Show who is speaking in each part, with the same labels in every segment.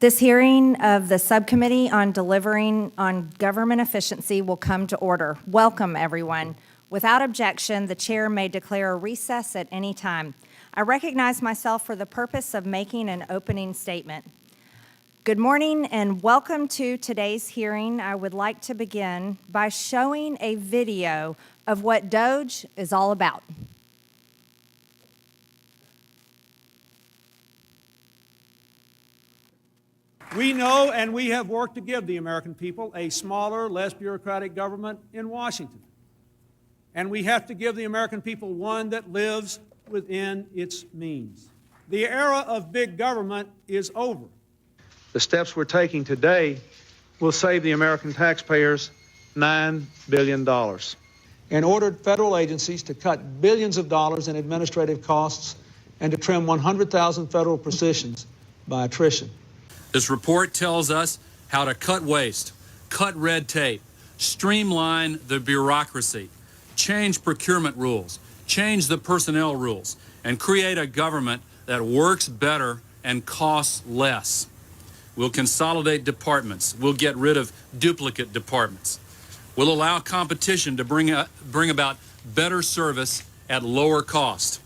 Speaker 1: This hearing of the Subcommittee on Delivering on Government Efficiency will come to order. Welcome, everyone. Without objection, the chair may declare a recess at any time. I recognize myself for the purpose of making an opening statement. Good morning and welcome to today's hearing. I would like to begin by showing a video of what DOGE is all about.
Speaker 2: We know and we have worked to give the American people a smaller, less bureaucratic government in Washington. And we have to give the American people one that lives within its means. The era of big government is over.
Speaker 3: The steps we're taking today will save the American taxpayers $9 billion.
Speaker 4: And ordered federal agencies to cut billions of dollars in administrative costs and to trim 100,000 federal positions by attrition.
Speaker 5: This report tells us how to cut waste, cut red tape, streamline the bureaucracy, change procurement rules, change the personnel rules, and create a government that works better and costs less. We'll consolidate departments. We'll get rid of duplicate departments. We'll allow competition to bring about better service at lower cost.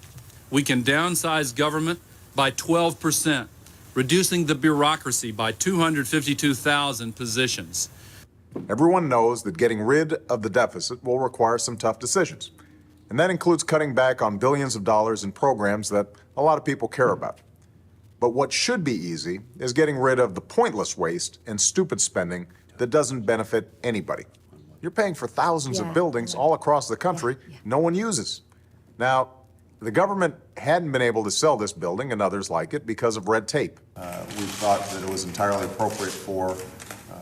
Speaker 5: We can downsize government by 12%. Reducing the bureaucracy by 252,000 positions.
Speaker 6: Everyone knows that getting rid of the deficit will require some tough decisions. And that includes cutting back on billions of dollars in programs that a lot of people care about. But what should be easy is getting rid of the pointless waste and stupid spending that doesn't benefit anybody. You're paying for thousands of buildings all across the country no one uses. Now, the government hadn't been able to sell this building and others like it because of red tape.
Speaker 7: We thought that it was entirely appropriate for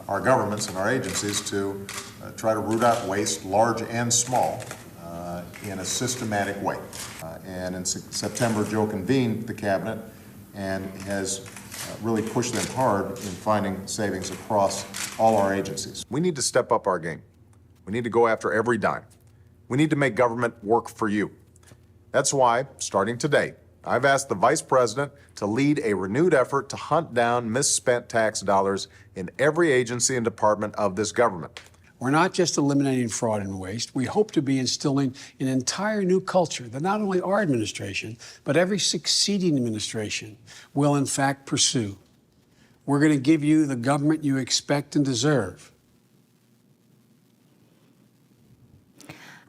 Speaker 7: our governments and our agencies to try to root out waste, large and small, in a systematic way. And in September, Joe convened the cabinet and has really pushed them hard in finding savings across all our agencies.
Speaker 6: We need to step up our game. We need to go after every dime. We need to make government work for you. That's why, starting today, I've asked the Vice President to lead a renewed effort to hunt down misspent tax dollars in every agency and department of this government.
Speaker 8: We're not just eliminating fraud and waste. We hope to be instilling an entire new culture that not only our administration, but every succeeding administration will in fact pursue. We're going to give you the government you expect and deserve.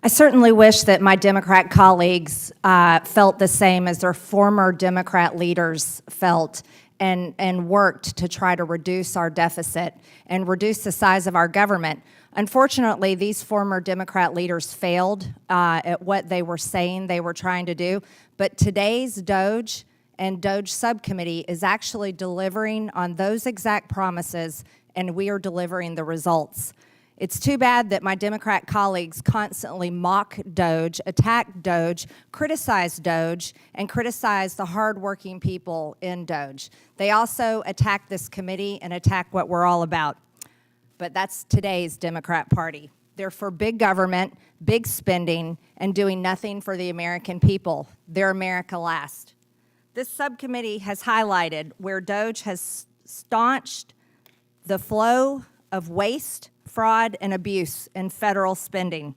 Speaker 1: I certainly wish that my Democrat colleagues felt the same as their former Democrat leaders felt and worked to try to reduce our deficit and reduce the size of our government. Unfortunately, these former Democrat leaders failed at what they were saying they were trying to do, but today's DOGE and DOGE subcommittee is actually delivering on those exact promises, and we are delivering the results. It's too bad that my Democrat colleagues constantly mock DOGE, attack DOGE, criticize DOGE, and criticize the hardworking people in DOGE. They also attack this committee and attack what we're all about. But that's today's Democrat Party. They're for big government, big spending, and doing nothing for the American people. They're America last. This subcommittee has highlighted where DOGE has staunched the flow of waste, fraud, and abuse in federal spending.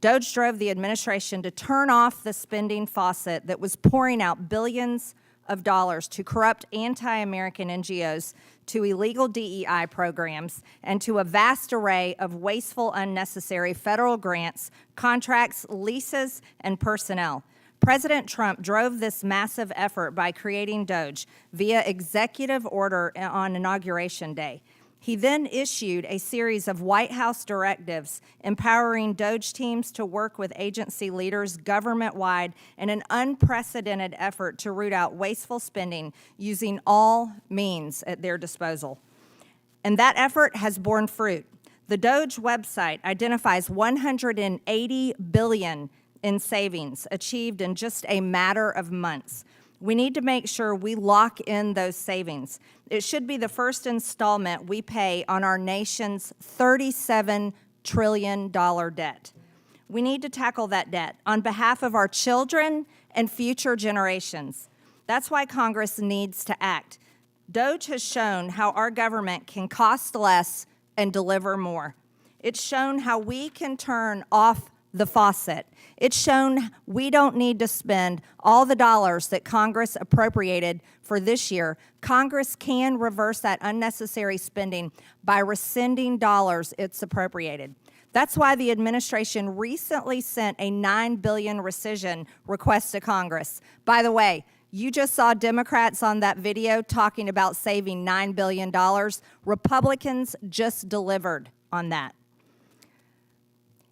Speaker 1: DOGE drove the administration to turn off the spending faucet that was pouring out billions of dollars to corrupt anti-American NGOs, to illegal DEI programs, and to a vast array of wasteful, unnecessary federal grants, contracts, leases, and personnel. President Trump drove this massive effort by creating DOGE via executive order on Inauguration Day. He then issued a series of White House directives empowering DOGE teams to work with agency leaders government-wide in an unprecedented effort to root out wasteful spending using all means at their disposal. And that effort has borne fruit. The DOGE website identifies $180 billion in savings achieved in just a matter of months. We need to make sure we lock in those savings. It should be the first installment we pay on our nation's $37 trillion debt. We need to tackle that debt on behalf of our children and future generations. That's why Congress needs to act. DOGE has shown how our government can cost less and deliver more. It's shown how we can turn off the faucet. It's shown we don't need to spend all the dollars that Congress appropriated for this year. Congress can reverse that unnecessary spending by rescinding dollars it's appropriated. That's why the administration recently sent a $9 billion rescission request to Congress. By the way, you just saw Democrats on that video talking about saving $9 billion. Republicans just delivered on that.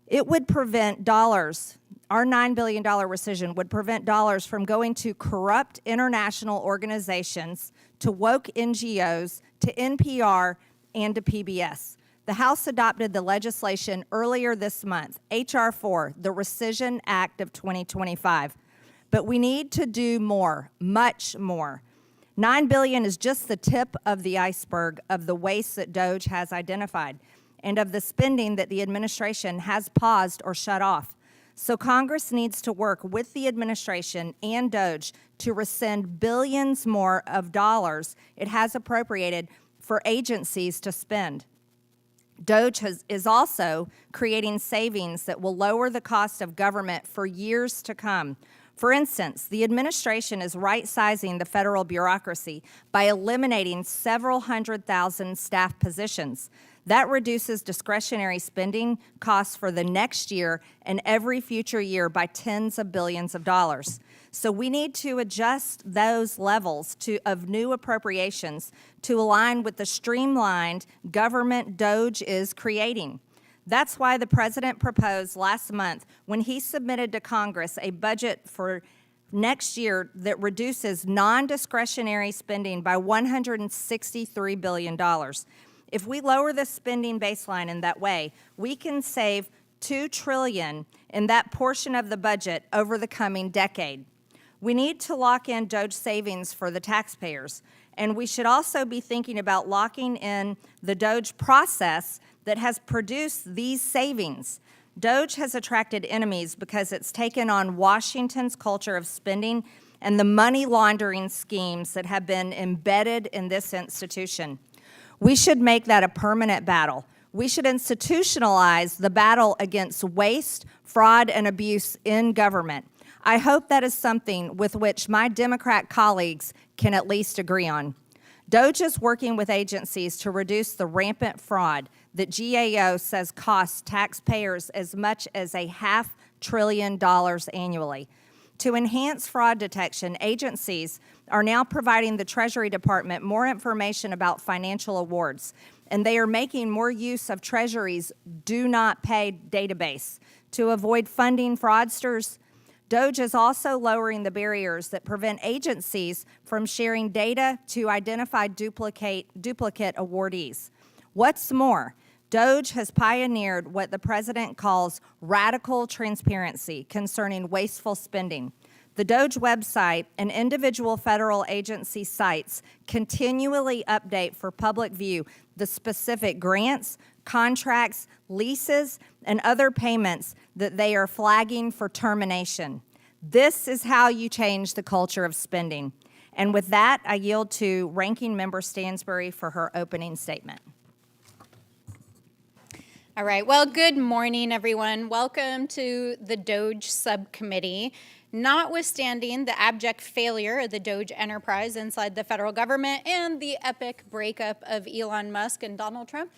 Speaker 1: It would prevent dollars, our $9 billion rescission would prevent dollars from going to corrupt international organizations, to woke NGOs, to NPR, and to PBS. The House adopted the legislation earlier this month, H.R. 4, the Rescission Act of 2025. But we need to do more, much more. $9 billion is just the tip of the iceberg of the waste that DOGE has identified, and of the spending that the administration has paused or shut off. So Congress needs to work with the administration and DOGE to rescind billions more of dollars it has appropriated for agencies to spend. DOGE is also creating savings that will lower the cost of government for years to come. For instance, the administration is right-sizing the federal bureaucracy by eliminating several 100,000 staff positions. That reduces discretionary spending costs for the next year and every future year by tens of billions of dollars. So we need to adjust those levels of new appropriations to align with the streamlined government DOGE is creating. That's why the president proposed last month, when he submitted to Congress a budget for next year that reduces non-discretionary spending by $163 billion. If we lower the spending baseline in that way, we can save $2 trillion in that portion of the budget over the coming decade. We need to lock in DOGE savings for the taxpayers, and we should also be thinking about locking in the DOGE process that has produced these savings. DOGE has attracted enemies because it's taken on Washington's culture of spending and the money laundering schemes that have been embedded in this institution. We should make that a permanent battle. We should institutionalize the battle against waste, fraud, and abuse in government. I hope that is something with which my Democrat colleagues can at least agree on. DOGE is working with agencies to reduce the rampant fraud that GAO says costs taxpayers as much as $500 billion annually. To enhance fraud detection, agencies are now providing the Treasury Department more information about financial awards, and they are making more use of Treasury's Do Not Pay database to avoid funding fraudsters. DOGE is also lowering the barriers that prevent agencies from sharing data to identify duplicate awardees. What's more, DOGE has pioneered what the president calls radical transparency concerning wasteful spending. The DOGE website and individual federal agency sites continually update for public view the specific grants, contracts, leases, and other payments that they are flagging for termination. This is how you change the culture of spending. And with that, I yield to Ranking Member Stansbury for her opening statement.
Speaker 9: All right, well, good morning, everyone. Welcome to the DOGE Subcommittee. Notwithstanding the abject failure of the DOGE enterprise inside the federal government and the epic breakup of Elon Musk and Donald Trump,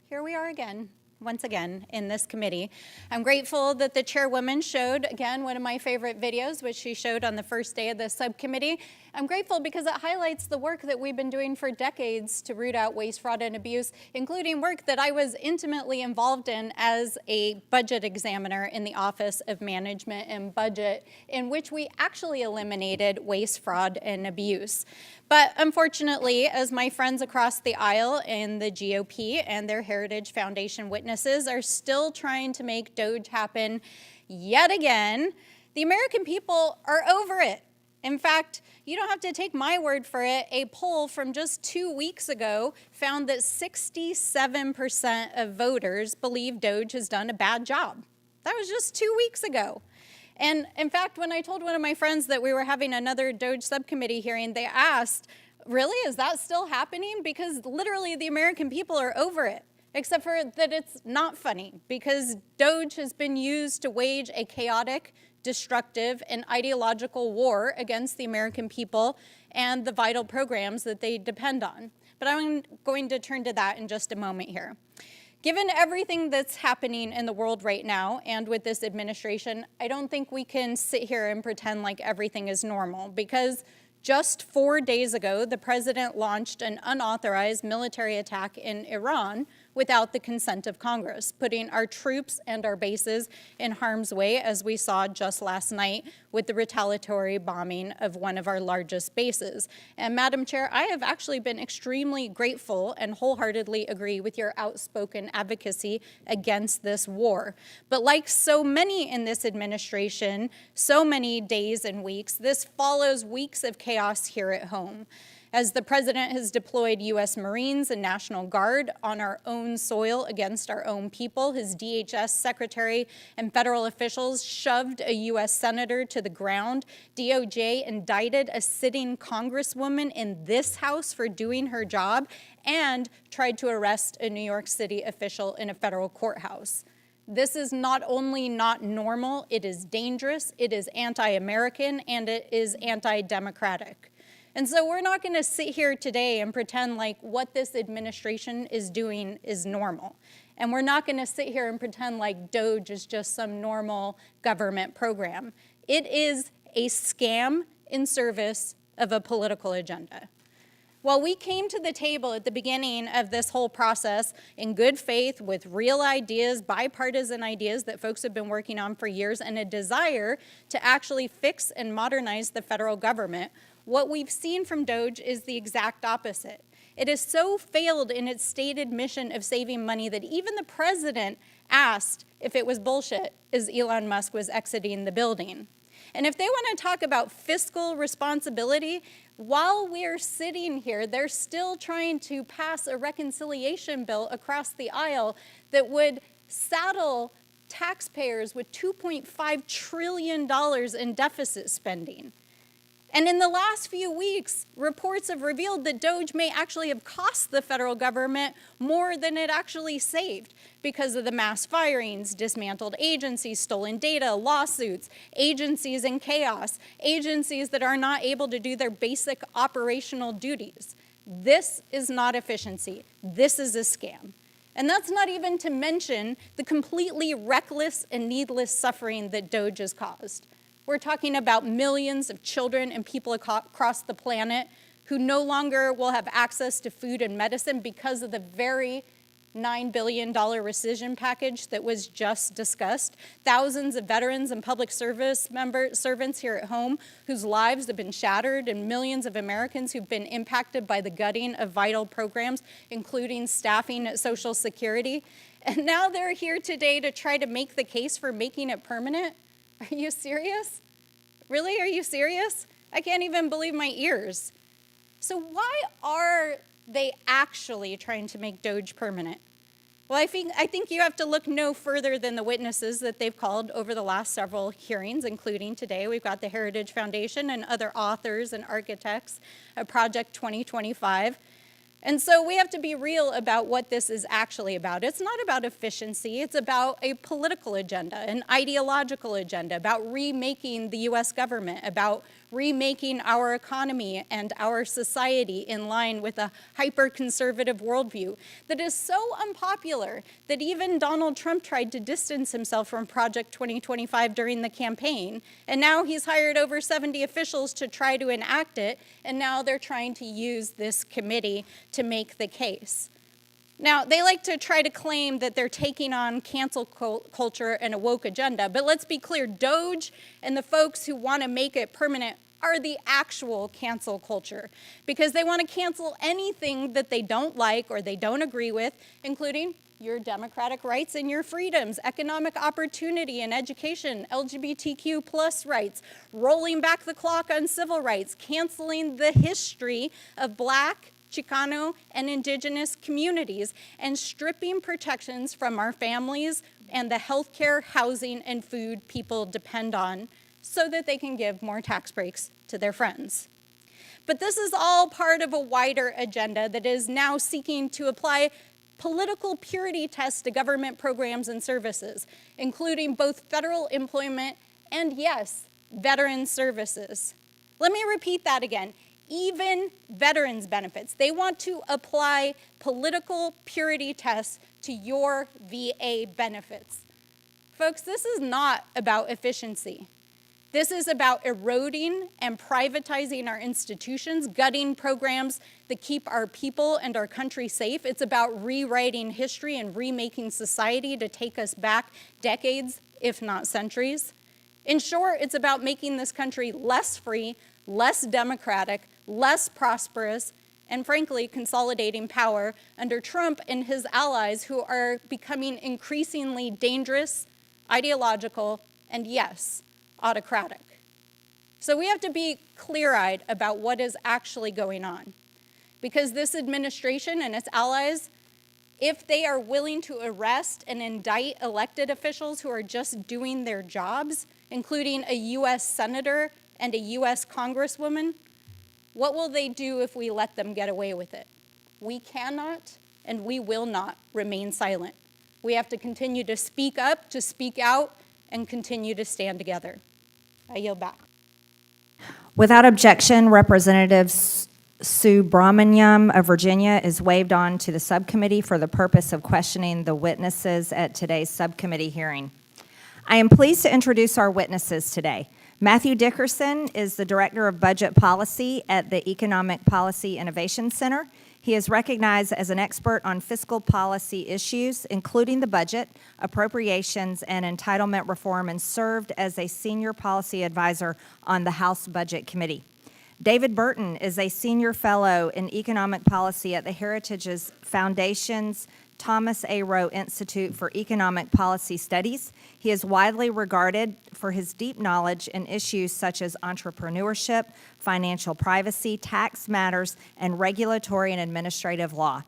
Speaker 9: here we are again, once again, in this committee. I'm grateful that the chairwoman showed, again, one of my favorite videos, which she showed on the first day of the subcommittee. I'm grateful because it highlights the work that we've been doing for decades to root out waste, fraud, and abuse, including work that I was intimately involved in as a budget examiner in the Office of Management and Budget, in which we actually eliminated waste, fraud, and abuse. But unfortunately, as my friends across the aisle in the GOP and their Heritage Foundation witnesses are still trying to make DOGE happen yet again, the American people are over it. In fact, you don't have to take my word for it. A poll from just 2 weeks ago found that 67% of voters believe DOGE has done a bad job. That was just 2 weeks ago. And in fact, when I told one of my friends that we were having another DOGE subcommittee hearing, they asked, Really? Is that still happening? Because literally the American people are over it, except for that it's not funny, because DOGE has been used to wage a chaotic, destructive, and ideological war against the American people and the vital programs that they depend on. But I'm going to turn to that in just a moment here. Given everything that's happening in the world right now and with this administration, I don't think we can sit here and pretend like everything is normal, because just 4 days ago, the president launched an unauthorized military attack in Iran without the consent of Congress, putting our troops and our bases in harm's way, as we saw just last night with the retaliatory bombing of one of our largest bases. And Madam Chair, I have actually been extremely grateful and wholeheartedly agree with your outspoken advocacy against this war. But like so many in this administration, so many days and weeks, this follows weeks of chaos here at home, as the president has deployed U.S. Marines and National Guard on our own soil against our own people. His DHS secretary and federal officials shoved a U.S. senator to the ground. DOJ indicted a sitting congresswoman in this House for doing her job and tried to arrest a New York City official in a federal courthouse. This is not only not normal, it is dangerous, it is anti-American, and it is anti-democratic. And so we're not going to sit here today and pretend like what this administration is doing is normal. And we're not going to sit here and pretend like DOGE is just some normal government program. It is a scam in service of a political agenda. While we came to the table at the beginning of this whole process in good faith with real ideas, bipartisan ideas that folks have been working on for years, and a desire to actually fix and modernize the federal government, what we've seen from DOGE is the exact opposite. It has so failed in its stated mission of saving money that even the president asked if it was bullshit as Elon Musk was exiting the building. And if they want to talk about fiscal responsibility, while we're sitting here, they're still trying to pass a reconciliation bill across the aisle that would saddle taxpayers with $2.5 trillion in deficit spending. And in the last few weeks, reports have revealed that DOGE may actually have cost the federal government more than it actually saved because of the mass firings, dismantled agencies, stolen data, lawsuits, agencies in chaos, agencies that are not able to do their basic operational duties. This is not efficiency. This is a scam. And that's not even to mention the completely reckless and needless suffering that DOGE has caused. We're talking about millions of children and people across the planet who no longer will have access to food and medicine because of the very $9 billion rescission package that was just discussed. Thousands of veterans and public service servants here at home whose lives have been shattered, and millions of Americans who've been impacted by the gutting of vital programs, including staffing at Social Security. And now they're here today to try to make the case for making it permanent. Are you serious? Really, are you serious? I can't even believe my ears. So why are they actually trying to make DOGE permanent? Well, I think you have to look no further than the witnesses that they've called over the last several hearings, including today. We've got the Heritage Foundation and other authors and architects of Project 2025. And so we have to be real about what this is actually about. It's not about efficiency. It's about a political agenda, an ideological agenda, about remaking the U.S. government, about remaking our economy and our society in line with a hyper-conservative worldview that is so unpopular that even Donald Trump tried to distance himself from Project 2025 during the campaign. And now he's hired over 70 officials to try to enact it, and now they're trying to use this committee to make the case. Now, they like to try to claim that they're taking on cancel culture and a woke agenda, but let's be clear, DOGE and the folks who want to make it permanent are the actual cancel culture, because they want to cancel anything that they don't like or they don't agree with, including your democratic rights and your freedoms, economic opportunity and education, LGBTQ plus rights, rolling back the clock on civil rights, canceling the history of Black, Chicano, and Indigenous communities, and stripping protections from our families and the healthcare, housing, and food people depend on so that they can give more tax breaks to their friends. But this is all part of a wider agenda that is now seeking to apply political purity tests to government programs and services, including both federal employment and, yes, veteran services. Let me repeat that again. Even veterans benefits. They want to apply political purity tests to your VA benefits. Folks, this is not about efficiency. This is about eroding and privatizing our institutions, gutting programs that keep our people and our country safe. It's about rewriting history and remaking society to take us back decades, if not centuries. In short, it's about making this country less free, less democratic, less prosperous, and frankly, consolidating power under Trump and his allies who are becoming increasingly dangerous, ideological, and yes, autocratic. So we have to be clear-eyed about what is actually going on. Because this administration and its allies, if they are willing to arrest and indict elected officials who are just doing their jobs, including a U.S. senator and a U.S. congresswoman, what will they do if we let them get away with it? We cannot and we will not remain silent. We have to continue to speak up, to speak out, and continue to stand together. I yield back.
Speaker 1: Without objection, Representative Sue Brahmanyam of Virginia is waived on to the subcommittee for the purpose of questioning the witnesses at today's subcommittee hearing. I am pleased to introduce our witnesses today. Matthew Dickerson is the Director of Budget Policy at the Economic Policy Innovation Center. He is recognized as an expert on fiscal policy issues, including the budget, appropriations, and entitlement reform, and served as a senior policy advisor on the House Budget Committee. David Burton is a senior fellow in economic policy at the Heritage Foundation's Thomas A. Rowe Institute for Economic Policy Studies. He is widely regarded for his deep knowledge in issues such as entrepreneurship, financial privacy, tax matters, and regulatory and administrative law.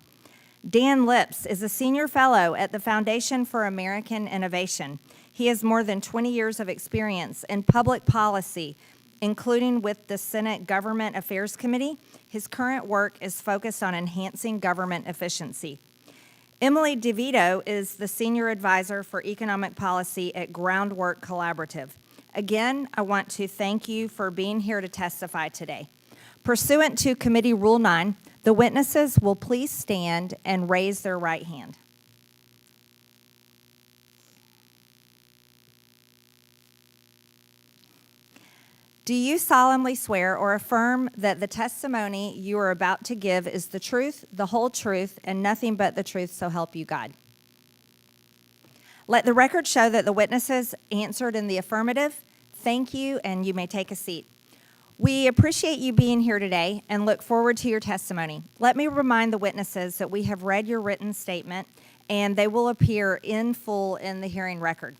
Speaker 1: Dan Lips is a senior fellow at the Foundation for American Innovation. He has more than 20 years of experience in public policy, including with the Senate Government Affairs Committee. His current work is focused on enhancing government efficiency. Emily DeVito is the Senior Advisor for Economic Policy at Groundwork Collaborative. Again, I want to thank you for being here to testify today. Pursuant to Committee Rule 9, the witnesses will please stand and raise their right hand. Do you solemnly swear or affirm that the testimony you are about to give is the truth, the whole truth, and nothing but the truth, so help you God? Let the record show that the witnesses answered in the affirmative. Thank you, and you may take a seat. We appreciate you being here today and look forward to your testimony. Let me remind the witnesses that we have read your written statement, and they will appear in full in the hearing record.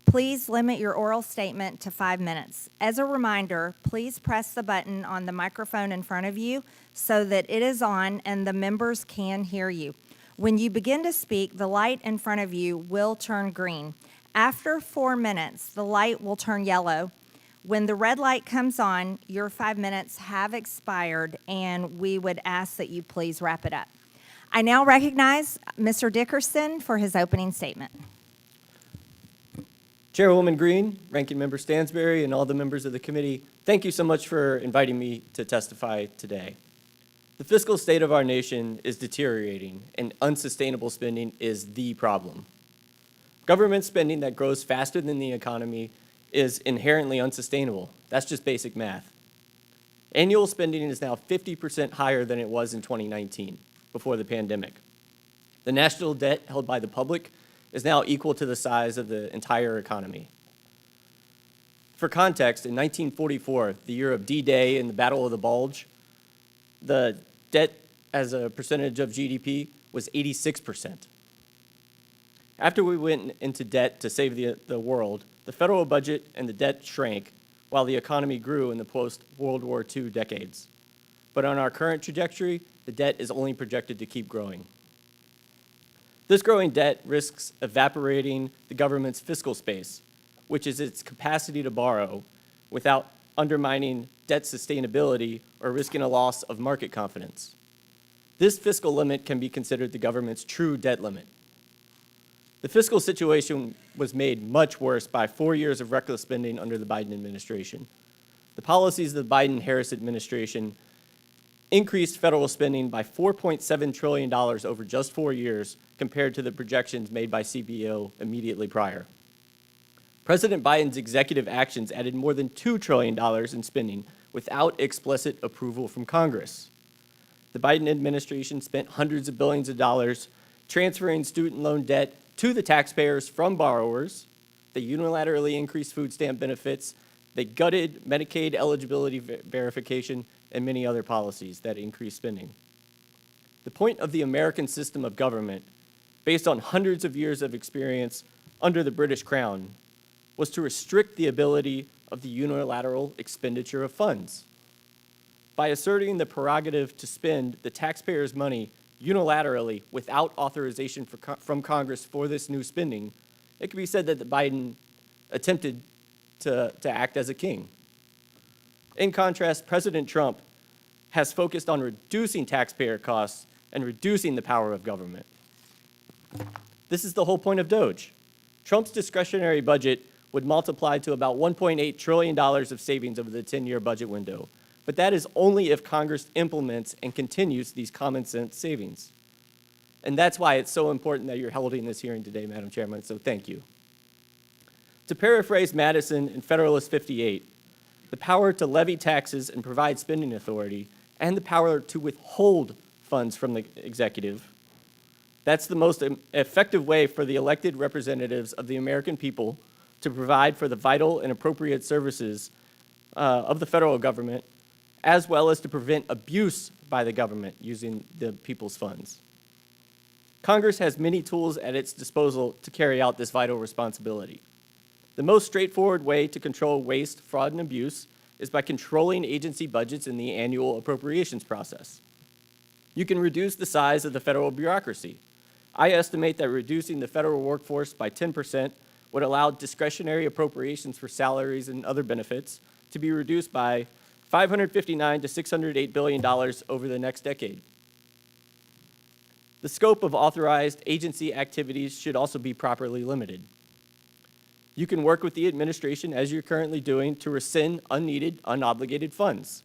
Speaker 1: Please limit your oral statement to 5 minutes. As a reminder, please press the button on the microphone in front of you so that it is on and the members can hear you. When you begin to speak, the light in front of you will turn green. After 4 minutes, the light will turn yellow. When the red light comes on, your 5 minutes have expired, and we would ask that you please wrap it up. I now recognize Mr. Dickerson for his opening statement.
Speaker 10: Chairwoman Green, Ranking Member Stansberry, and all the members of the committee, thank you so much for inviting me to testify today. The fiscal state of our nation is deteriorating, and unsustainable spending is the problem. Government spending that grows faster than the economy is inherently unsustainable. That's just basic math. Annual spending is now 50% higher than it was in 2019, before the pandemic. The national debt held by the public is now equal to the size of the entire economy. For context, in 1944, the year of D-Day and the Battle of the Bulge, the debt as a percentage of GDP was 86%. After we went into debt to save the world, the federal budget and the debt shrank while the economy grew in the post-World War II decades. But on our current trajectory, the debt is only projected to keep growing. This growing debt risks evaporating the government's fiscal space, which is its capacity to borrow without undermining debt sustainability, or risking a loss of market confidence. This fiscal limit can be considered the government's true debt limit. The fiscal situation was made much worse by 4 years of reckless spending under the Biden administration. The policies of the Biden-Harris administration increased federal spending by $4.7 trillion over just 4 years compared to the projections made by CBO immediately prior. President Biden's executive actions added more than $2 trillion in spending without explicit approval from Congress. The Biden administration spent hundreds of billions of dollars transferring student loan debt to the taxpayers from borrowers. They unilaterally increased food stamp benefits. They gutted Medicaid eligibility verification and many other policies that increased spending. The point of the American system of government, based on hundreds of years of experience under the British Crown, was to restrict the ability of the unilateral expenditure of funds. By asserting the prerogative to spend the taxpayers' money unilaterally without authorization from Congress for this new spending, it could be said that Biden attempted to act as a king. In contrast, President Trump has focused on reducing taxpayer costs and reducing the power of government. This is the whole point of DOGE. Trump's discretionary budget would multiply to about $1.8 trillion of savings over the 10-year budget window. But that is only if Congress implements and continues these common sense savings. And that's why it's so important that you're holding this hearing today, Madam Chairman, so thank you. To paraphrase Madison in Federalist 58, the power to levy taxes and provide spending authority, and the power to withhold funds from the executive, that's the most effective way for the elected representatives of the American people to provide for the vital and appropriate services of the federal government, as well as to prevent abuse by the government using the people's funds. Congress has many tools at its disposal to carry out this vital responsibility. The most straightforward way to control waste, fraud, and abuse is by controlling agency budgets in the annual appropriations process. You can reduce the size of the federal bureaucracy. I estimate that reducing the federal workforce by 10% would allow discretionary appropriations for salaries and other benefits to be reduced by $559 to $608 billion over the next decade. The scope of authorized agency activities should also be properly limited. You can work with the administration, as you're currently doing, to rescind unneeded, unobligated funds.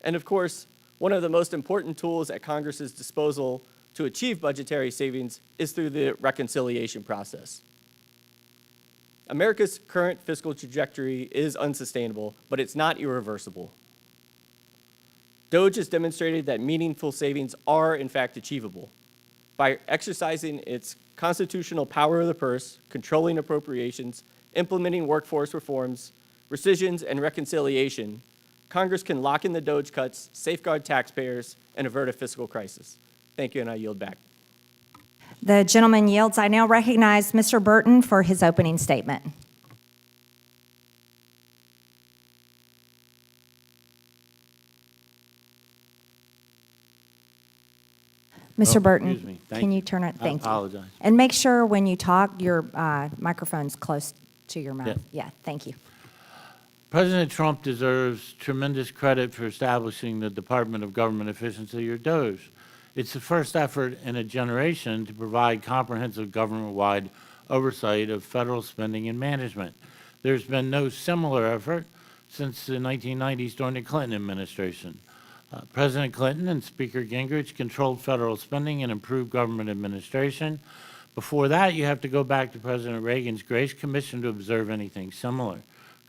Speaker 10: And of course, one of the most important tools at Congress's disposal to achieve budgetary savings is through the reconciliation process. America's current fiscal trajectory is unsustainable, but it's not irreversible. DOGE has demonstrated that meaningful savings are, in fact, achievable. By exercising its constitutional power of the purse, controlling appropriations, implementing workforce reforms, rescissions, and reconciliation, Congress can lock in the DOGE cuts, safeguard taxpayers, and avert a fiscal crisis. Thank you, and I yield back.
Speaker 1: The gentleman yields. I now recognize Mr. Burton for his opening statement. Mr. Burton,
Speaker 11: excuse me. Thank
Speaker 1: can
Speaker 11: you.
Speaker 1: you turn it? Thank you.
Speaker 11: I apologize.
Speaker 1: And make sure when you talk, your microphone's close to your mouth.
Speaker 11: Yeah.
Speaker 1: Yeah, thank you.
Speaker 11: President Trump deserves tremendous credit for establishing the Department of Government Efficiency, or DOGE. It's the first effort in a generation to provide comprehensive government-wide oversight of federal spending and management. There's been no similar effort since the 1990s during the Clinton administration. President Clinton and Speaker Gingrich controlled federal spending and improved government administration. Before that, you have to go back to President Reagan's Grace Commission to observe anything similar.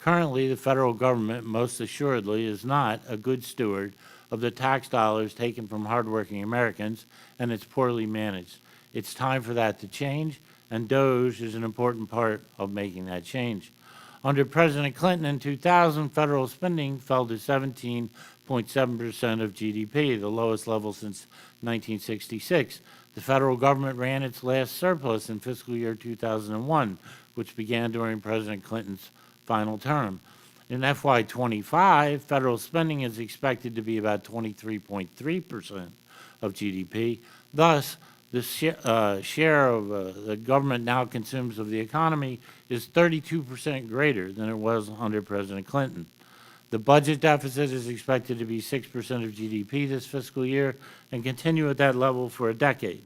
Speaker 11: Currently, the federal government, most assuredly, is not a good steward of the tax dollars taken from hardworking Americans, and it's poorly managed. It's time for that to change, and DOGE is an important part of making that change. Under President Clinton in 2000, federal spending fell to 17.7% of GDP, the lowest level since 1966. The federal government ran its last surplus in fiscal year 2001, which began during President Clinton's final term. In FY25, federal spending is expected to be about 23.3% of GDP. Thus, the share of the government now consumes of the economy is 32% greater than it was under President Clinton. The budget deficit is expected to be 6% of GDP this fiscal year and continue at that level for a decade.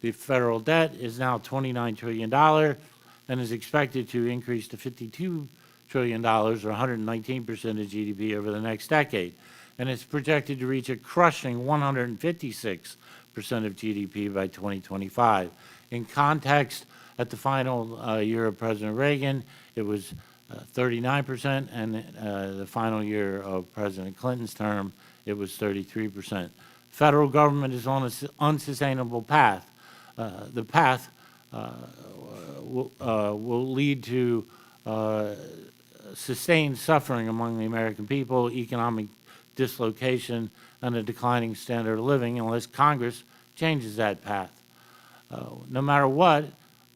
Speaker 11: The federal debt is now $29 trillion and is expected to increase to $52 trillion, or 119% of GDP over the next decade. And it's projected to reach a crushing 156% of GDP by 2025. In context, at the final year of President Reagan, it was 39%, and the final year of President Clinton's term, it was 33%. Federal government is on an unsustainable path. The path will lead to sustained suffering among the American people, economic dislocation, and a declining standard of living unless Congress changes that path. No matter what,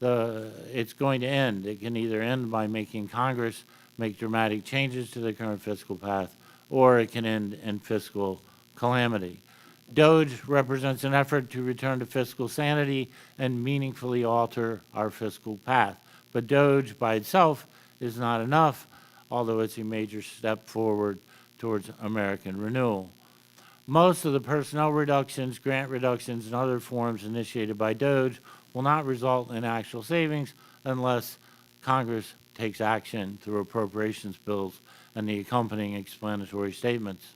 Speaker 11: it's going to end. It can either end by making Congress make dramatic changes to the current fiscal path, or it can end in fiscal calamity. DOGE represents an effort to return to fiscal sanity and meaningfully alter our fiscal path. But DOGE by itself is not enough, although it's a major step forward towards American renewal. Most of the personnel reductions, grant reductions, and other forms initiated by DOGE will not result in actual savings unless Congress takes action through appropriations bills and the accompanying explanatory statements.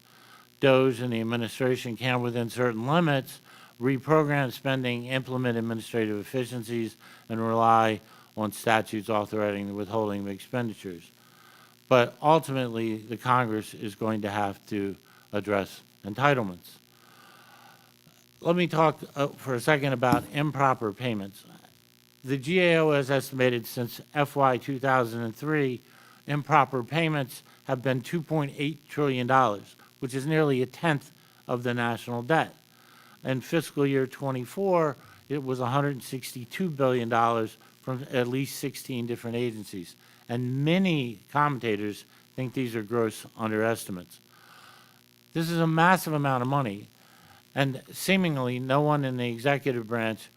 Speaker 11: DOGE and the administration can, within certain limits, reprogram spending, implement administrative efficiencies, and rely on statutes authorizing the withholding of expenditures. But ultimately, the Congress is going to have to address entitlements. Let me talk for a second about improper payments. The GAO has estimated since FY 2003, improper payments have been $2.8 trillion, which is nearly a tenth of the national debt. In fiscal year 24, it was $162 billion from at least 16 different agencies. And many commentators think these are gross underestimates. This is a massive amount of money, and seemingly no one in the executive branch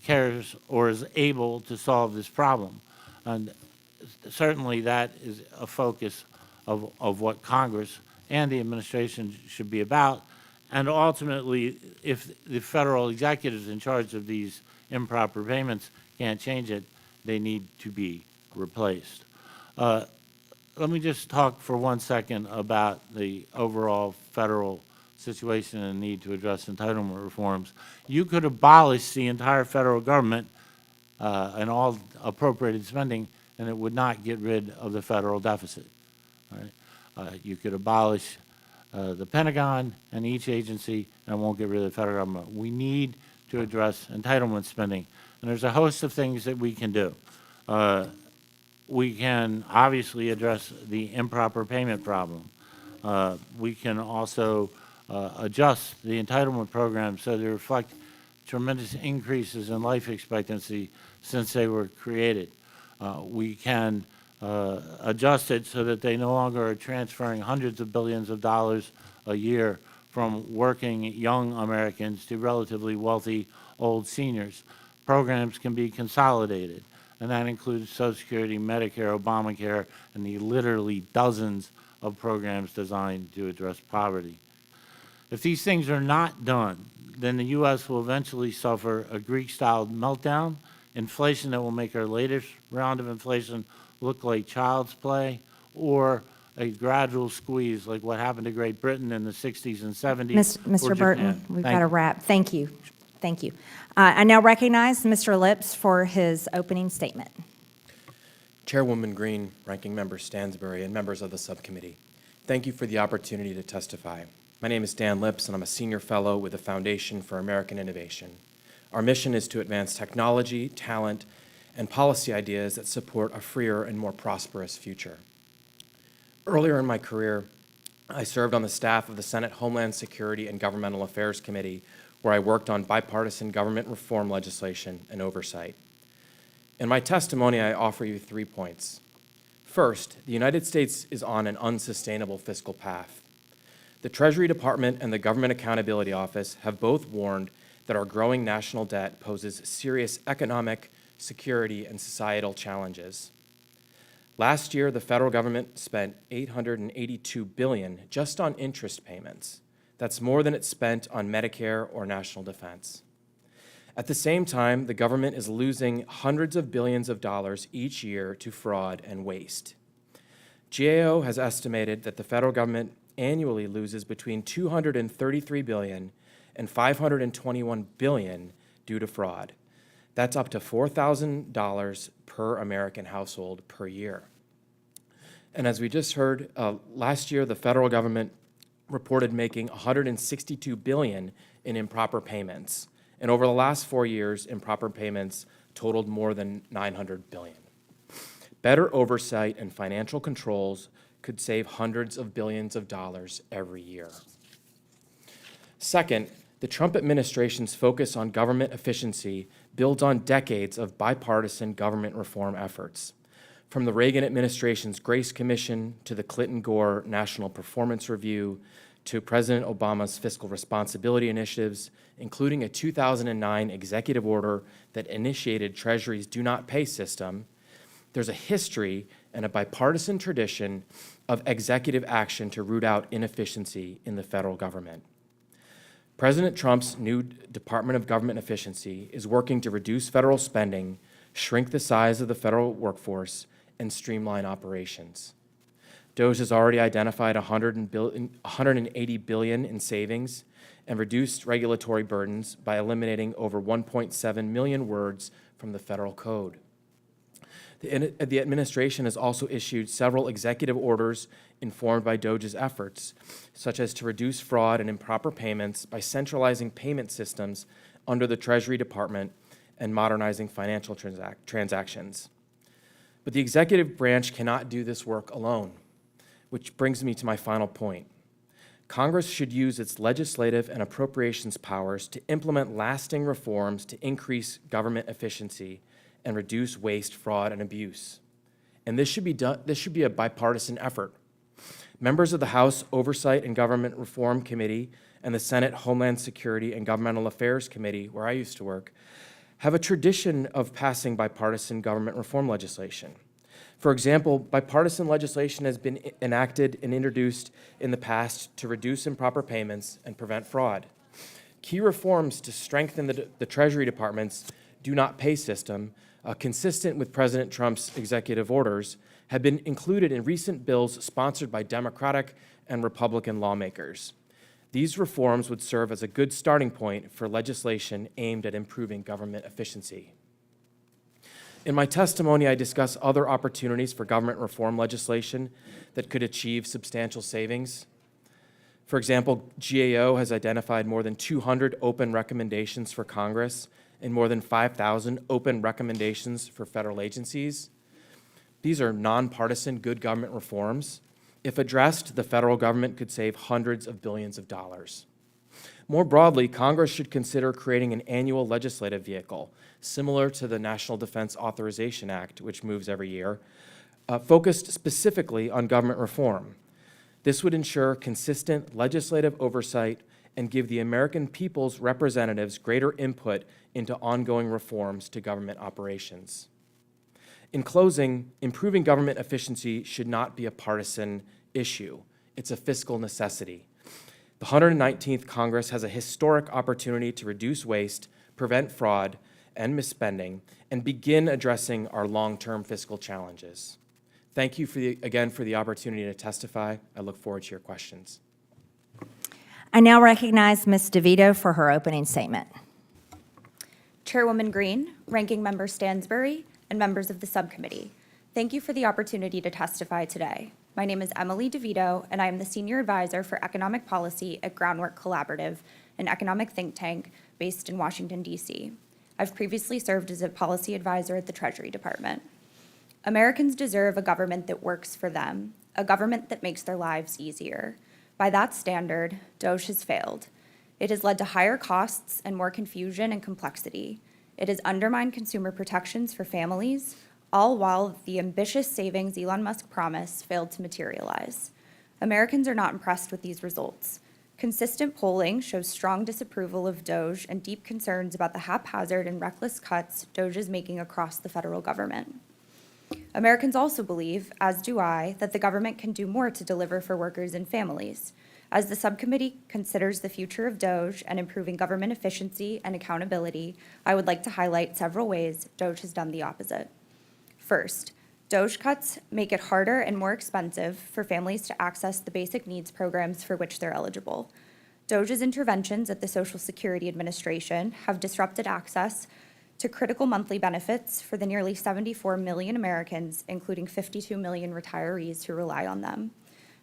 Speaker 11: cares or is able to solve this problem. And certainly that is a focus of what Congress and the administration should be about. And ultimately, if the federal executives in charge of these improper payments can't change it, they need to be replaced. Let me just talk for 1 second about the overall federal situation and need to address entitlement reforms. You could abolish the entire federal government and all appropriated spending, and it would not get rid of the federal deficit. Right? You could abolish the Pentagon and each agency, and it won't get rid of the federal government. We need to address entitlement spending, and there's a host of things that we can do. We can obviously address the improper payment problem. We can also adjust the entitlement program so they reflect tremendous increases in life expectancy since they were created. We can adjust it so that they no longer are transferring hundreds of billions of dollars a year from working young Americans to relatively wealthy old seniors. Programs can be consolidated, and that includes Social Security, Medicare, Obamacare, and the literally dozens of programs designed to address poverty. If these things are not done, then the U.S. will eventually suffer a Greek-style meltdown, inflation that will make our latest round of inflation look like child's play, or a gradual squeeze like what happened to Great Britain in the 60s and 70s.
Speaker 1: Mr. Burton, we've got to
Speaker 11: to
Speaker 1: wrap. Thank you. Thank you. I now recognize Mr. Lips for his opening statement.
Speaker 12: Chairwoman Green, Ranking Member Stansbury, and members of the subcommittee, thank you for the opportunity to testify. My name is Dan Lips, and I'm a senior fellow with the Foundation for American Innovation. Our mission is to advance technology, talent, and policy ideas that support a freer and more prosperous future. Earlier in my career, I served on the staff of the Senate Homeland Security and Governmental Affairs Committee, where I worked on bipartisan government reform legislation and oversight. In my testimony, I offer you 3 points. First, the United States is on an unsustainable fiscal path. The Treasury Department and the Government Accountability Office have both warned that our growing national debt poses serious economic, security, and societal challenges. Last year, the federal government spent $882 billion just on interest payments. That's more than it spent on Medicare or national defense. At the same time, the government is losing hundreds of billions of dollars each year to fraud and waste. GAO has estimated that the federal government annually loses between $233 billion and $521 billion due to fraud. That's up to $4,000 per American household per year. And as we just heard, last year the federal government reported making $162 billion in improper payments. And over the last 4 years, improper payments totaled more than $900 billion. Better oversight and financial controls could save hundreds of billions of dollars every year. Second, the Trump administration's focus on government efficiency builds on decades of bipartisan government reform efforts. From the Reagan administration's Grace Commission to the Clinton-Gore National Performance Review to President Obama's fiscal responsibility initiatives, including a 2009 executive order that initiated Treasury's do not pay system, there's a history and a bipartisan tradition of executive action to root out inefficiency in the federal government. President Trump's new Department of Government Efficiency is working to reduce federal spending, shrink the size of the federal workforce, and streamline operations. DOGE has already identified $180 billion in savings and reduced regulatory burdens by eliminating over 1.7 million words from the federal code. The administration has also issued several executive orders informed by DOGE's efforts, such as to reduce fraud and improper payments by centralizing payment systems under the Treasury Department and modernizing financial transactions. But the executive branch cannot do this work alone, which brings me to my final point. Congress should use its legislative and appropriations powers to implement lasting reforms to increase government efficiency and reduce waste, fraud, and abuse. And this should be a bipartisan effort. Members of the House Oversight and Government Reform Committee and the Senate Homeland Security and Governmental Affairs Committee, where I used to work, have a tradition of passing bipartisan government reform legislation. For example, bipartisan legislation has been enacted and introduced in the past to reduce improper payments and prevent fraud. Key reforms to strengthen the Treasury Department's do not pay system, consistent with President Trump's executive orders, have been included in recent bills sponsored by Democratic and Republican lawmakers. These reforms would serve as a good starting point for legislation aimed at improving government efficiency. In my testimony, I discuss other opportunities for government reform legislation that could achieve substantial savings. For example, GAO has identified more than 200 open recommendations for Congress and more than 5,000 open recommendations for federal agencies. These are nonpartisan good government reforms. If addressed, the federal government could save hundreds of billions of dollars. More broadly, Congress should consider creating an annual legislative vehicle, similar to the National Defense Authorization Act, which moves every year, focused specifically on government reform. This would ensure consistent legislative oversight and give the American people's representatives greater input into ongoing reforms to government operations. In closing, improving government efficiency should not be a partisan issue. It's a fiscal necessity. The 119th Congress has a historic opportunity to reduce waste, prevent fraud and misspending, and begin addressing our long-term fiscal challenges. Thank you again for the opportunity to testify. I look forward to your questions.
Speaker 1: I now recognize Ms. DeVito for her opening statement.
Speaker 13: Chairwoman Green, Ranking Member Stansbury, and members of the subcommittee, thank you for the opportunity to testify today. My name is Emily DeVito, and I am the Senior Advisor for Economic Policy at Groundwork Collaborative, an economic think tank based in Washington, D.C. I've previously served as a policy advisor at the Treasury Department. Americans deserve a government that works for them, a government that makes their lives easier. By that standard, DOGE has failed. It has led to higher costs and more confusion and complexity. It has undermined consumer protections for families, all while the ambitious savings Elon Musk promised failed to materialize. Americans are not impressed with these results. Consistent polling shows strong disapproval of DOGE and deep concerns about the haphazard and reckless cuts DOGE is making across the federal government. Americans also believe, as do I, that the government can do more to deliver for workers and families. As the subcommittee considers the future of DOGE and improving government efficiency and accountability, I would like to highlight several ways DOGE has done the opposite. First, DOGE cuts make it harder and more expensive for families to access the basic needs programs for which they're eligible. DOGE's interventions at the Social Security Administration have disrupted access to critical monthly benefits for the nearly 74 million Americans, including 52 million retirees who rely on them.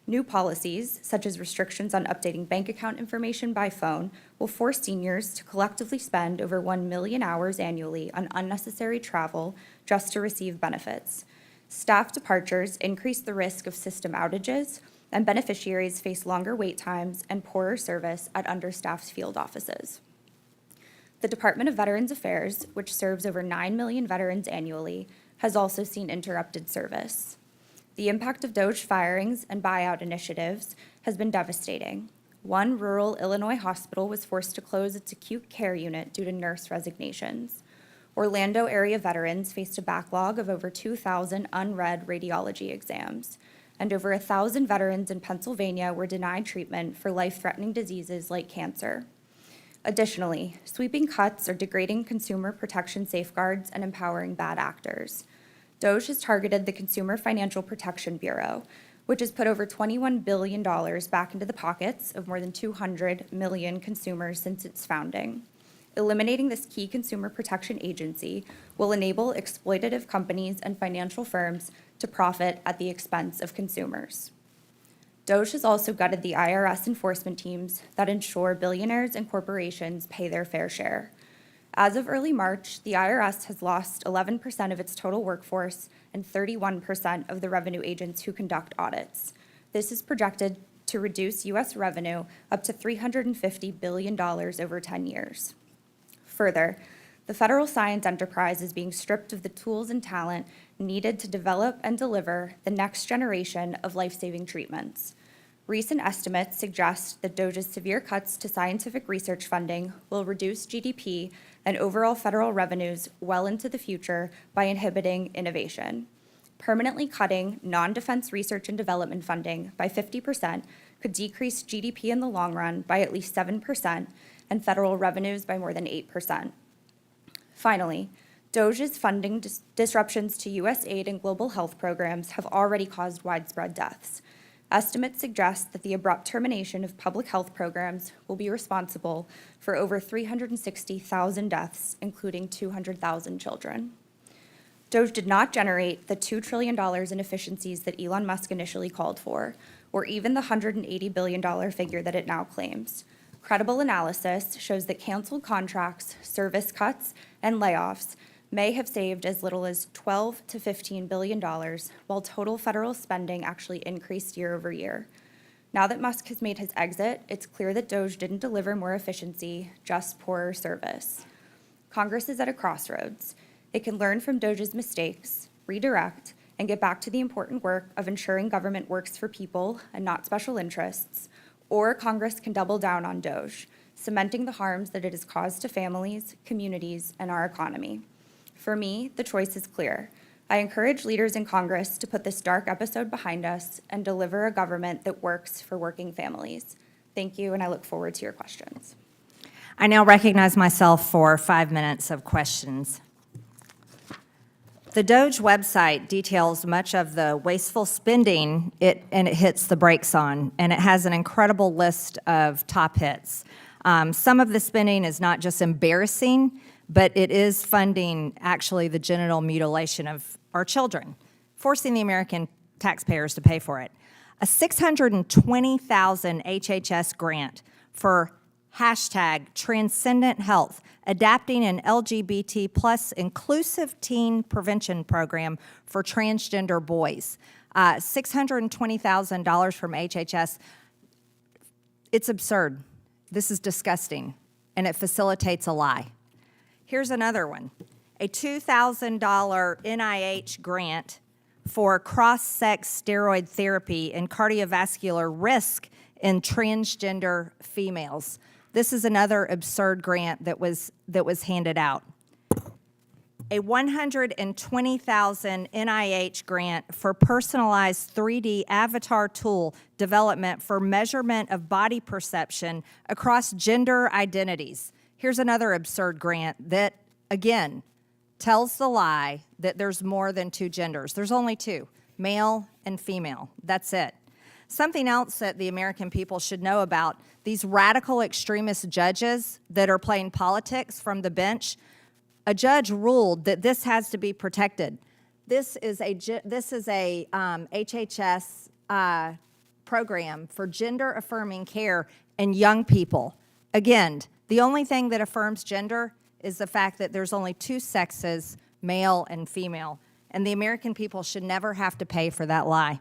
Speaker 13: New policies, such as restrictions on updating bank account information by phone, will force seniors to collectively spend over 1 million hours annually on unnecessary travel just to receive benefits. Staff departures increase the risk of system outages, and beneficiaries face longer wait times and poorer service at understaffed field offices. The Department of Veterans Affairs, which serves over 9 million veterans annually, has also seen interrupted service. The impact of DOGE firings and buyout initiatives has been devastating. One rural Illinois hospital was forced to close its acute care unit due to nurse resignations. Orlando area veterans faced a backlog of over 2,000 unread radiology exams, and over 1,000 veterans in Pennsylvania were denied treatment for life-threatening diseases like cancer. Additionally, sweeping cuts are degrading consumer protection safeguards and empowering bad actors. DOGE has targeted the Consumer Financial Protection Bureau, which has put over $21 billion back into the pockets of more than 200 million consumers since its founding. Eliminating this key consumer protection agency will enable exploitative companies and financial firms to profit at the expense of consumers. DOGE has also gutted the IRS enforcement teams that ensure billionaires and corporations pay their fair share. As of early March, the IRS has lost 11% of its total workforce and 31% of the revenue agents who conduct audits. This is projected to reduce U.S. revenue up to $350 billion over 10 years. Further, the federal science enterprise is being stripped of the tools and talent needed to develop and deliver the next generation of life-saving treatments. Recent estimates suggest that DOGE's severe cuts to scientific research funding will reduce GDP and overall federal revenues well into the future by inhibiting innovation. Permanently cutting non-defense research and development funding by 50% could decrease GDP in the long run by at least 7% and federal revenues by more than 8%. Finally, DOGE's funding disruptions to U.S. aid and global health programs have already caused widespread deaths. Estimates suggest that the abrupt termination of public health programs will be responsible for over 360,000 deaths, including 200,000 children. DOGE did not generate the $2 trillion in efficiencies that Elon Musk initially called for, or even the $180 billion figure that it now claims. Credible analysis shows that canceled contracts, service cuts, and layoffs may have saved as little as $12 to $15 billion, while total federal spending actually increased year over year. Now that Musk has made his exit, it's clear that DOGE didn't deliver more efficiency, just poorer service. Congress is at a crossroads. It can learn from DOGE's mistakes, redirect, and get back to the important work of ensuring government works for people and not special interests, or Congress can double down on DOGE, cementing the harms that it has caused to families, communities, and our economy. For me, the choice is clear. I encourage leaders in Congress to put this dark episode behind us and deliver a government that works for working families. Thank you, and I look forward to your questions.
Speaker 1: I now recognize myself for 5 minutes of questions. The DOGE website details much of the wasteful spending and it hits the brakes on, and it has an incredible list of top hits. Some of the spending is not just embarrassing, but it is funding actually the genital mutilation of our children, forcing the American taxpayers to pay for it. A $620,000 HHS grant for #Transcendent Health, adapting an LGBT plus inclusive teen prevention program for transgender boys. $620,000 from HHS. It's absurd. This is disgusting, and it facilitates a lie. Here's another one. A $2,000 NIH grant for cross-sex steroid therapy and cardiovascular risk in transgender females. This is another absurd grant that was handed out. a $120,000 NIH grant for personalized 3D avatar tool development for measurement of body perception across gender identities. Here's another absurd grant that, again, tells the lie that there's more than two genders. There's only two, male and female. That's it. Something else that the American people should know about, these radical extremist judges that are playing politics from the bench, a judge ruled that this has to be protected. This is a HHS program for gender-affirming care in young people. Again, the only thing that affirms gender is the fact that there's only two sexes, male and female, and the American people should never have to pay for that lie.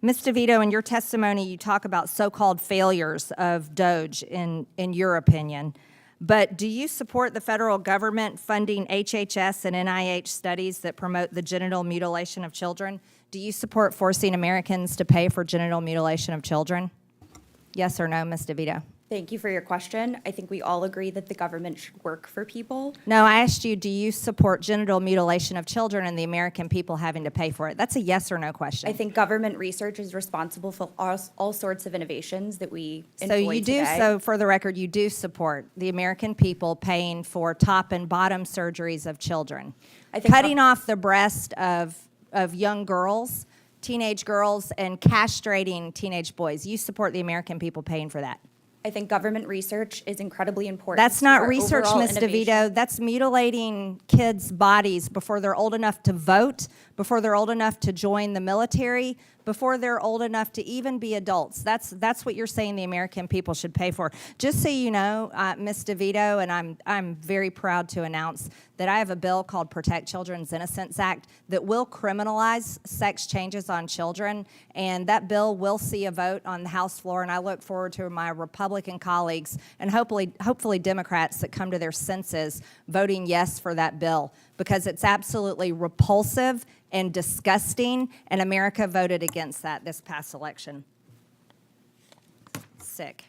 Speaker 1: Ms. DeVito, in your testimony, you talk about so-called failures of DOGE in your opinion. But do you support the federal government funding HHS and NIH studies that promote the genital mutilation of children? Do you support forcing Americans to pay for genital mutilation of children? Yes or no, Ms. DeVito?
Speaker 13: Thank you for your question. I think we all agree that the government should work for people.
Speaker 1: No, I asked you, do you support genital mutilation of children and the American people having to pay for it? That's a yes or no question.
Speaker 13: I think government research is responsible for all sorts of innovations that we
Speaker 1: So
Speaker 13: employ
Speaker 1: you do,
Speaker 13: today.
Speaker 1: so for the record, you do support the American people paying for top and bottom surgeries of children.
Speaker 13: I think
Speaker 1: Cutting off the breast of young girls, teenage girls, and castrating teenage boys. You support the American people paying for that.
Speaker 13: I think government research is incredibly important.
Speaker 1: That's
Speaker 13: to
Speaker 1: not
Speaker 13: our
Speaker 1: research,
Speaker 13: overall
Speaker 1: Ms.
Speaker 13: innovation.
Speaker 1: DeVito. That's mutilating kids' bodies before they're old enough to vote, before they're old enough to join the military, before they're old enough to even be adults. That's what you're saying the American people should pay for. Just so you know, Ms. DeVito, and I'm very proud to announce that I have a bill called Protect Children's Innocence Act that will criminalize sex changes on children, and that bill will see a vote on the House floor, and I look forward to my Republican colleagues and hopefully Democrats that come to their senses voting yes for that bill, because it's absolutely repulsive and disgusting, and America voted against that this past election. Sick.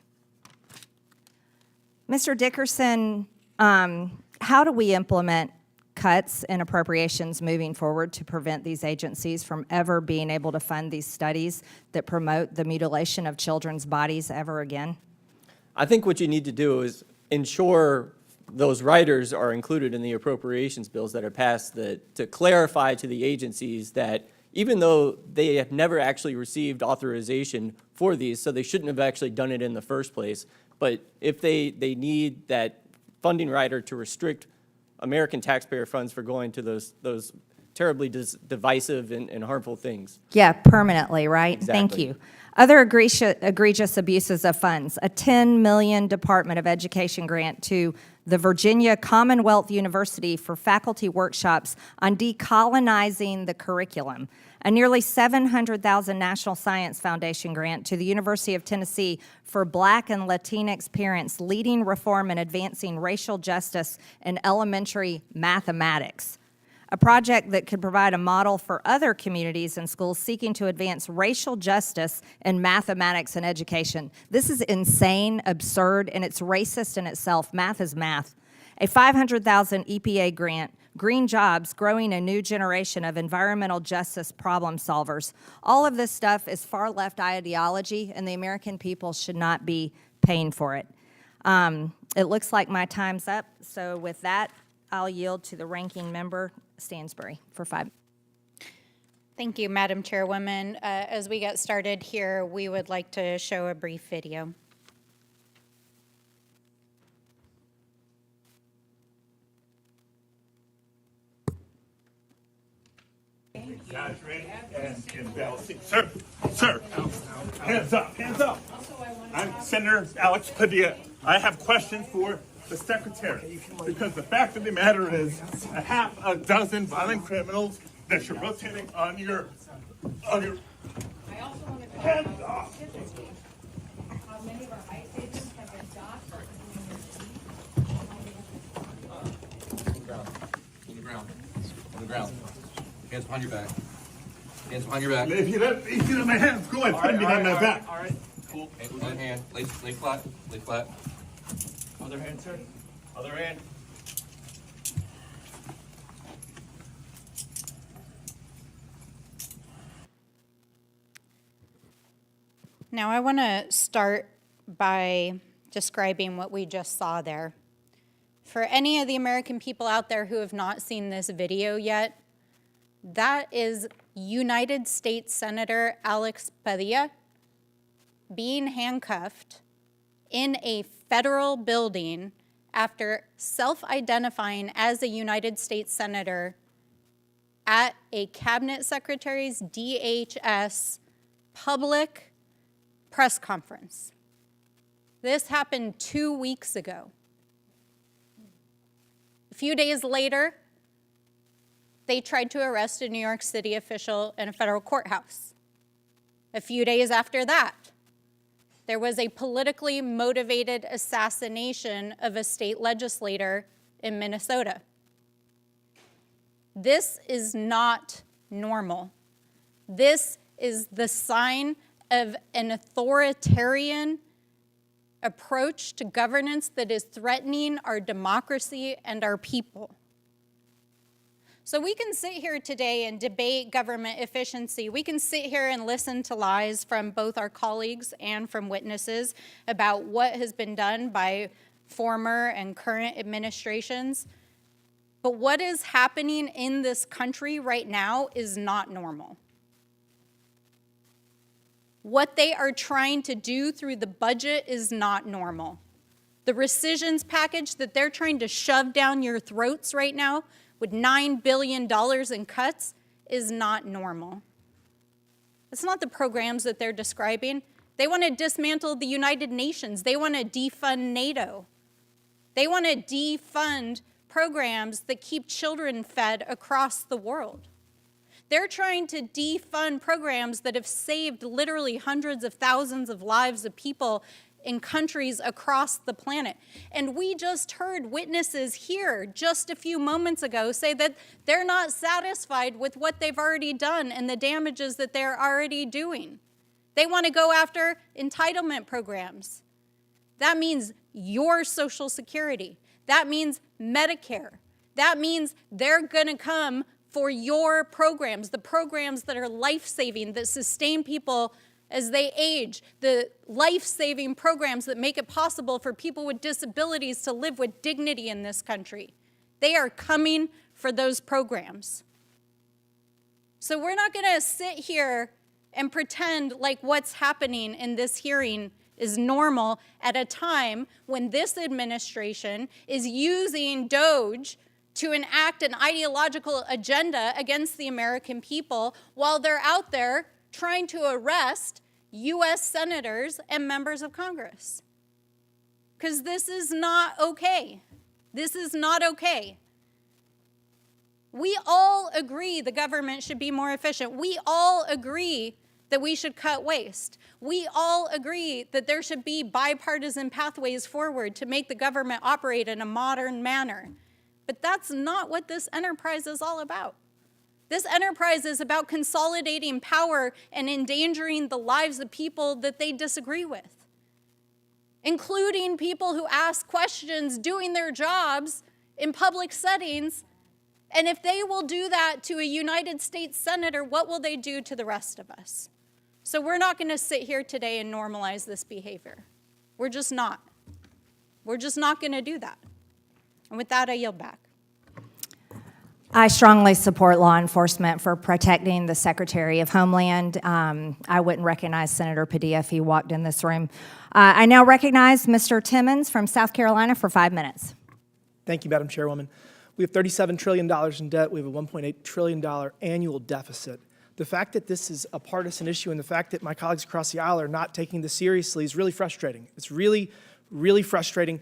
Speaker 1: Mr. Dickerson, how do we implement cuts in appropriations moving forward to prevent these agencies from ever being able to fund these studies that promote the mutilation of children's bodies ever again?
Speaker 10: I think what you need to do is ensure those riders are included in the appropriations bills that are passed to clarify to the agencies that even though they have never actually received authorization for these, so they shouldn't have actually done it in the first place, but if they need that funding rider to restrict American taxpayer funds for going to those terribly divisive and harmful things.
Speaker 1: Yeah, permanently, right?
Speaker 10: Exactly.
Speaker 1: Thank you. Other egregious abuses of funds, a $10 million Department of Education grant to the Virginia Commonwealth University for faculty workshops on decolonizing the curriculum, a nearly $700,000 National Science Foundation grant to the University of Tennessee for Black and Latinx parents leading reform and advancing racial justice in elementary mathematics, a project that could provide a model for other communities and schools seeking to advance racial justice in mathematics and education. This is insane, absurd, and it's racist in itself. Math is math. A $500,000 EPA grant, Green Jobs, growing a new generation of environmental justice problem solvers. All of this stuff is far left ideology, and the American people should not be paying for it. It looks like my time's up, so with that, I'll yield to the ranking member, Stansbury, for 5.
Speaker 9: Thank you, Madam Chairwoman. As we get started here, we would like to show a brief video.
Speaker 14: Guys, ready? And Bell. Sir, hands up, hands up. I'm Senator Alex Padilla. I have questions for the Secretary, because the fact of the matter is a half a dozen violent criminals that you're rotating on your hands off.
Speaker 15: Many of our ICE agents have been docked.
Speaker 16: On the ground. Hands behind your back. Hands behind your back.
Speaker 14: If you let my hands go and put them behind my back.
Speaker 16: All right. Cool. Other hand. Lay flat. Lay flat.
Speaker 14: Other hand, sir. Other hand.
Speaker 9: Now, I want to start by describing what we just saw there. For any of the American people out there who have not seen this video yet, that is United States Senator Alex Padilla being handcuffed in a federal building after self-identifying as a United States Senator at a cabinet secretary's DHS public press conference. This happened 2 weeks ago. A few days later, they tried to arrest a New York City official in a federal courthouse. A few days after that, there was a politically motivated assassination of a state legislator in Minnesota. This is not normal. This is the sign of an authoritarian approach to governance that is threatening our democracy and our people. So we can sit here today and debate government efficiency. We can sit here and listen to lies from both our colleagues and from witnesses about what has been done by former and current administrations. But what is happening in this country right now is not normal. What they are trying to do through the budget is not normal. The rescissions package that they're trying to shove down your throats right now with $9 billion in cuts is not normal. It's not the programs that they're describing. They want to dismantle the United Nations. They want to defund NATO. They want to defund programs that keep children fed across the world. They're trying to defund programs that have saved literally hundreds of thousands of lives of people in countries across the planet. And we just heard witnesses here just a few moments ago say that they're not satisfied with what they've already done and the damages that they're already doing. They want to go after entitlement programs. That means your Social Security. That means Medicare. That means they're going to come for your programs, the programs that are life-saving, that sustain people as they age, the life-saving programs that make it possible for people with disabilities to live with dignity in this country. They are coming for those programs. So we're not going to sit here and pretend like what's happening in this hearing is normal at a time when this administration is using DOGE to enact an ideological agenda against the American people while they're out there trying to arrest U.S. senators and members of Congress. Because this is not okay. This is not okay. We all agree the government should be more efficient. We all agree that we should cut waste. We all agree that there should be bipartisan pathways forward to make the government operate in a modern manner. But that's not what this enterprise is all about. This enterprise is about consolidating power and endangering the lives of people that they disagree with, including people who ask questions doing their jobs in public settings. And if they will do that to a United States senator, what will they do to the rest of us? So we're not going to sit here today and normalize this behavior. We're just not. We're just not going to do that. And with that, I yield back.
Speaker 1: I strongly support law enforcement for protecting the Secretary of Homeland. I wouldn't recognize Senator Padilla if he walked in this room. I now recognize Mr. Timmons from South Carolina for 5 minutes.
Speaker 17: Thank you, Madam Chairwoman. We have $37 trillion in debt. We have a $1.8 trillion annual deficit. The fact that this is a partisan issue and the fact that my colleagues across the aisle are not taking this seriously is really frustrating. It's really, really frustrating.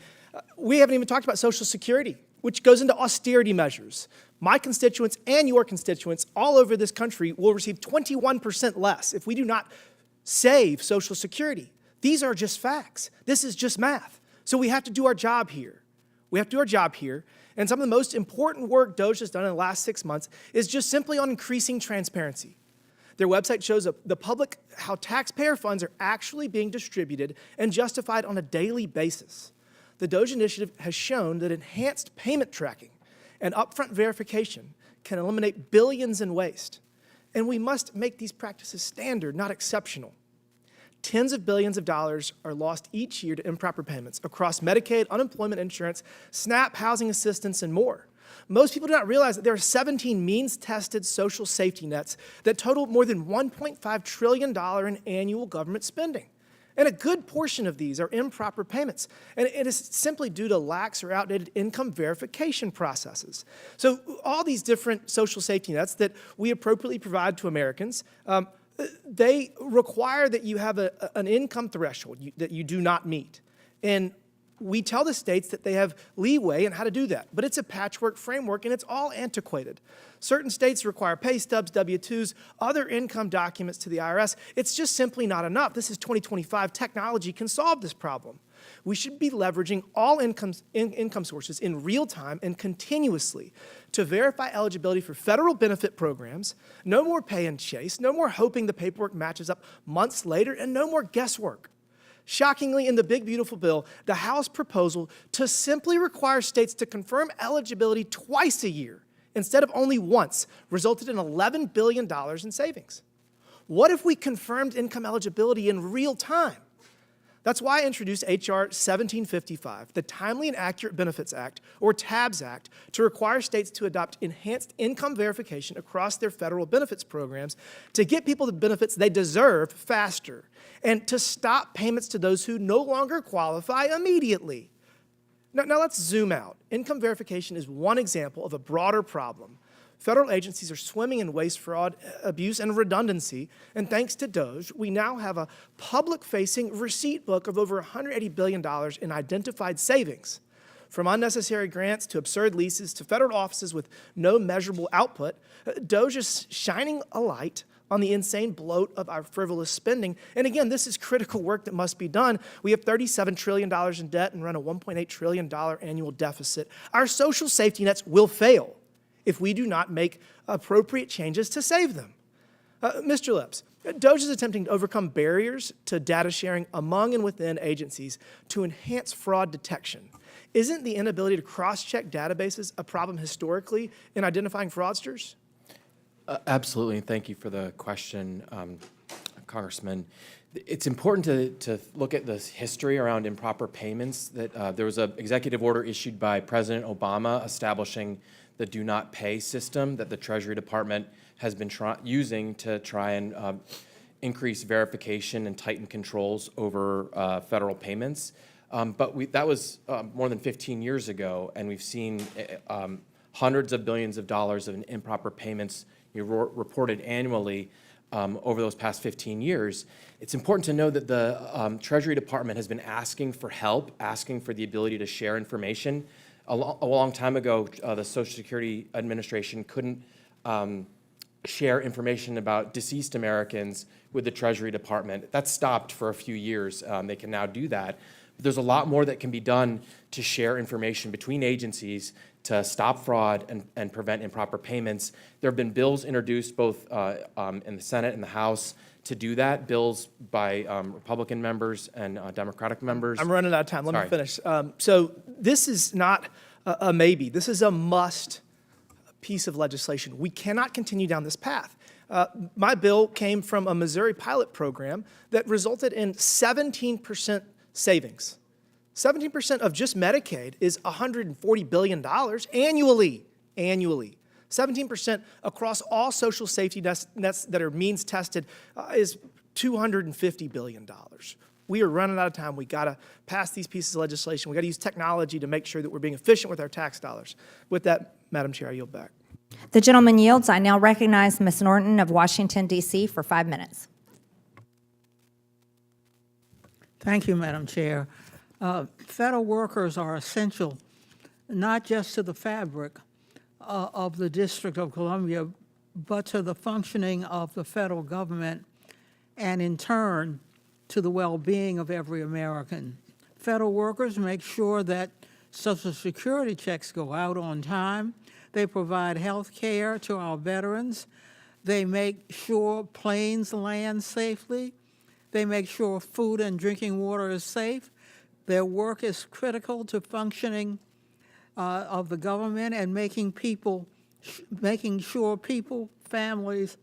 Speaker 17: We haven't even talked about Social Security, which goes into austerity measures. My constituents and your constituents all over this country will receive 21% less if we do not save Social Security. These are just facts. This is just math. So we have to do our job here. We have to do our job here. And some of the most important work DOGE has done in the last 6 months is just simply on increasing transparency. Their website shows the public how taxpayer funds are actually being distributed and justified on a daily basis. The DOGE initiative has shown that enhanced payment tracking and upfront verification can eliminate billions in waste. And we must make these practices standard, not exceptional. Tens of billions of dollars are lost each year to improper payments across Medicaid, unemployment insurance, SNAP, housing assistance, and more. Most people do not realize that there are 17 means-tested social safety nets that total more than $1.5 trillion in annual government spending. And a good portion of these are improper payments. And it is simply due to lax or outdated income verification processes. So all these different social safety nets that we appropriately provide to Americans, they require that you have an income threshold that you do not meet. And we tell the states that they have leeway in how to do that, but it's a patchwork framework and it's all antiquated. Certain states require pay stubs, W-2s, other income documents to the IRS. It's just simply not enough. This is 2025. Technology can solve this problem. We should be leveraging all income sources in real time and continuously to verify eligibility for federal benefit programs. No more pay and chase, no more hoping the paperwork matches up months later, and no more guesswork. Shockingly, in the big, beautiful bill, the House proposal to simply require states to confirm eligibility twice a year instead of only once resulted in $11 billion in savings. What if we confirmed income eligibility in real time? That's why I introduced H.R. 1755, the Timely and Accurate Benefits Act, or TABS Act, to require states to adopt enhanced income verification across their federal benefits programs to get people the benefits they deserve faster, and to stop payments to those who no longer qualify immediately. Now let's zoom out. Income verification is one example of a broader problem. Federal agencies are swimming in waste, fraud, abuse, and redundancy, and thanks to DOGE, we now have a public-facing receipt book of over $180 billion in identified savings. From unnecessary grants to absurd leases to federal offices with no measurable output, DOGE is shining a light on the insane bloat of our frivolous spending. And again, this is critical work that must be done. We have $37 trillion in debt and run a $1.8 trillion annual deficit. Our social safety nets will fail if we do not make appropriate changes to save them. Mr. Lips, DOGE is attempting to overcome barriers to data sharing among and within agencies to enhance fraud detection. Isn't the inability to cross-check databases a problem historically in identifying fraudsters?
Speaker 12: Absolutely, and thank you for the question, Congressman. It's important to look at the history around improper payments. That there was an executive order issued by President Obama establishing the do not pay system that the Treasury Department has been using to try and increase verification and tighten controls over federal payments. But that was more than 15 years ago, and we've seen hundreds of billions of dollars of improper payments reported annually over those past 15 years. It's important to know that the Treasury Department has been asking for help, asking for the ability to share information. A long time ago, the Social Security Administration couldn't share information about deceased Americans with the Treasury Department. That stopped for a few years. They can now do that. But there's a lot more that can be done to share information between agencies to stop fraud and prevent improper payments. There have been bills introduced both in the Senate and the House to do that, bills by Republican members and Democratic members.
Speaker 17: I'm running out of time. Let me finish. So this is not a maybe. This is a must piece of legislation. We cannot continue down this path. My bill came from a Missouri pilot program that resulted in 17% savings. 17% of just Medicaid is $140 billion annually. 17% across all social safety nets that are means tested is $250 billion. We are running out of time. We got to pass these pieces of legislation. We got to use technology to make sure that we're being efficient with our tax dollars. With that, Madam Chair, I yield back.
Speaker 1: The gentleman yields. I now recognize Ms. Norton of Washington, D.C. for 5 minutes.
Speaker 18: Thank you, Madam Chair. Federal workers are essential not just to the fabric of the District of Columbia, but to the functioning of the federal government and, in turn, to the well-being of every American. Federal workers make sure that Social Security checks go out on time. They provide health care to our veterans. They make sure planes land safely. They make sure food and drinking water is safe. Their work is critical to functioning of the government and making sure people, families,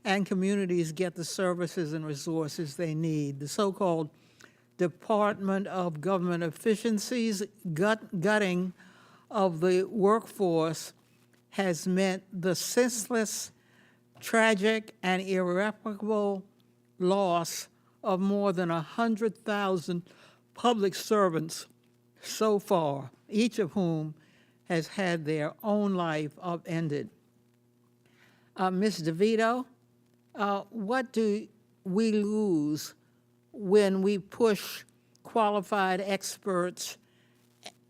Speaker 18: and communities get the services and resources they need. The so-called Department of Government Efficiency's gutting of the workforce has meant the senseless, tragic, and irreparable loss of more than 100,000 public servants so far, each of whom has had their own life upended. Ms. DeVito, what do we lose when we push qualified experts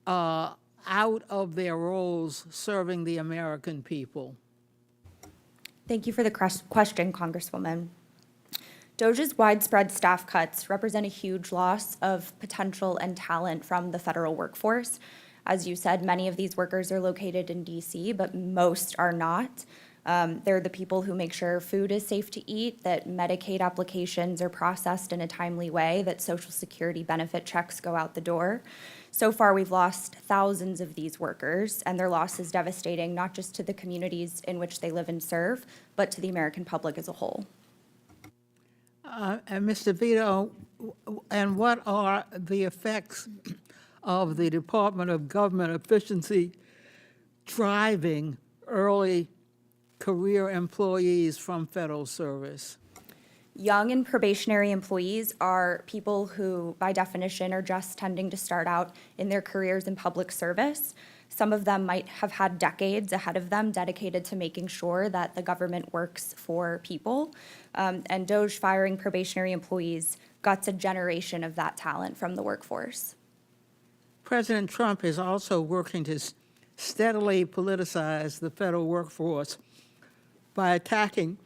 Speaker 18: out of their roles serving the American people?
Speaker 13: Thank you for the question, Congresswoman. DOGE's widespread staff cuts represent a huge loss of potential and talent from the federal workforce. As you said, many of these workers are located in DC, but most are not. They're the people who make sure food is safe to eat, that Medicaid applications are processed in a timely way, that Social Security benefit checks go out the door. So far, we've lost thousands of these workers, and their loss is devastating, not just to the communities in which they live and serve, but to the American public as a whole.
Speaker 18: And Mr. Vito, and what are the effects of the Department of Government Efficiency driving early career employees from federal service?
Speaker 13: Young and probationary employees are people who, by definition, are just tending to start out in their careers in public service. Some of them might have had decades ahead of them dedicated to making sure that the government works for people. And DOGE firing probationary employees guts a generation of that talent from the workforce.
Speaker 18: President Trump is also working to steadily politicize the federal workforce by attacking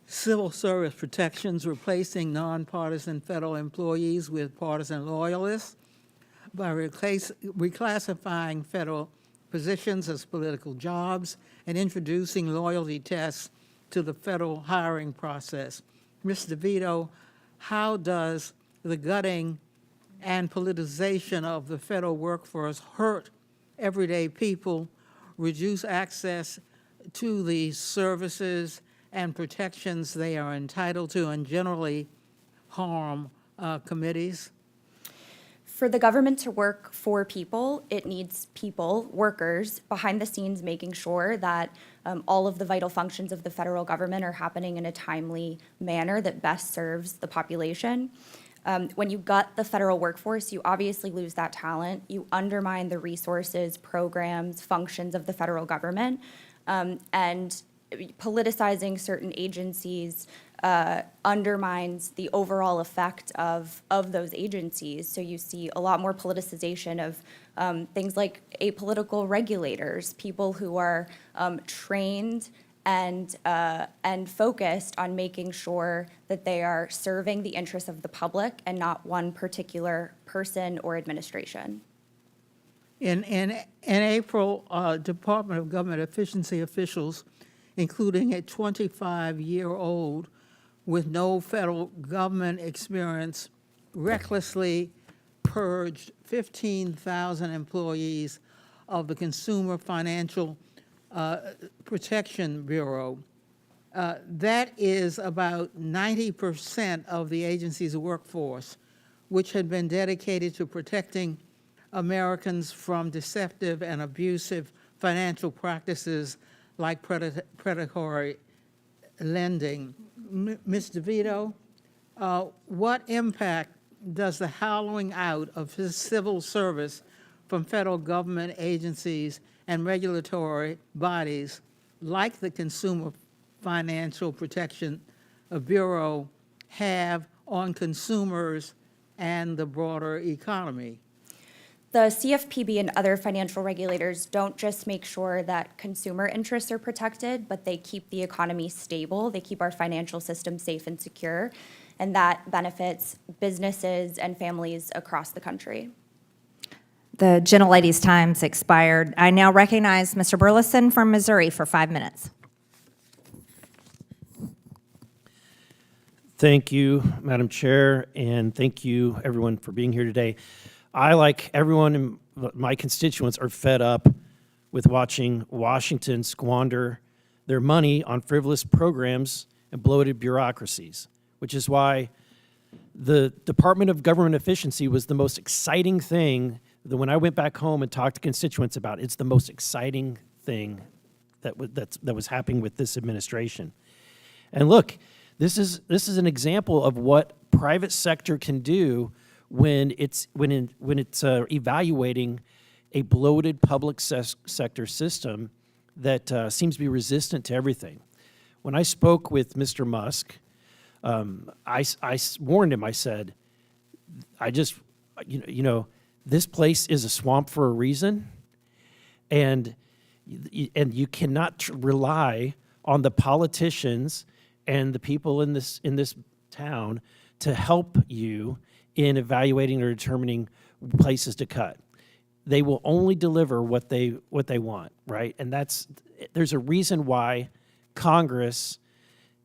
Speaker 18: civil service protections, replacing nonpartisan federal employees with partisan loyalists, by reclassifying federal positions as political jobs, and introducing loyalty tests to the federal hiring process. Ms. DeVito, how does the gutting and politicization of the federal workforce hurt everyday people, reduce access to the services and protections they are entitled to, and generally harm committees?
Speaker 13: For the government to work for people, it needs people, workers, behind the scenes making sure that all of the vital functions of the federal government are happening in a timely manner that best serves the population. When you gut the federal workforce, you obviously lose that talent. You undermine the resources, programs, functions of the federal government, and politicizing certain agencies undermines the overall effect of those agencies. So you see a lot more politicization of things like apolitical regulators, people who are trained and focused on making sure that they are serving the interests of the public and not one particular person or administration.
Speaker 18: In April, Department of Government Efficiency officials, including a 25-year-old with no federal government experience, recklessly purged 15,000 employees of the Consumer Financial Protection Bureau. That is about 90% of the agency's workforce, which had been dedicated to protecting Americans from deceptive and abusive financial practices like predatory lending. Ms. DeVito, what impact does the hollowing out of his civil service from federal government agencies and regulatory bodies like the Consumer Financial Protection Bureau have on consumers and the broader economy?
Speaker 13: The CFPB and other financial regulators don't just make sure that consumer interests are protected, but they keep the economy stable. They keep our financial system safe and secure, and that benefits businesses and families across the country.
Speaker 1: The gentlelady's time's expired. I now recognize Mr. Burleson from Missouri for 5 minutes.
Speaker 19: Thank you, Madam Chair, and thank you, everyone, for being here today. I, like everyone in my constituents, are fed up with watching Washington squander their money on frivolous programs and bloated bureaucracies, which is why the Department of Government Efficiency was the most exciting thing that when I went back home and talked to constituents about, it's the most exciting thing that was happening with this administration. And look, this is an example of what private sector can do when it's evaluating a bloated public sector system that seems to be resistant to everything. When I spoke with Mr. Musk, I warned him. I said, this place is a swamp for a reason, and you cannot rely on the politicians and the people in this town to help you in evaluating or determining places to cut. They will only deliver what they want, right? And there's a reason why Congress,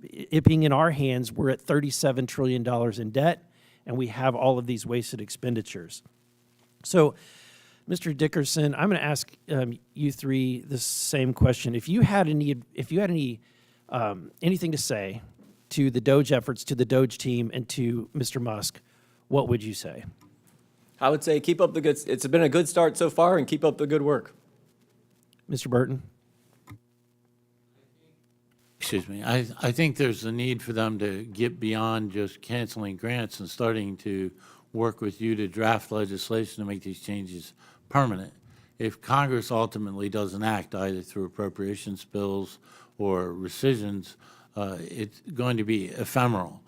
Speaker 19: it being in our hands, we're at $37 trillion in debt, and we have all of these wasted expenditures. So, Mr. Dickerson, I'm going to ask you three the same question. If you had anything to say to the DOGE efforts, to the DOGE team, and to Mr. Musk, what would you say?
Speaker 10: I would say keep up the good, it's been a good start so far, and keep up the good work.
Speaker 19: Mr. Burton?
Speaker 11: Excuse me. I think there's a need for them to get beyond just canceling grants and starting to work with you to draft legislation to make these changes permanent. If Congress ultimately doesn't act, either through appropriations bills or rescissions, it's going to be ephemeral.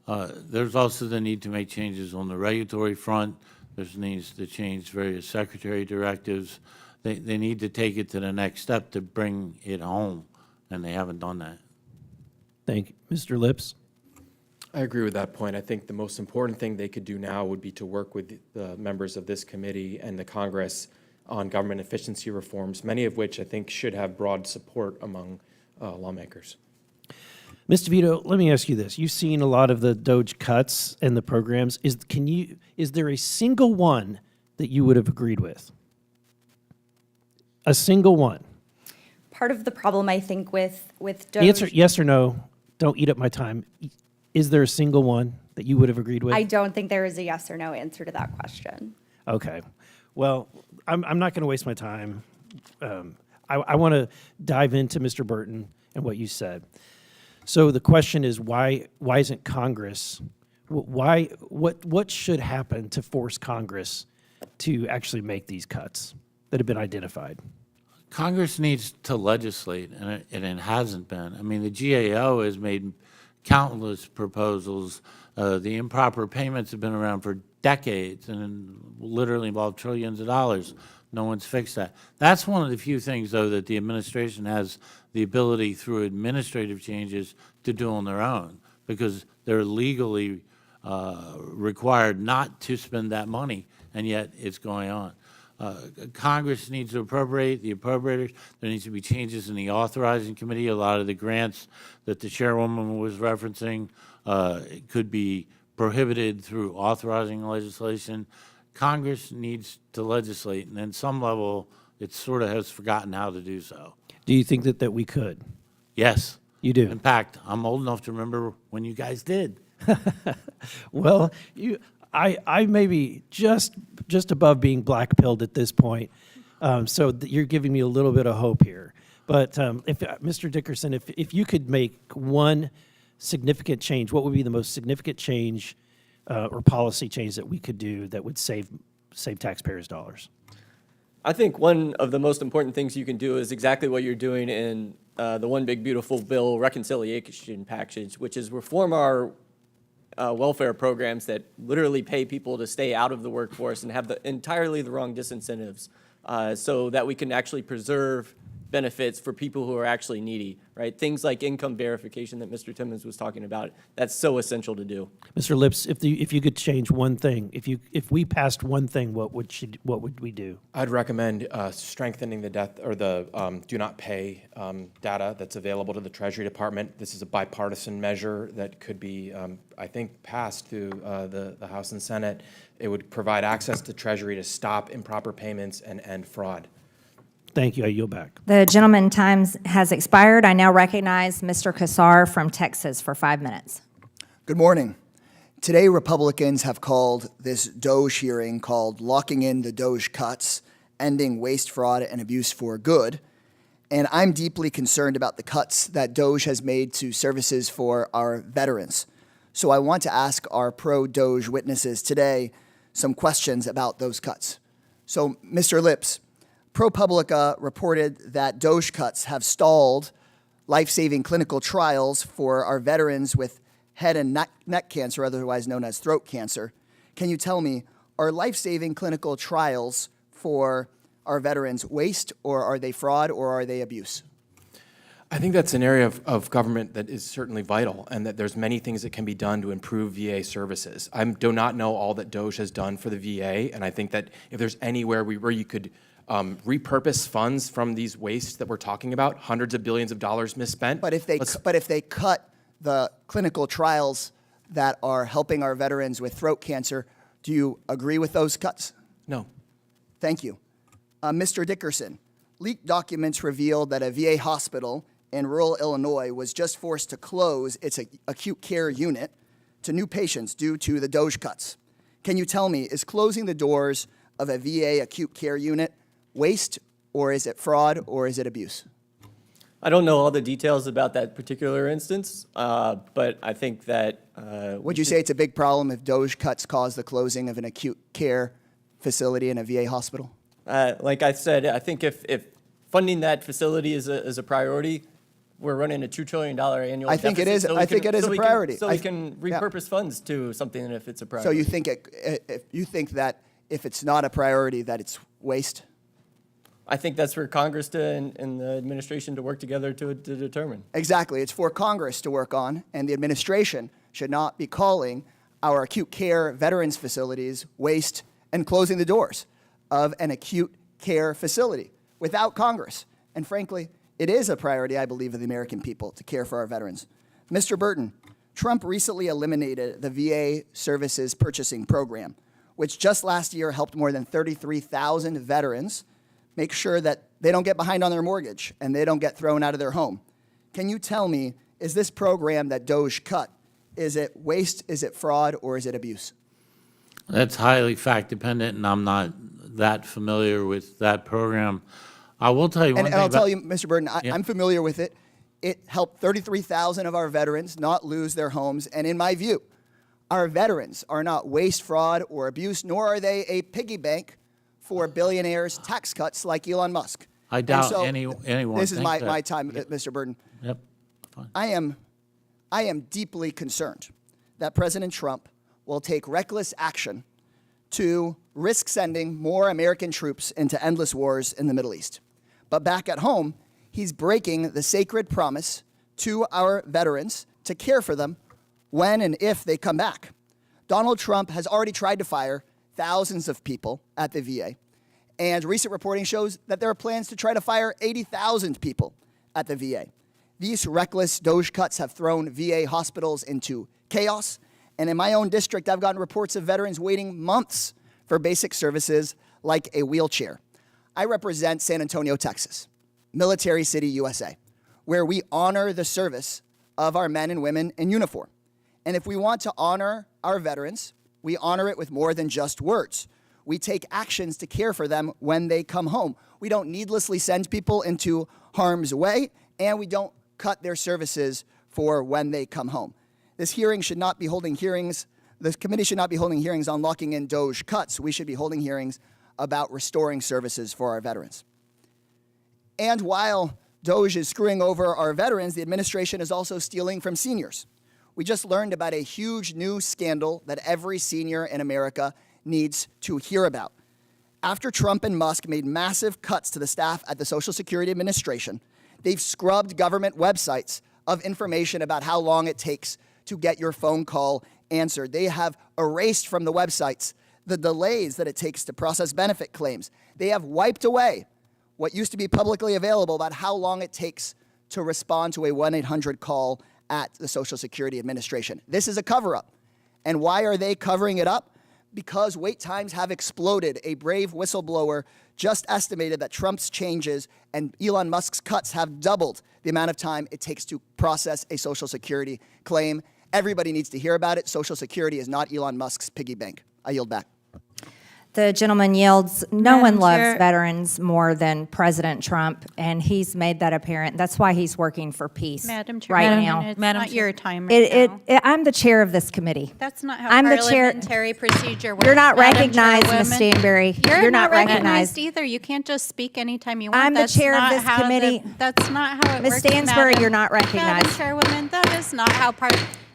Speaker 11: There's also the need to make changes on the regulatory front. There's needs to change various secretary directives. They need to take it to the next step to bring it home, and they haven't done that.
Speaker 19: Thank you. Mr. Lips?
Speaker 12: I agree with that point. I think the most important thing they could do now would be to work with the members of this committee and the Congress on government efficiency reforms, many of which I think should have broad support among lawmakers.
Speaker 19: Ms. DeVito, let me ask you this. You've seen a lot of the DOGE cuts and the programs. Is there a single one that you would have agreed with? A single one?
Speaker 13: Part of the problem, I think, with DOGE...
Speaker 19: Answer yes or no. Don't eat up my time. Is there a single one that you would have agreed with?
Speaker 13: I don't think there is a yes or no answer to that question.
Speaker 19: Okay. Well, I'm not going to waste my time. I want to dive into Mr. Burton and what you said. So the question is, why isn't Congress, what should happen to force Congress to actually make these cuts that have been identified?
Speaker 11: Congress needs to legislate, and it hasn't been. I mean, the GAO has made countless proposals. The improper payments have been around for decades and literally involve trillions of dollars. No one's fixed that. That's one of the few things, though, that the administration has the ability through administrative changes to do on their own, because they're legally required not to spend that money, and yet it's going on. Congress needs to appropriate, the appropriators. There needs to be changes in the authorizing committee. A lot of the grants that the chairwoman was referencing could be prohibited through authorizing legislation. Congress needs to legislate, and at some level, it sort of has forgotten how to do so.
Speaker 19: Do you think that we could?
Speaker 11: Yes.
Speaker 19: You do?
Speaker 11: In fact, I'm old enough to remember when you guys did.
Speaker 19: Well, I may be just above being black-pilled at this point, so you're giving me a little bit of hope here. But if Mr. Dickerson, if you could make one significant change, what would be the most significant change or policy change that we could do that would save taxpayers' dollars?
Speaker 10: I think one of the most important things you can do is exactly what you're doing in the One Big Beautiful Bill reconciliation package, which is reform our welfare programs that literally pay people to stay out of the workforce and have entirely the wrong disincentives, so that we can actually preserve benefits for people who are actually needy, right? Things like income verification that Mr. Timmons was talking about, that's so essential to do.
Speaker 19: Mr. Lips, if you could change one thing, if we passed one thing, what would we do?
Speaker 12: I'd recommend strengthening the do not pay data that's available to the Treasury Department. This is a bipartisan measure that could be, I think, passed through the House and Senate. It would provide access to Treasury to stop improper payments and end fraud.
Speaker 19: Thank you. I yield back.
Speaker 1: The gentleman's time has expired. I now recognize Mr. Kassar from Texas for 5 minutes.
Speaker 20: Good morning. Today, Republicans have called this DOGE hearing called Locking in the DOGE Cuts, Ending Waste, Fraud, and Abuse for Good. And I'm deeply concerned about the cuts that DOGE has made to services for our veterans. So I want to ask our pro-DOGE witnesses today some questions about those cuts. So, Mr. Lips, ProPublica reported that DOGE cuts have stalled life-saving clinical trials for our veterans with head and neck cancer, otherwise known as throat cancer. Can you tell me, are life-saving clinical trials for our veterans waste, or are they fraud, or are they abuse?
Speaker 12: I think that's an area of government that is certainly vital, and that there's many things that can be done to improve VA services. I do not know all that DOGE has done for the VA, and I think that if there's anywhere where you could repurpose funds from these wastes that we're talking about, hundreds of billions of dollars misspent.
Speaker 20: But if they cut the clinical trials that are helping our veterans with throat cancer, do you agree with those cuts?
Speaker 12: No.
Speaker 20: Thank you. Mr. Dickerson, leaked documents revealed that a VA hospital in rural Illinois was just forced to close its acute care unit to new patients due to the DOGE cuts. Can you tell me, is closing the doors of a VA acute care unit waste, or is it fraud, or is it abuse?
Speaker 10: I don't know all the details about that particular instance, but I think that...
Speaker 20: Would you say it's a big problem if DOGE cuts cause the closing of an acute care facility in a VA hospital?
Speaker 10: Like I said, I think if funding that facility is a priority, we're running a $2 trillion annual
Speaker 20: I think
Speaker 10: deficit.
Speaker 20: it is. I think it is a priority.
Speaker 10: So we can repurpose funds to something if it's a priority.
Speaker 20: So you think that if it's not a priority, that it's waste?
Speaker 10: I think that's for Congress and the administration to work together to determine.
Speaker 20: Exactly. It's for Congress to work on, and the administration should not be calling our acute care veterans facilities waste and closing the doors of an acute care facility without Congress. And frankly, it is a priority, I believe, of the American people to care for our veterans. Mr. Burton, Trump recently eliminated the VA Services Purchasing Program, which just last year helped more than 33,000 veterans make sure that they don't get behind on their mortgage and they don't get thrown out of their home. Can you tell me, is this program that DOGE cut, is it waste, is it fraud, or is it abuse?
Speaker 11: That's highly fact-dependent, and I'm not that familiar with that program. I will tell you one thing.
Speaker 20: And I'll tell you, Mr. Burton, I'm familiar with it. It helped 33,000 of our veterans not lose their homes, and in my view, our veterans are not waste, fraud, or abuse, nor are they a piggy bank for billionaires' tax cuts like Elon Musk.
Speaker 11: I doubt anyone.
Speaker 20: This is my
Speaker 11: that.
Speaker 20: time, Mr. Burton.
Speaker 11: Yep. Fine.
Speaker 20: I am deeply concerned that President Trump will take reckless action to risk sending more American troops into endless wars in the Middle East. But back at home, he's breaking the sacred promise to our veterans to care for them when and if they come back. Donald Trump has already tried to fire thousands of people at the VA, and recent reporting shows that there are plans to try to fire 80,000 people at the VA. These reckless DOGE cuts have thrown VA hospitals into chaos, and in my own district, I've gotten reports of veterans waiting months for basic services like a wheelchair. I represent San Antonio, Texas, Military City, USA, where we honor the service of our men and women in uniform. And if we want to honor our veterans, we honor it with more than just words. We take actions to care for them when they come home. We don't needlessly send people into harm's way, and we don't cut their services for when they come home. This hearing should not be holding hearings. This committee should not be holding hearings on locking in DOGE cuts. We should be holding hearings about restoring services for our veterans. And while DOGE is screwing over our veterans, the administration is also stealing from seniors. We just learned about a huge new scandal that every senior in America needs to hear about. After Trump and Musk made massive cuts to the staff at the Social Security Administration, they've scrubbed government websites of information about how long it takes to get your phone call answered. They have erased from the websites the delays that it takes to process benefit claims. They have wiped away what used to be publicly available about how long it takes to respond to a 1-800 call at the Social Security Administration. This is a cover-up. And why are they covering it up? because wait times have exploded. A brave whistleblower just estimated that Trump's changes and Elon Musk's cuts have doubled the amount of time it takes to process a Social Security claim. Everybody needs to hear about it. Social Security is not Elon Musk's piggy bank. I yield back.
Speaker 1: The gentleman yields. No one
Speaker 21: Madam
Speaker 1: loves
Speaker 21: Chair.
Speaker 1: veterans more than President Trump, and he's made that apparent. That's why he's working for peace
Speaker 9: Madam Chair,
Speaker 1: right
Speaker 9: Madam-
Speaker 1: now.
Speaker 9: it's not your time right now.
Speaker 1: I'm the chair of this committee.
Speaker 9: That's not how
Speaker 1: I'm the chair.
Speaker 9: parliamentary procedure works.
Speaker 1: You're not
Speaker 9: Madam
Speaker 1: recognized, Ms.
Speaker 9: Chairwoman.
Speaker 1: Stanberry.
Speaker 9: You're
Speaker 1: not
Speaker 9: recognized either. You can't just speak anytime you want.
Speaker 1: I'm the
Speaker 9: That's
Speaker 1: chair of
Speaker 9: not
Speaker 1: this
Speaker 9: how
Speaker 1: committee.
Speaker 9: That's not how it
Speaker 1: Ms.
Speaker 9: works.
Speaker 1: Stansbury,
Speaker 9: Madam-
Speaker 1: you're not recognized.
Speaker 9: Madam Chairwoman, that is not how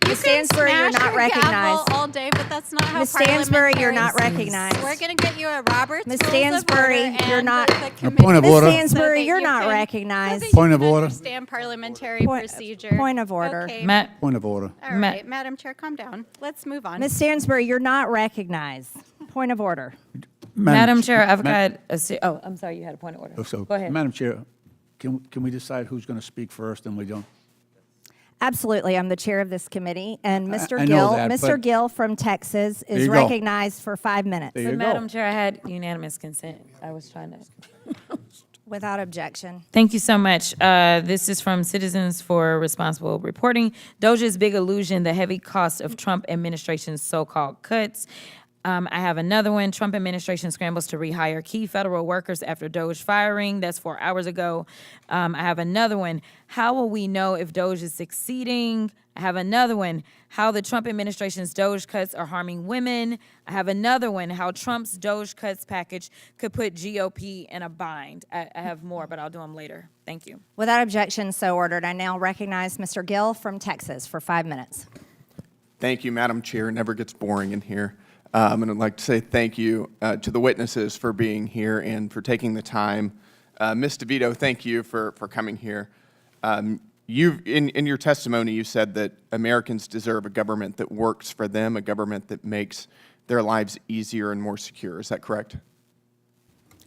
Speaker 1: Ms. Stansbury, you're not recognized.
Speaker 9: all day, but that's not how
Speaker 1: Ms. Stansbury, you're not
Speaker 9: parliamentary-
Speaker 1: recognized.
Speaker 9: We're going to get you a Robert's
Speaker 1: Ms.
Speaker 9: Rules of
Speaker 1: Stansbury,
Speaker 9: Order
Speaker 1: you're
Speaker 9: and
Speaker 1: not.
Speaker 9: the
Speaker 1: Point of
Speaker 9: committee
Speaker 1: order.
Speaker 9: so
Speaker 1: Ms. Stansbury,
Speaker 9: that
Speaker 1: you're
Speaker 9: you
Speaker 1: not
Speaker 9: can-
Speaker 1: recognized.
Speaker 9: so that
Speaker 22: Point
Speaker 9: you
Speaker 22: of
Speaker 9: can
Speaker 22: order.
Speaker 9: Understand parliamentary procedure.
Speaker 1: Point of order.
Speaker 9: Okay.
Speaker 22: Point of order.
Speaker 9: All right, Madam Chair, calm down. Let's move on.
Speaker 1: Ms. Stansbury, you're not recognized. Point of order.
Speaker 21: Madam Chair, I've
Speaker 22: Ma-
Speaker 21: got oh, I'm sorry, you had a point of order.
Speaker 22: So,
Speaker 21: Go ahead.
Speaker 22: Madam Chair, can we decide who's going to speak first and we don't?
Speaker 1: Absolutely. I'm the chair of this committee, and Mr.
Speaker 22: I know
Speaker 1: Gill,
Speaker 22: that,
Speaker 1: Mr.
Speaker 22: but-
Speaker 1: Gill from Texas
Speaker 22: There
Speaker 1: is
Speaker 22: you go.
Speaker 1: recognized for 5 minutes.
Speaker 22: There
Speaker 21: But
Speaker 22: you go.
Speaker 21: Madam Chair, I had unanimous consent. I was trying to.
Speaker 1: Without objection.
Speaker 21: Thank you so much. This is from Citizens for Responsible Reporting. DOGE's big illusion, the heavy cost of Trump administration's so-called cuts. I have another one. Trump administration scrambles to rehire key federal workers after DOGE firing. That's 4 hours ago. I have another one. How will we know if DOGE is succeeding? I have another one. How the Trump administration's DOGE cuts are harming women. I have another one. How Trump's DOGE cuts package could put GOP in a bind. I have more, but I'll do them later. Thank you.
Speaker 1: Without objection, so ordered. I now recognize Mr. Gill from Texas for 5 minutes.
Speaker 23: Thank you, Madam Chair. It never gets boring in here. And I'd like to say thank you to the witnesses for being here and for taking the time. Ms. DeVito, thank you for coming here. In your testimony, you said that Americans deserve a government that works for them, a government that makes their lives easier and more secure. Is that correct?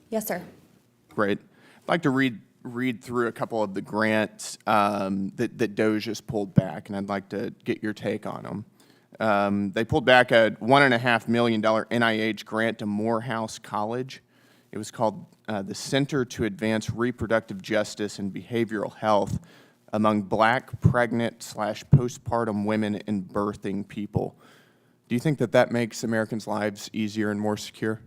Speaker 13: Yes, sir.
Speaker 23: Great. I'd like to read through a couple of the grants that DOGE has pulled back, and I'd like to get your take on them. They pulled back a $1.5 million NIH grant to Morehouse College. It was called the Center to Advance Reproductive Justice and Behavioral Health among Black, pregnant/postpartum women and birthing people. Do you think that that makes Americans' lives easier and more secure?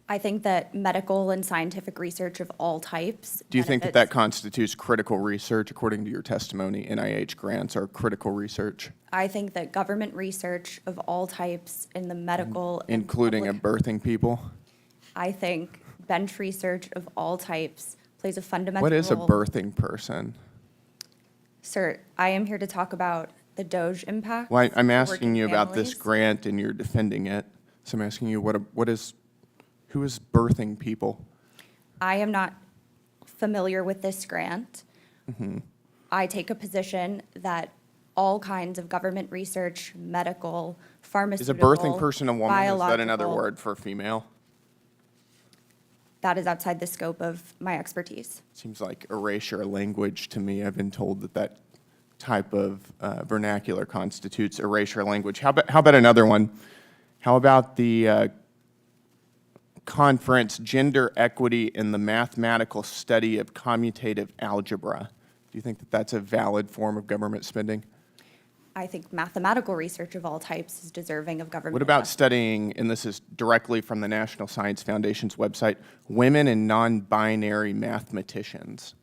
Speaker 13: I think that medical and scientific research of all types.
Speaker 23: Do you think that
Speaker 13: benefits-
Speaker 23: that constitutes critical research? According to your testimony, NIH grants are critical research,
Speaker 13: I think that government research of all types in the medical. and
Speaker 23: including
Speaker 13: public-
Speaker 23: birthing people.
Speaker 13: I think bench research of all types plays a fundamental
Speaker 23: What is a
Speaker 13: role.
Speaker 23: birthing person?
Speaker 13: Sir, I am here to talk about the DOGE impact.
Speaker 23: Well, I'm
Speaker 13: for
Speaker 23: asking
Speaker 13: working
Speaker 23: you about this
Speaker 13: families.
Speaker 23: grant and you're defending it. So I'm asking you, who is birthing people?
Speaker 13: I am not familiar with this grant.
Speaker 23: Mhm.
Speaker 13: I take a position that all kinds of government research, medical, pharmaceutical,
Speaker 23: Is a birthing person a woman? Is that another
Speaker 13: biological,
Speaker 23: word for female?
Speaker 13: That is outside the scope of my expertise.
Speaker 23: Seems like erasure language to me. I've been told that that type of vernacular constitutes erasure language. How about another one? How about the conference, Gender Equity in the Mathematical Study of Commutative Algebra? Do you think that that's a valid form of government spending?
Speaker 13: I think mathematical research of all types is deserving of government.
Speaker 23: What about
Speaker 13: investment.
Speaker 23: studying, and this is directly from the National Science Foundation's website, women and non-binary mathematicians?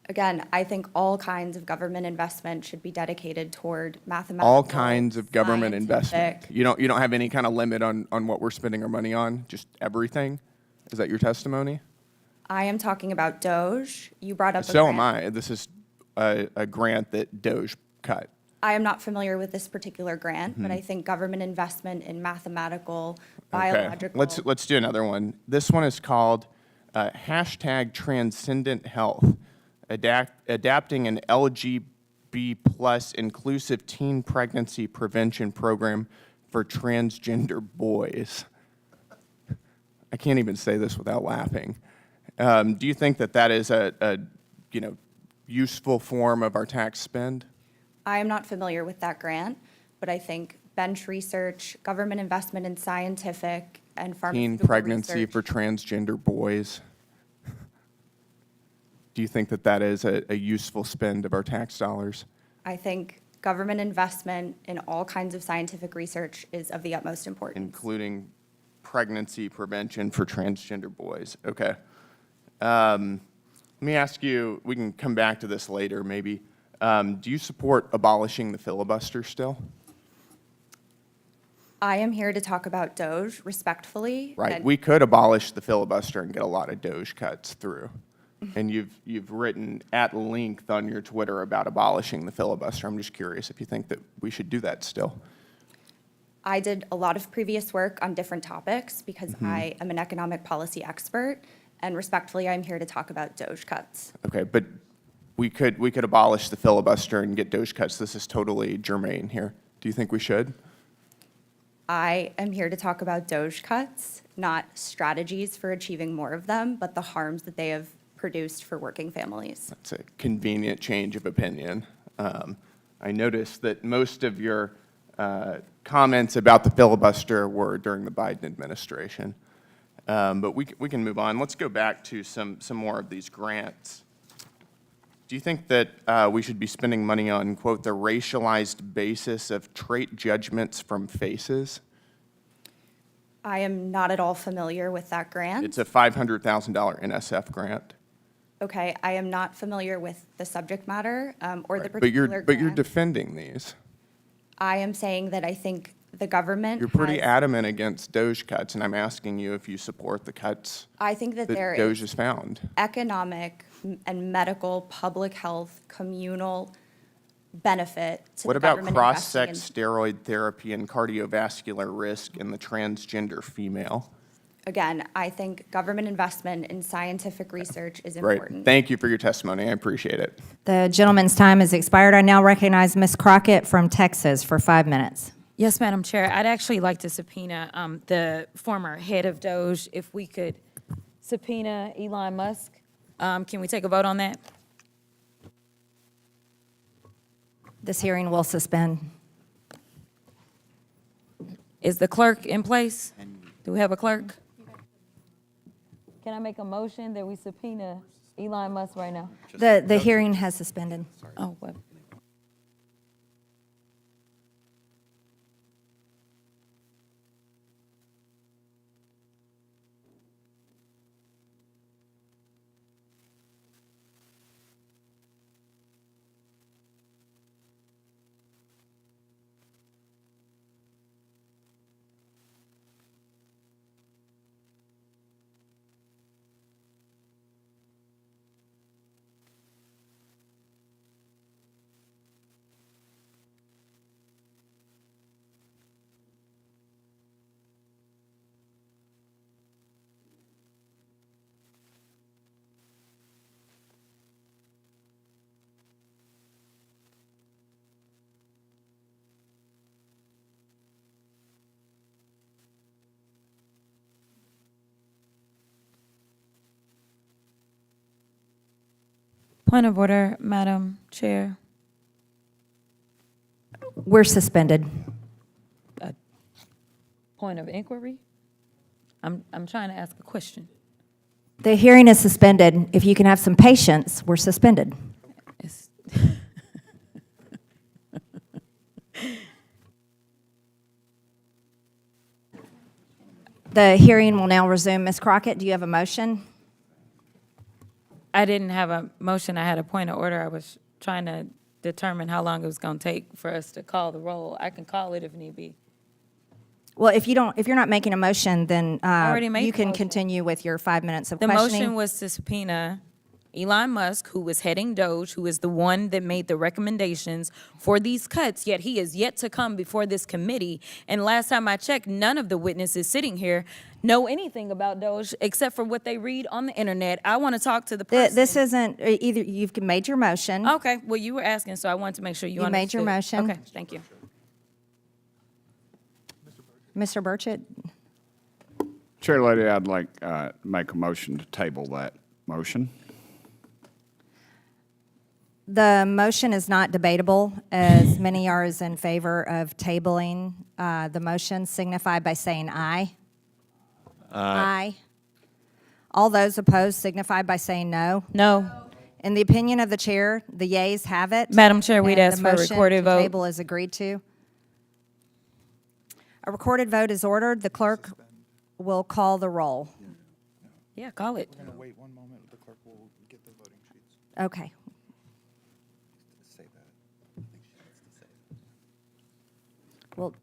Speaker 13: Again, I think all kinds of government investment should be dedicated toward mathematical.
Speaker 23: All kinds of government investment.
Speaker 13: scientific-
Speaker 23: You don't have any kind of limit on what we're spending our money on, just everything? Is that your testimony?
Speaker 13: I am talking about DOGE. You brought up. a
Speaker 23: So am
Speaker 13: grant.
Speaker 23: I. This is a grant that DOGE cut.
Speaker 13: I am not familiar with this particular grant, but
Speaker 23: Mhm.
Speaker 13: I think government investment in mathematical,
Speaker 23: Okay,
Speaker 13: biological.
Speaker 23: let's do another one. This one is called hashtag Transcendent Health, adapting an LGB plus inclusive teen pregnancy prevention program for transgender boys. I can't even say this without laughing. Do you think that that is a useful form of our tax spend?
Speaker 13: I am not familiar with that grant, but I think bench research, government investment in scientific and
Speaker 23: Teen
Speaker 13: pharmaceutical
Speaker 23: pregnancy
Speaker 13: research.
Speaker 23: for transgender boys. Do you think that that is a useful spend of our tax dollars?
Speaker 13: I think government investment in all kinds of scientific research is of the utmost importance.
Speaker 23: Including pregnancy prevention for transgender boys. Okay. Let me ask you, we can come back to this later maybe. Do you support abolishing the filibuster still?
Speaker 13: I am here to talk about DOGE respectfully.
Speaker 23: Right.
Speaker 13: and
Speaker 23: We could abolish the filibuster and get a lot of DOGE cuts through. And you've written at length on your Twitter about abolishing the filibuster. I'm just curious if you think that we should do that still.
Speaker 13: I did a lot of previous work on different topics because I am an economic policy expert, and respectfully, I'm here to talk about DOGE cuts.
Speaker 23: Okay, but we could abolish the filibuster and get DOGE cuts. This is totally germane here. Do you think we should?
Speaker 13: I am here to talk about DOGE cuts, not strategies for achieving more of them, but the harms that they have produced for working families.
Speaker 23: That's a convenient change of opinion. I noticed that most of your comments about the filibuster were during the Biden administration. But we can move on. Let's go back to some more of these grants. Do you think that we should be spending money on, quote, the racialized basis of trait judgments from FACES?
Speaker 13: I am not at all familiar with that grant.
Speaker 23: It's a $500,000 NSF grant.
Speaker 13: Okay, I am not familiar with the subject matter or the
Speaker 23: Right,
Speaker 13: particular grant.
Speaker 23: but you're defending these.
Speaker 13: I am saying that I think the government
Speaker 23: You're pretty
Speaker 13: has-
Speaker 23: adamant against DOGE cuts, and I'm asking you if you support the cuts
Speaker 13: I think that there
Speaker 23: DOGE
Speaker 13: is
Speaker 23: has found.
Speaker 13: economic and medical, public health, communal benefit to
Speaker 23: What
Speaker 13: the
Speaker 23: about
Speaker 13: government
Speaker 23: cross-sex
Speaker 13: investing
Speaker 23: steroid therapy and cardiovascular risk in the transgender female?
Speaker 13: Again, I think government investment in scientific research is
Speaker 23: Right.
Speaker 13: important.
Speaker 23: Thank you for your testimony. I appreciate it.
Speaker 1: The gentleman's time has expired. I now recognize Ms. Crockett from Texas for 5 minutes.
Speaker 21: Yes, Madam Chair. I'd actually like to subpoena the former head of DOGE. If we could subpoena Elon Musk. Can we take a vote on that?
Speaker 1: This hearing will suspend.
Speaker 21: Is the clerk in place? Do we have a clerk? Can I make a motion that we subpoena Elon Musk right now?
Speaker 1: The hearing has suspended.
Speaker 21: Oh, what? Point of order, Madam Chair.
Speaker 1: We're suspended.
Speaker 21: Point of inquiry? I'm trying to ask a question.
Speaker 1: The hearing is suspended. If you can have some patience, we're suspended.
Speaker 21: It's-
Speaker 1: The hearing will now resume. Ms. Crockett, do you have a motion?
Speaker 21: I didn't have a motion. I had a point of order. I was trying to determine how long it was going to take for us to call the roll. I can call it if need be.
Speaker 1: Well, if you're not making a motion, then
Speaker 21: already made
Speaker 1: you
Speaker 21: the
Speaker 1: can
Speaker 21: motion.
Speaker 1: continue with your 5 minutes of
Speaker 21: The
Speaker 1: questioning.
Speaker 21: motion was to subpoena Elon Musk, who was heading DOGE, who is the one that made the recommendations for these cuts, yet he is yet to come before this committee. And last time I checked, none of the witnesses sitting here know anything about DOGE except for what they read on the internet. I want to talk to the person.
Speaker 1: This isn't, either you've made your motion.
Speaker 21: Okay, well, you were asking, so I wanted to make sure you
Speaker 1: You made your
Speaker 21: understood.
Speaker 1: motion.
Speaker 21: Okay, thank you.
Speaker 1: Mr. Burchett?
Speaker 2: Chair Lady, I'd like to make a motion to table that motion.
Speaker 1: The motion is not debatable, as many are in favor of tabling the motion, signify by saying aye. Aye. All those opposed signify by saying no.
Speaker 21: No.
Speaker 1: In the opinion of the chair, the yeas have it.
Speaker 21: Madam Chair, we'd
Speaker 1: and
Speaker 21: ask for a recorded
Speaker 1: The
Speaker 21: vote.
Speaker 1: motion to table is agreed to. A recorded vote is ordered. The clerk will call the roll.
Speaker 21: Yeah, call it.
Speaker 7: We're going to wait one moment. The clerk will get the voting sheets.
Speaker 1: Okay.
Speaker 7: Say that. I think she needs to say that.
Speaker 1: Well,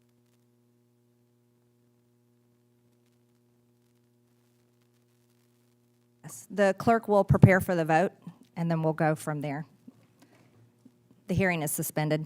Speaker 1: yes, the clerk will prepare for the vote, and then we'll go from there. The hearing is suspended.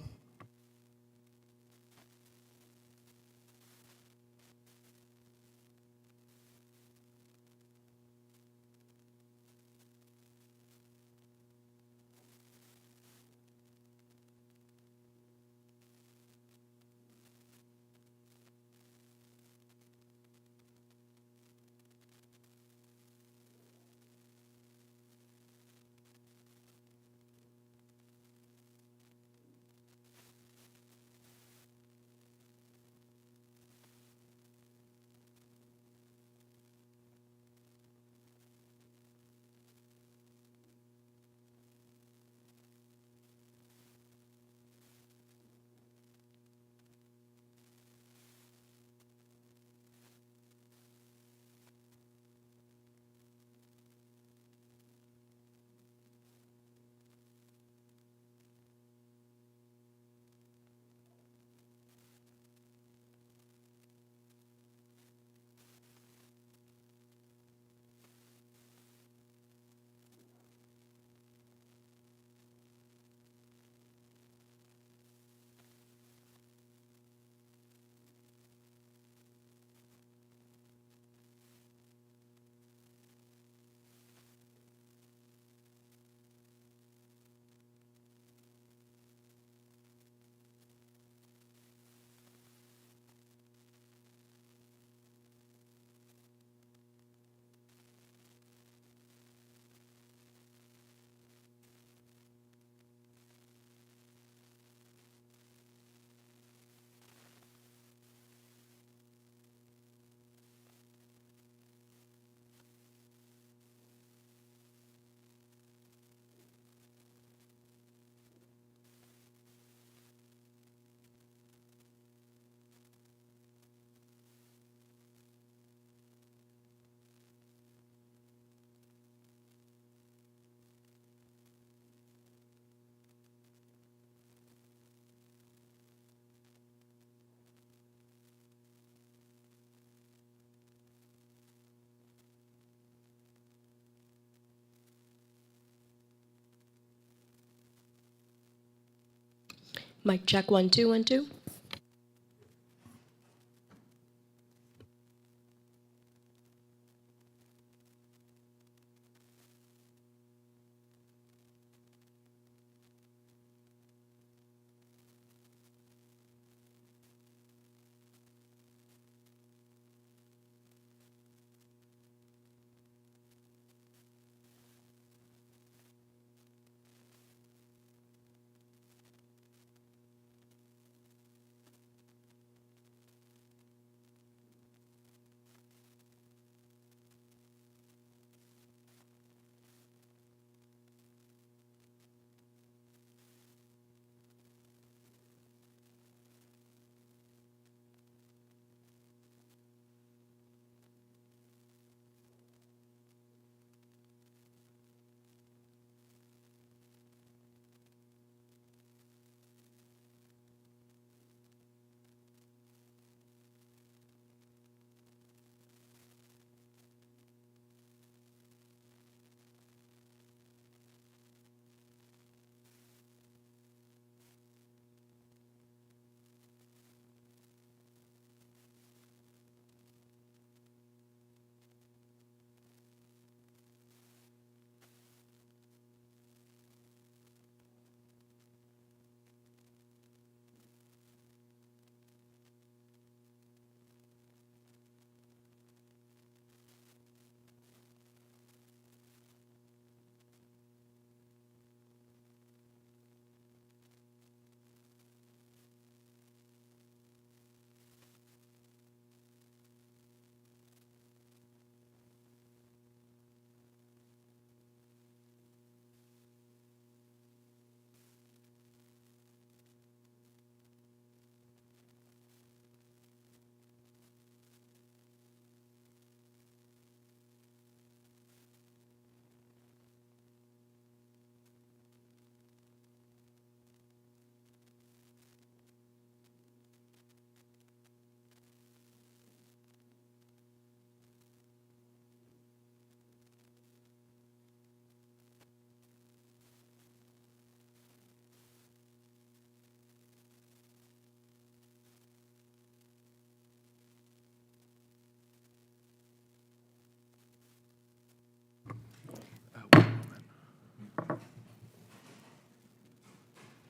Speaker 3: Mic check 1 2 1 2.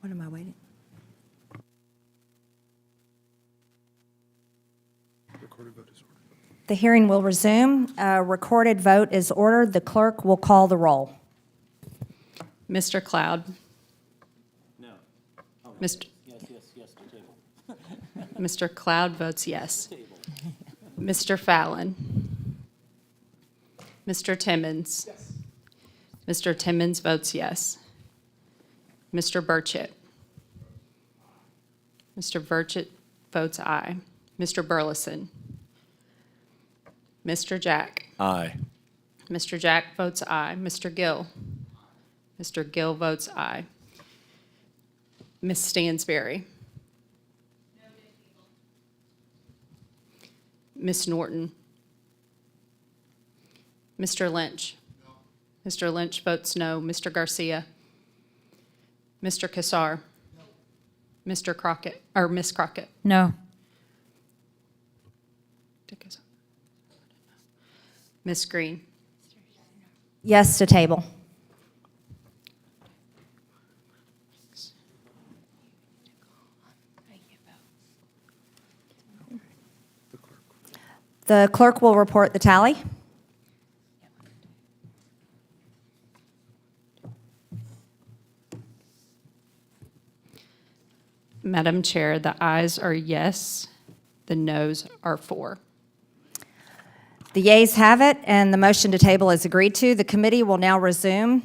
Speaker 1: What am I waiting? The hearing will resume. A recorded vote is ordered. The clerk will call the roll.
Speaker 3: Mr. Cloud.
Speaker 10: No.
Speaker 3: Mr.
Speaker 10: Yes, to table.
Speaker 3: Mr. Cloud votes yes. Mr. Fallon. Mr. Timmons. Mr. Timmons votes yes. Mr. Burchett. Mr. Burchett votes aye. Mr. Burleson. Mr. Jack.
Speaker 16: Aye.
Speaker 3: Mr. Jack votes aye. Mr. Gill. Mr. Gill votes aye. Ms. Stansberry. Ms. Norton. Mr. Lynch. Mr. Lynch votes no. Mr. Garcia. Mr. Kassar. Mr. Crockett, or Ms. Crockett.
Speaker 21: No.
Speaker 3: Ms. Green.
Speaker 1: Yes to table. The clerk will report the tally.
Speaker 3: Madam Chair, the ayes are yes, the noes are 4.
Speaker 1: The yeas have it, and the motion to table is agreed to. The committee will now resume.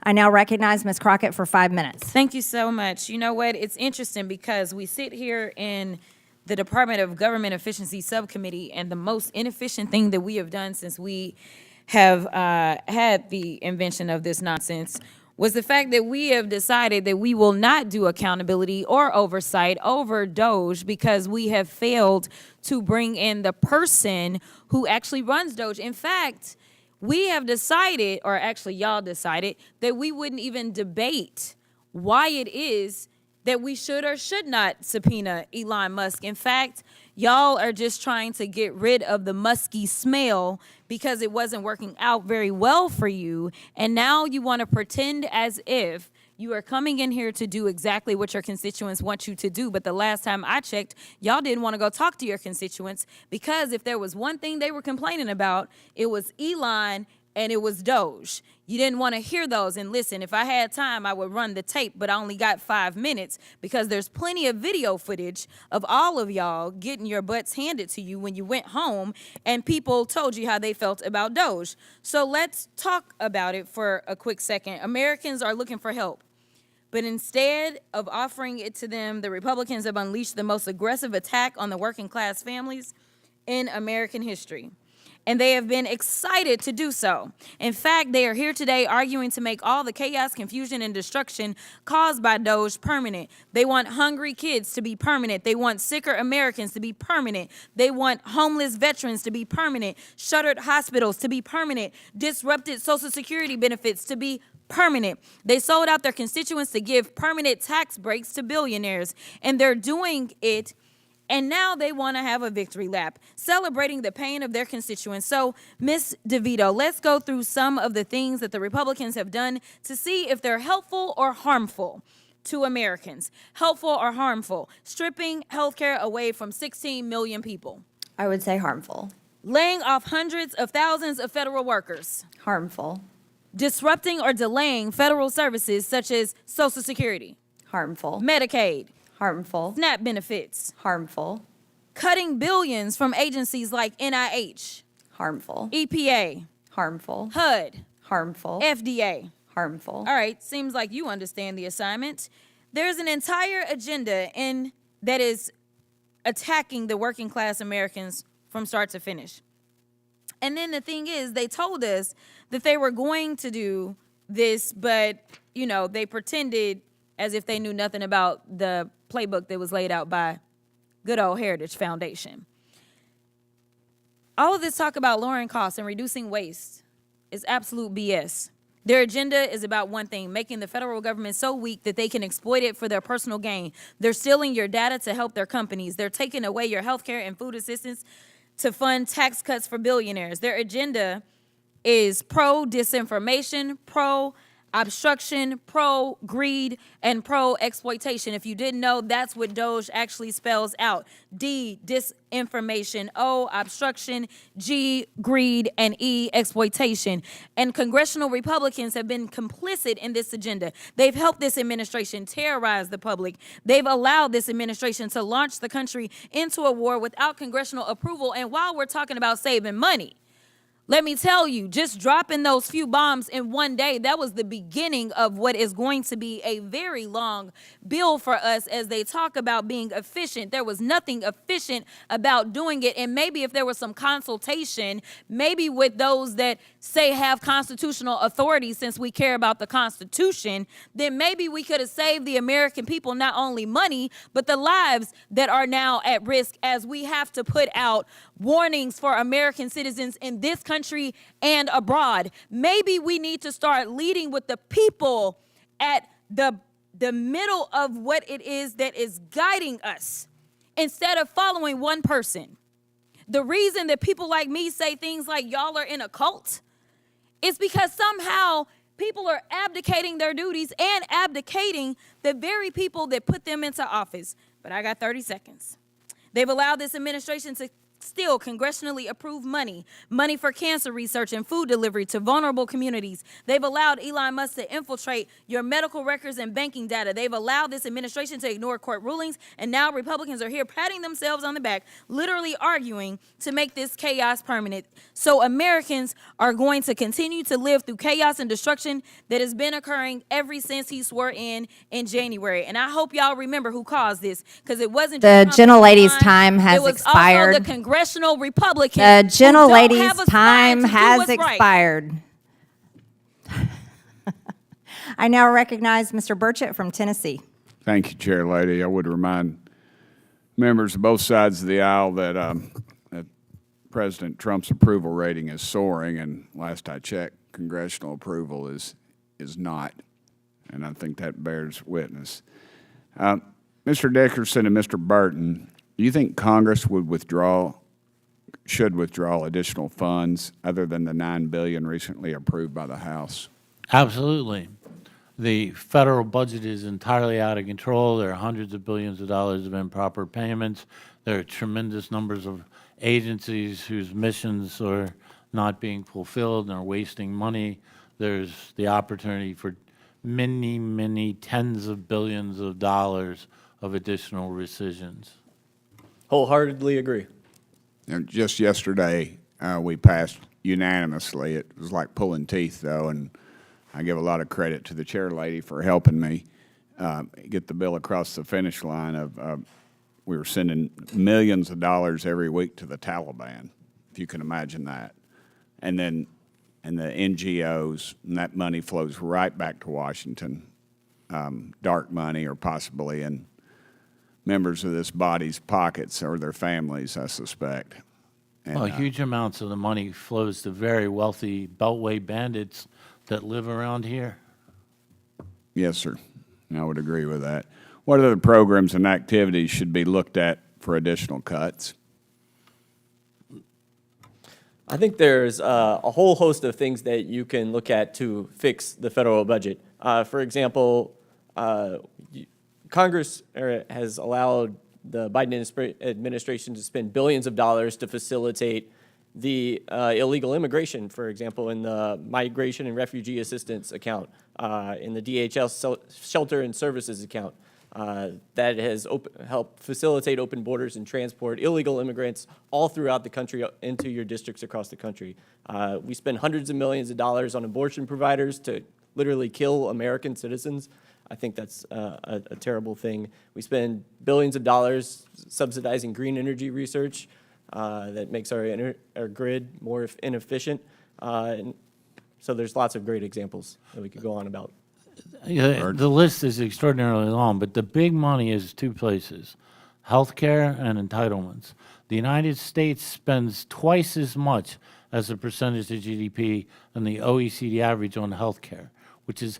Speaker 1: I now recognize Ms. Crockett for 5 minutes.
Speaker 21: Thank you so much. You know what? It's interesting because we sit here in the Department of Government Efficiency Subcommittee, and the most inefficient thing that we have done since we have had the invention of this nonsense was the fact that we have decided that we will not do accountability or oversight over DOGE because we have failed to bring in the person who actually runs DOGE. In fact, we have decided, or actually y'all decided, that we wouldn't even debate why it is that we should or should not subpoena Elon Musk. In fact, y'all are just trying to get rid of the musky smell because it wasn't working out very well for you. And now you want to pretend as if you are coming in here to do exactly what your constituents want you to do. But the last time I checked, y'all didn't want to go talk to your constituents because if there was one thing they were complaining about, it was Elon and it was DOGE. You didn't want to hear those. And listen, if I had time, I would run the tape, but I only got 5 minutes because there's plenty of video footage of all of y'all getting your butts handed to you when you went home and people told you how they felt about DOGE. So let's talk about it for a quick second. Americans are looking for help. But instead of offering it to them, the Republicans have unleashed the most aggressive attack on the working class families in American history. And they have been excited to do so. In fact, they are here today arguing to make all the chaos, confusion, and destruction caused by DOGE permanent. They want hungry kids to be permanent. They want sicker Americans to be permanent. They want homeless veterans to be permanent, shuttered hospitals to be permanent, disrupted Social Security benefits to be permanent. They sold out their constituents to give permanent tax breaks to billionaires, and they're doing it. And now they want to have a victory lap, celebrating the pain of their constituents. So, Ms. DeVito, let's go through some of the things that the Republicans have done to see if they're helpful or harmful to Americans. Helpful or harmful? Stripping health care away from 16 million people.
Speaker 13: I would say harmful.
Speaker 21: Laying off hundreds of thousands of federal workers.
Speaker 13: Harmful.
Speaker 21: Disrupting or delaying federal services such as Social Security.
Speaker 13: Harmful.
Speaker 21: Medicaid.
Speaker 13: Harmful.
Speaker 21: SNAP benefits.
Speaker 13: Harmful.
Speaker 21: Cutting billions from agencies like NIH.
Speaker 13: Harmful.
Speaker 21: EPA.
Speaker 13: Harmful.
Speaker 21: HUD.
Speaker 13: Harmful.
Speaker 21: FDA.
Speaker 13: Harmful.
Speaker 21: All right, seems like you understand the assignment. There's an entire agenda that is attacking the working class Americans from start to finish. And then the thing is, they told us that they were going to do this, but, you know, they pretended as if they knew nothing about the playbook that was laid out by good old Heritage Foundation. All of this talk about lowering costs and reducing waste is absolute BS. Their agenda is about one thing, making the federal government so weak that they can exploit it for their personal gain. They're stealing your data to help their companies. They're taking away your health care and food assistance to fund tax cuts for billionaires. Their agenda is pro-disinformation, obstruction, pro-greed, and pro-exploitation. If you didn't know, that's what DOGE actually spells out. D, disinformation. O, obstruction. G, greed. And E, exploitation. And congressional Republicans have been complicit in this agenda. They've helped this administration terrorize the public. They've allowed this administration to launch the country into a war without congressional approval. And while we're talking about saving money, let me tell you, just dropping those few bombs in one day, that was the beginning of what is going to be a very long bill for us as they talk about being efficient. There was nothing efficient about doing it. And maybe if there was some consultation, maybe with those that say have constitutional authority, since we care about the Constitution, then maybe we could have saved the American people not only money, but the lives that are now at risk as we have to put out warnings for American citizens in this country and abroad. Maybe we need to start leading with the people at the middle of what it is that is guiding us instead of following one person. The reason that people like me say things like y'all are in a cult is because somehow people are abdicating their duties and abdicating the very people that put them into office. But I got 30 seconds. They've allowed this administration to steal congressionally approved money for cancer research and food delivery to vulnerable communities. They've allowed Elon Musk to infiltrate your medical records and banking data. They've allowed this administration to ignore court rulings, and now Republicans are here patting themselves on the back, literally arguing to make this chaos permanent. So Americans are going to continue to live through chaos and destruction that has been occurring ever since he swore in January. And I hope y'all remember who caused this, because it wasn't
Speaker 1: The
Speaker 21: just
Speaker 1: gentlelady's time has
Speaker 21: it was
Speaker 1: expired.
Speaker 21: Also the congressional Republicans.
Speaker 1: The gentlelady's
Speaker 21: have a spine
Speaker 1: time
Speaker 21: to do
Speaker 1: has
Speaker 21: what's right.
Speaker 1: expired. I now recognize Mr. Burchett from Tennessee.
Speaker 2: Thank you, Chair Lady. I would remind members of both sides of the aisle that, that President Trump's approval rating is soaring, and last I checked, congressional approval is not, and I think that bears witness. Mr. Dickerson and Mr. Burton, do you think Congress should withdraw additional funds other than the $9 billion recently approved by the House?
Speaker 11: Absolutely. The federal budget is entirely out of control. There are hundreds of billions of dollars of improper payments. There are tremendous numbers of agencies whose missions are not being fulfilled and are wasting money. There's the opportunity for many, many tens of billions of dollars of additional rescissions.
Speaker 10: Wholeheartedly agree.
Speaker 2: And just yesterday, we passed unanimously. It was like pulling teeth, though, and I give a lot of credit to the chair lady for helping me get the bill across the finish line. We were sending millions of dollars every week to the Taliban, if you can imagine that. And the NGOs, and that money flows right back to Washington, dark money or possibly in members of this body's pockets or their families, I suspect. And,
Speaker 11: well, huge amounts of the money flows to very wealthy Beltway bandits that live around here.
Speaker 2: Yes, sir. I would agree with that. What other programs and activities should be looked at for additional cuts?
Speaker 10: I think there's a whole host of things that you can look at to fix the federal budget. For example, Congress has allowed the Biden administration to spend billions of dollars to facilitate the illegal immigration, for example, in the Migration and Refugee Assistance account, in the DHL Shelter and Services account. That has helped facilitate open borders and transport illegal immigrants all throughout the country into your districts across the country. We spend hundreds of millions of dollars on abortion providers to literally kill American citizens. I think that's a terrible thing. We spend billions of dollars subsidizing green energy research that makes our grid more inefficient. And so there's lots of great examples that we could go on about.
Speaker 11: Yeah, the list is extraordinarily long, but the big money is two places: healthcare and entitlements. The United States spends twice as much as a percentage of GDP than the OECD average on healthcare, which is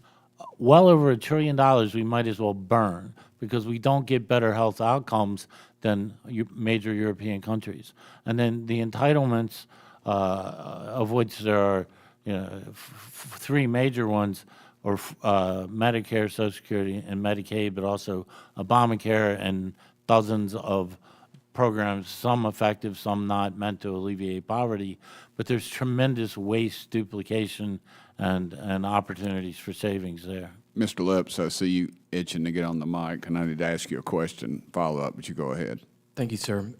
Speaker 11: well over $1 trillion we might as well burn because we don't get better health outcomes than major European countries. And then the entitlements, of which there are three major ones, or Medicare, Social Security, and Medicaid, but also Obamacare and dozens of programs, some effective, some not, meant to alleviate poverty. But there's tremendous waste, duplication, and opportunities for savings there.
Speaker 2: Mr. Lips, I see you itching to get on the mic, and I need to ask you a question, follow-up, but you go ahead.
Speaker 12: Thank you, sir.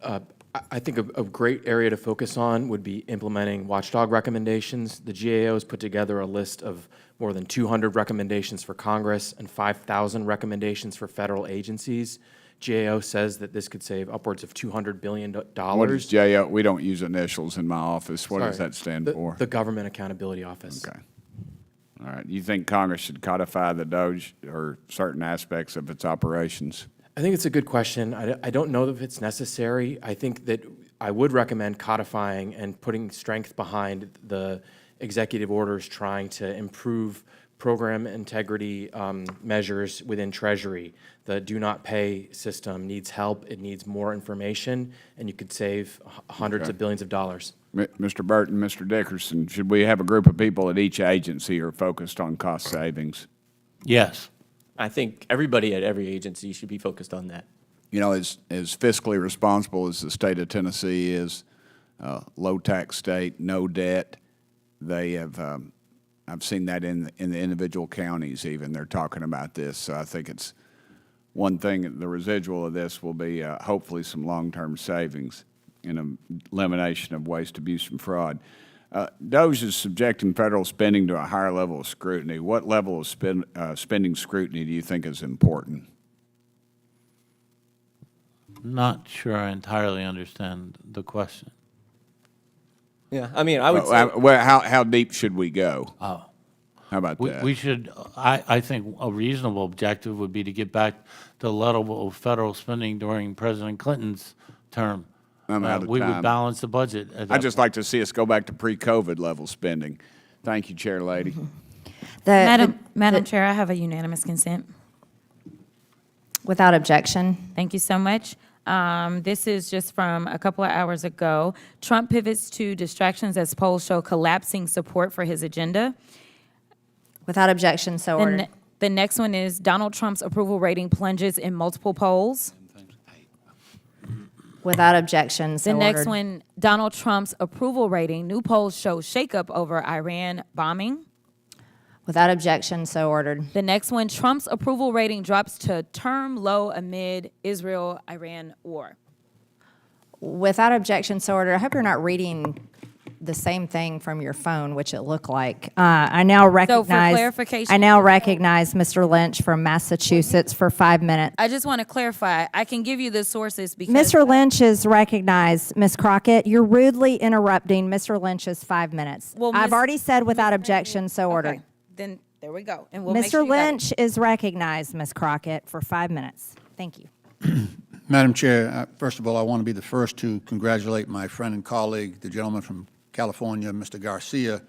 Speaker 12: I think a great area to focus on would be implementing watchdog recommendations. The GAO has put together a list of more than 200 recommendations for Congress and 5,000 recommendations for federal agencies. GAO says that this could save upwards of $200 billion.
Speaker 2: What is GAO? We don't use initials in my office. What does that stand for?
Speaker 12: The Government Accountability Office.
Speaker 2: Okay. All right. You think Congress should codify the DOGE or certain aspects of its operations?
Speaker 12: I think it's a good question. I don't know if it's necessary. I think that I would recommend codifying and putting strength behind the executive orders trying to improve program integrity measures within Treasury. The do not pay system needs help. It needs more information, and you could save hundreds of billions of dollars.
Speaker 2: Mr. Burton, Mr. Dickerson, should we have a group of people at each agency who are focused on cost savings?
Speaker 11: Yes.
Speaker 10: I think everybody at every agency should be focused on that.
Speaker 2: You know, as fiscally responsible as the state of Tennessee is, low tax state, no debt, they have, I've seen that in the individual counties even, they're talking about this. So I think it's one thing, the residual of this will be hopefully some long-term savings and elimination of waste, abuse, and fraud. DOGE is subjecting federal spending to a higher level of scrutiny. What level of spending scrutiny do you think is important?
Speaker 11: Not sure I entirely understand the question.
Speaker 10: Yeah, I mean, I would say...
Speaker 2: Well, how deep should we go?
Speaker 11: Oh.
Speaker 2: How about that?
Speaker 11: We should, I think a reasonable objective would be to get back to the level of federal spending during President Clinton's term.
Speaker 2: I'm out of
Speaker 11: we
Speaker 2: time.
Speaker 11: would balance the budget.
Speaker 2: I'd just like to see us go back to pre-COVID level spending. Thank you, Chair Lady.
Speaker 21: Madam Chair, I have a unanimous consent.
Speaker 1: Without objection.
Speaker 21: Thank you so much. This is just from a couple of hours ago. Trump pivots to distractions as polls show collapsing support for his agenda.
Speaker 1: Without objection, so ordered.
Speaker 21: The next one is Donald Trump's approval rating plunges in multiple polls.
Speaker 1: Without objection, so
Speaker 21: The next
Speaker 1: ordered.
Speaker 21: one, Donald Trump's approval rating. New polls show shakeup over Iran bombing.
Speaker 1: Without objection, so ordered.
Speaker 21: The next one, Trump's approval rating drops to term low amid Israel-Iran war.
Speaker 1: Without objection, so ordered. I hope you're not reading the same thing from your phone, which it looked like. I now recognize.
Speaker 21: clarification-
Speaker 1: I now recognize Mr. Lynch from Massachusetts for 5 minutes.
Speaker 21: I just want to clarify. I can give you the sources because
Speaker 1: Mr. Lynch is recognized. Ms. Crockett, you're rudely interrupting Mr. Lynch's 5 minutes.
Speaker 21: Well,
Speaker 1: I've
Speaker 21: Miss-
Speaker 1: already said without objection, so ordered.
Speaker 21: Then there we go. And we'll make
Speaker 1: Mr.
Speaker 21: sure you got it.
Speaker 1: Lynch is recognized, Ms. Crockett, for 5 minutes. Thank you.
Speaker 22: Madam Chair, first of all, I want to be the first to congratulate my friend and colleague, the gentleman from California, Mr. Garcia,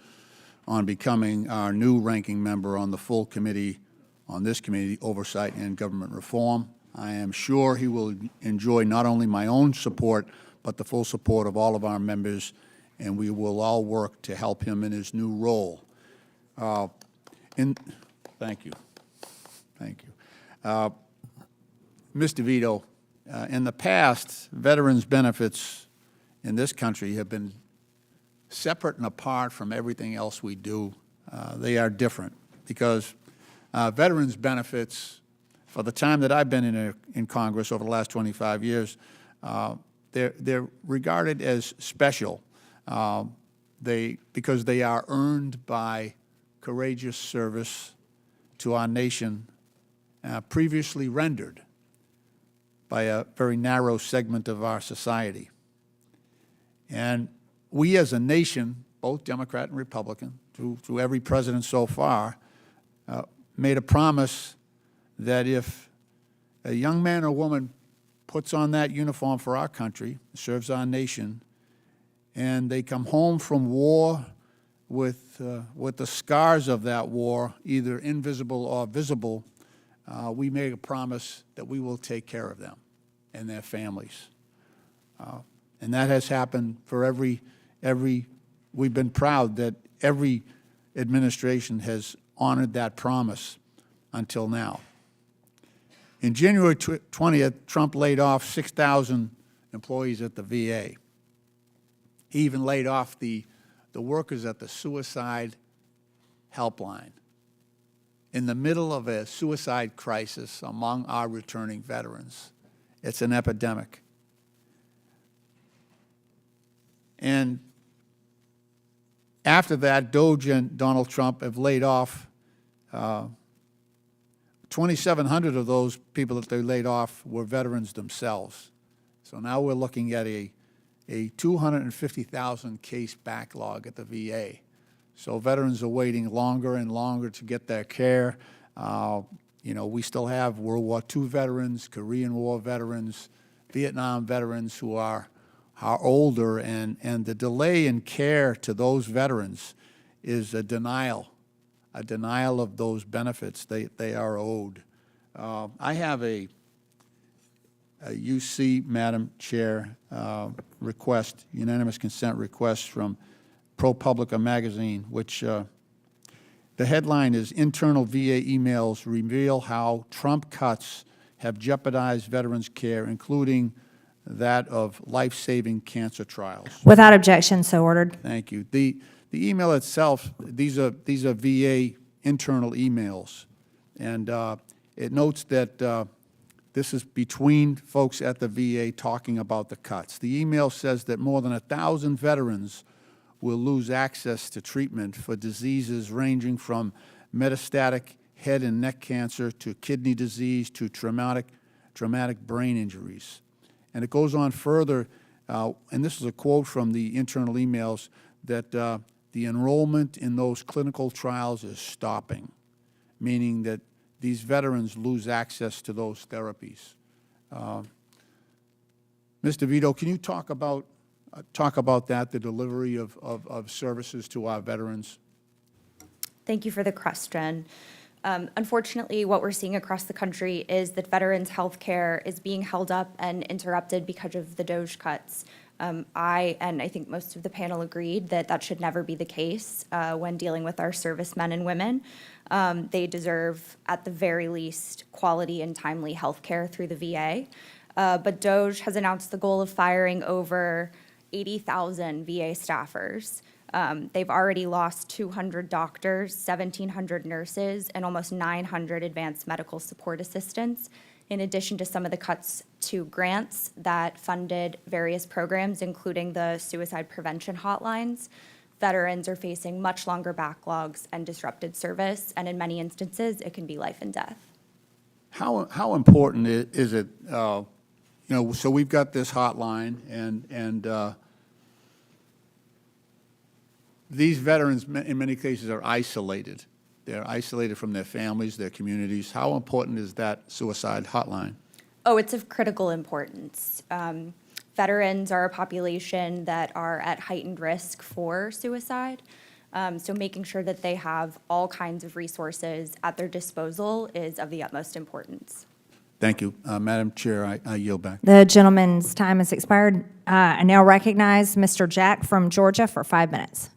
Speaker 22: on becoming our new ranking member on the full committee, on this committee, Oversight and Government Reform. I am sure he will enjoy not only my own support, but the full support of all of our members, and we will all work to help him in his new role. Thank you. Thank you. Ms. DeVito, in the past, veterans' benefits in this country have been separate and apart from everything else we do. They are different because veterans' benefits, for the time that I've been in Congress over the last 25 years, they're regarded as special because they are earned by courageous service to our nation previously rendered by a very narrow segment of our society. And we as a nation, both Democrat and Republican, through every president so far, made a promise that if a young man or woman puts on that uniform for our country, serves our nation, and they come home from war with the scars of that war, either invisible or visible, we made a promise that we will take care of them and their families. And that has happened for every, we've been proud that every administration has honored that promise until now. In January 20th, Trump laid off 6,000 employees at the VA. He even laid off the workers at the suicide helpline in the middle of a suicide crisis among our returning veterans. It's an epidemic. And after that, DOGE and Donald Trump have laid off 2,700 of those people that they laid off were veterans themselves. So now we're looking at a 250,000 case backlog at the VA. So veterans are waiting longer and longer to get their care. We still have World War II veterans, Korean War veterans, Vietnam veterans who are older, and the delay in care to those veterans is a denial of those benefits they are owed. I have a UC, Madam Chair, request, unanimous consent request from ProPublica magazine, which the headline is "Internal VA Emails Reveal How Trump Cuts Have Jeopardized Veterans' Care, Including that of Life-Saving Cancer Trials."
Speaker 1: Without objection, so ordered.
Speaker 22: Thank you. The email itself, these are VA internal emails, and it notes that this is between folks at the VA talking about the cuts. The email says that more than 1,000 veterans will lose access to treatment for diseases ranging from metastatic head and neck cancer to kidney disease to traumatic brain injuries. And it goes on further, and this is a quote from the internal emails, that the enrollment in those clinical trials is stopping, meaning that these veterans lose access to those therapies. Mr. Vito, can you talk about that, the delivery of services to our veterans?
Speaker 13: Thank you for the question. Unfortunately, what we're seeing across the country is that veterans' health care is being held up and interrupted because of the DOGE cuts. I think most of the panel agreed that that should never be the case when dealing with our servicemen and women. They deserve, at the very least, quality and timely health care through the VA. But DOGE has announced the goal of firing over 80,000 VA staffers. They've already lost 200 doctors, 1,700 nurses, and almost 900 advanced medical support assistants, in addition to some of the cuts to grants that funded various programs, including the suicide prevention hotlines. Veterans are facing much longer backlogs and disrupted service, and in many instances, it can be life and death.
Speaker 22: How important is it, so we've got this hotline, and these veterans, in many cases, are isolated. They're isolated from their families, their communities. How important is that suicide hotline?
Speaker 13: Oh, it's of critical importance. Veterans are a population that are at heightened risk for suicide. So making sure that they have all kinds of resources at their disposal is of the utmost importance.
Speaker 22: Thank you. Madam Chair, I yield back.
Speaker 1: The gentleman's time has expired. I now recognize Mr. Jack from Georgia for 5 minutes.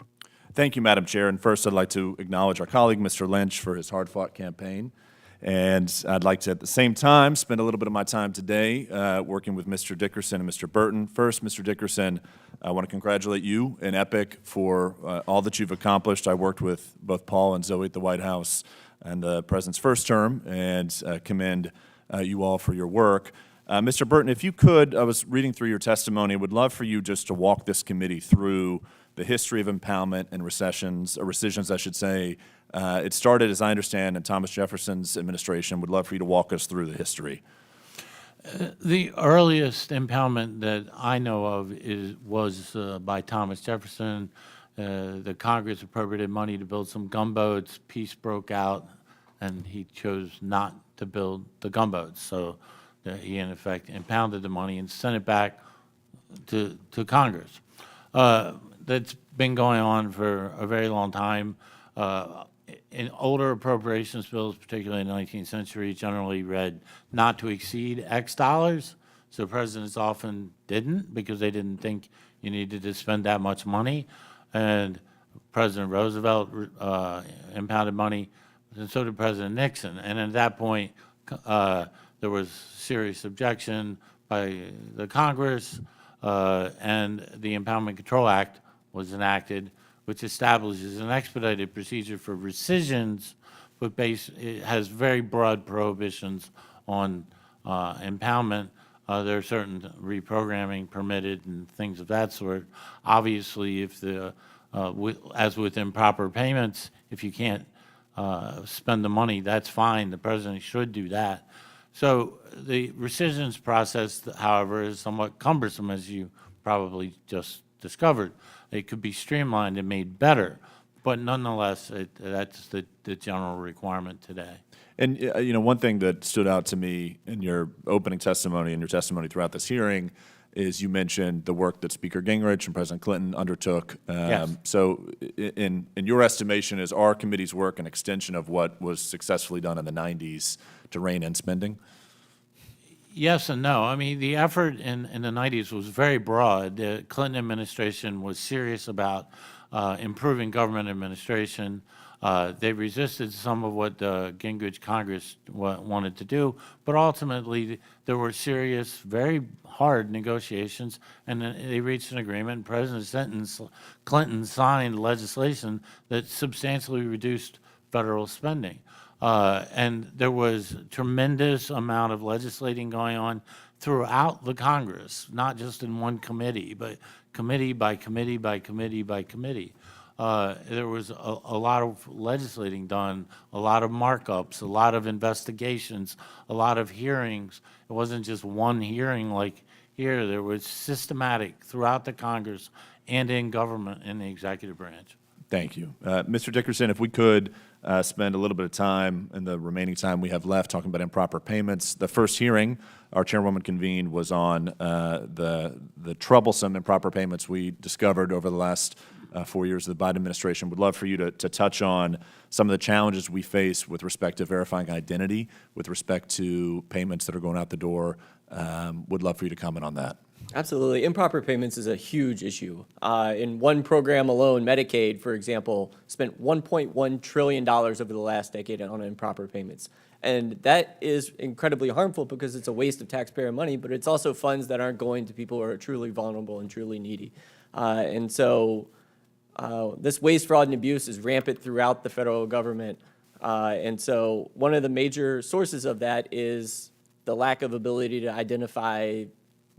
Speaker 4: Thank you, Madam Chair. And first, I'd like to acknowledge our colleague, Mr. Lynch, for his hard-fought campaign. And I'd like to, at the same time, spend a little bit of my time today working with Mr. Dickerson and Mr. Burton. First, Mr. Dickerson, I want to congratulate you and EPIC for all that you've accomplished. I worked with both Paul and Zoe at the White House in the President's first term, and commend you all for your work. Mr. Burton, if you could, I was reading through your testimony, would love for you just to walk this committee through the history of impoundment and rescissions, I should say. It started, as I understand, in Thomas Jefferson's administration. Would love for you to walk us through the history.
Speaker 11: The earliest impoundment that I know of was by Thomas Jefferson. The Congress appropriated money to build some gunboats. Peace broke out, and he chose not to build the gunboats. So he, in effect, impounded the money and sent it back to Congress. That's been going on for a very long time. In older appropriations bills, particularly in the 19th century, generally read not to exceed X dollars. So presidents often didn't, because they didn't think you needed to spend that much money. And President Roosevelt impounded money and so did President Nixon. And at that point, there was serious objection by the Congress, and the Impoundment Control Act was enacted, which establishes an expedited procedure for rescissions, but it has very broad prohibitions on impoundment. There are certain reprogramming permitted and things of that sort. Obviously, if as with improper payments, if you can't spend the money, that's fine. The president should do that. So the rescissions process, however, is somewhat cumbersome, as you probably just discovered. It could be streamlined and made better, but nonetheless, that's the general requirement today.
Speaker 4: And, you know, one thing that stood out to me in your opening testimony and your testimony throughout this hearing is you mentioned the work that Speaker Gingrich and President Clinton undertook.
Speaker 11: Yes.
Speaker 4: So in your estimation, is our committee's work an extension of what was successfully done in the 90s to rein in spending?
Speaker 11: Yes and no. I mean, the effort in the 90s was very broad. The Clinton administration was serious about improving government administration. They resisted some of what the Gingrich Congress wanted to do, but ultimately there were serious, very hard negotiations, and they reached an agreement. President Clinton signed legislation that substantially reduced federal spending. And there was tremendous amount of legislating going on throughout the Congress, not just in one committee, but committee by committee by committee by committee. There was a lot of legislating done, a lot of markups, a lot of investigations, a lot of hearings. It wasn't just one hearing like here. There was systematic throughout the Congress and in government in the executive branch.
Speaker 4: Thank you. Mr. Dickerson, if we could spend a little bit of time in the remaining time we have left talking about improper payments. The first hearing our chairwoman convened was on the troublesome improper payments we discovered over the last 4 years of the Biden administration. Would love for you to touch on some of the challenges we face with respect to verifying identity, with respect to payments that are going out the door. Would love for you to comment on that.
Speaker 10: Absolutely. Improper payments is a huge issue. In one program alone, Medicaid, for example, spent $1.1 trillion over the last decade on improper payments. And that is incredibly harmful because it's a waste of taxpayer money, but it's also funds that aren't going to people who are truly vulnerable and truly needy. And so this waste, fraud, and abuse is rampant throughout the federal government. And so one of the major sources of that is the lack of ability to identify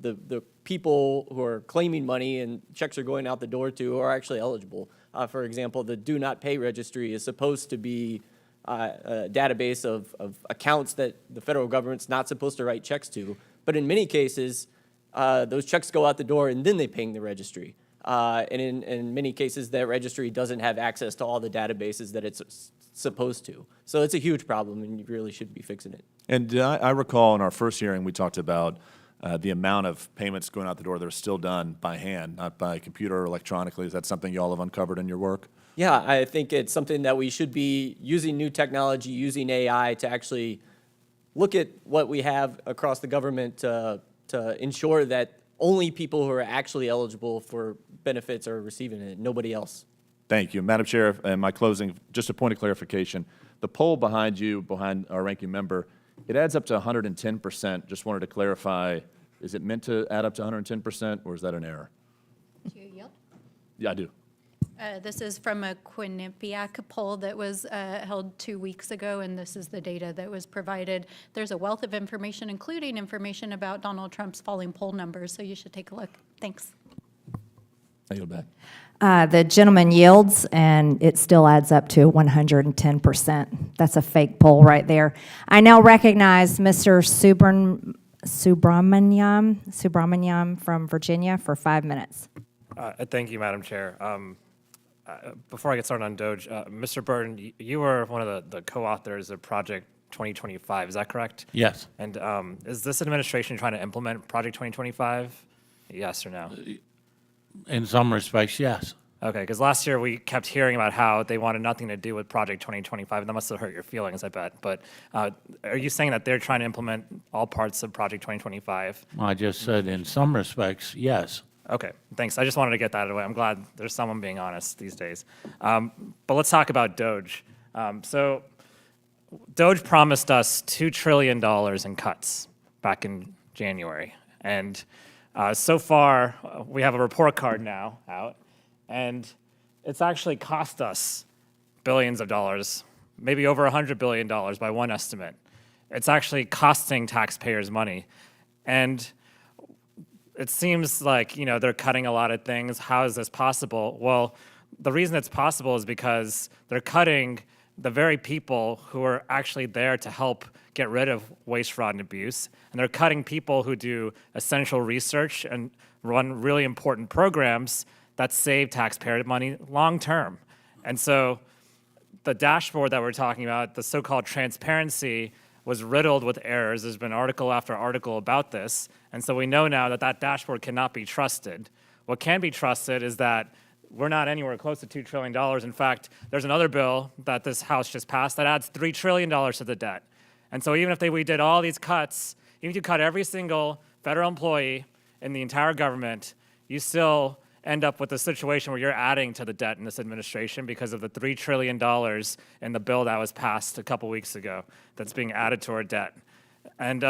Speaker 10: the people who are claiming money and checks are going out the door to who are actually eligible. For example, the Do Not Pay registry is supposed to be a database of accounts that the federal government's not supposed to write checks to. But in many cases, those checks go out the door and then they ping the registry. And in many cases, that registry doesn't have access to all the databases that it's supposed to. So it's a huge problem, and you really should be fixing it.
Speaker 4: And I recall in our first hearing, we talked about the amount of payments going out the door that are still done by hand, not by computer or electronically. Is that something you all have uncovered in your work?
Speaker 10: Yeah, I think it's something that we should be using new technology, using AI to actually look at what we have across the government to ensure that only people who are actually eligible for benefits are receiving it, nobody else.
Speaker 4: Thank you. Madam Chair, in my closing, just a point of clarification. The poll behind you, behind our ranking member, it adds up to 110%. Just wanted to clarify, is it meant to add up to 110%, or is that an error?
Speaker 9: Do you yield?
Speaker 4: Yeah, I do.
Speaker 9: This is from a Quinnipiac poll that was held 2 weeks ago, and this is the data that was provided. There's a wealth of information, including information about Donald Trump's falling poll numbers, so you should take a look. Thanks.
Speaker 4: I yield back.
Speaker 1: The gentleman yields, and it still adds up to 110%. That's a fake poll right there. I now recognize Mr. Subramaniam from Virginia for 5 minutes.
Speaker 5: Thank you, Madam Chair. Before I get started on DOGE, Mr. Burton, you were one of the co-authors of Project 2025, is that correct?
Speaker 11: Yes.
Speaker 5: And is this administration trying to implement Project 2025? Yes or no?
Speaker 11: In some respects, yes.
Speaker 5: Okay, because last year we kept hearing about how they wanted nothing to do with Project 2025, and that must have hurt your feelings, I bet. But are you saying that they're trying to implement all parts of Project 2025?
Speaker 11: I just said in some respects, yes.
Speaker 5: Okay, thanks. I just wanted to get that away. I'm glad there's someone being honest these days. But let's talk about DOGE. So DOGE promised us $2 trillion in cuts back in January. And so far, we have a report card now out, and it's actually cost us billions of dollars, maybe over $100 billion by one estimate. It's actually costing taxpayers money. And it seems like, they're cutting a lot of things. How is this possible? Well, the reason it's possible is because they're cutting the very people who are actually there to help get rid of waste, fraud, and abuse. And they're cutting people who do essential research and run really important programs that save taxpayer money long term. And so the dashboard that we're talking about, the so-called transparency, was riddled with errors. There's been article after article about this. And so we know now that that dashboard cannot be trusted. What can be trusted is that we're not anywhere close to $2 trillion. In fact, there's another bill that this House just passed that adds $3 trillion to the debt. And so even if we did all these cuts, even if you cut every single federal employee in the entire government, you still end up with a situation where you're adding to the debt in this administration because of the $3 trillion in the bill that was passed a couple weeks ago that's being added to our debt. And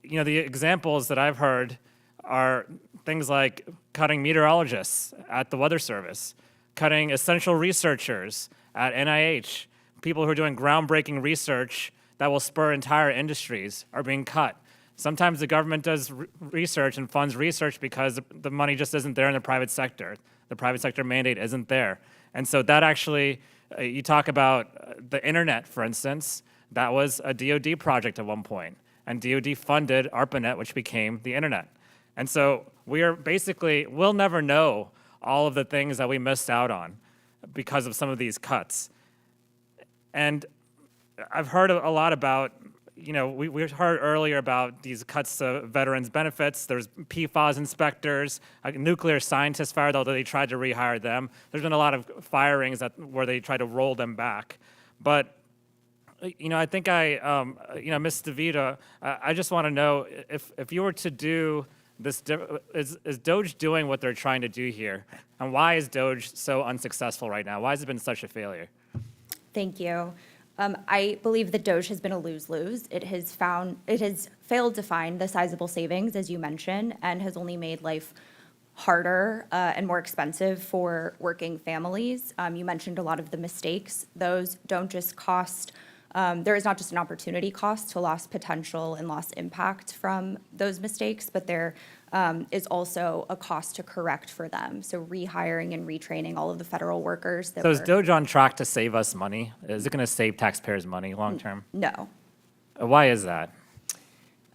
Speaker 5: the examples that I've heard are things like cutting meteorologists at the Weather Service, cutting essential researchers at NIH, people who are doing groundbreaking research that will spur entire industries are being cut. Sometimes the government does research and funds research because the money just isn't there in the private sector. The private sector mandate isn't there. And so that actually, you talk about the internet, for instance, that was a DOD project at one point. And DOD funded ARPANET, which became the internet. And so we'll never know all of the things that we missed out on because of some of these cuts. And I've heard a lot about, we heard earlier about these cuts to veterans' benefits. There's PFAS inspectors, nuclear scientists fired, although they tried to rehire them. There's been a lot of firings where they tried to roll them back. But, I think Ms. DeVito, I just want to know if you were to do this, is DOGE doing what they're trying to do here? And why is DOGE so unsuccessful right now? Why has it been such a failure?
Speaker 13: Thank you. I believe that DOGE has been a lose-lose. It has failed to find the sizable savings, as you mentioned, and has only made life harder and more expensive for working families. You mentioned a lot of the mistakes. Those don't just cost, there is not just an opportunity cost to lost potential and lost impact from those mistakes, but there is also a cost to correct for them. So rehiring and retraining all of the federal workers.
Speaker 5: So is DOGE on track to save us money? Is it going to save taxpayers money long term?
Speaker 13: No.
Speaker 5: Why is that?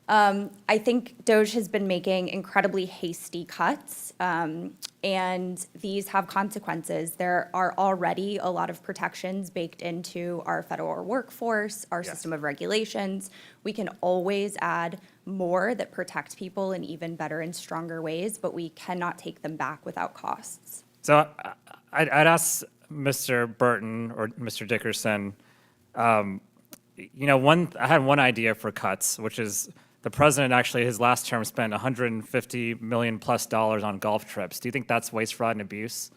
Speaker 13: I think DOGE has been making incredibly hasty cuts, and these have consequences. There are already a lot of protections baked into our federal workforce, our system of regulations. We can always add more that protect people in even better and stronger ways, but we cannot take them back without costs.
Speaker 5: So I'd ask Mr. Burton or Mr. Dickerson, I had one idea for cuts, which is the president actually, his last term, spent $150 million plus on golf trips. Do you think that's waste, fraud, and abuse?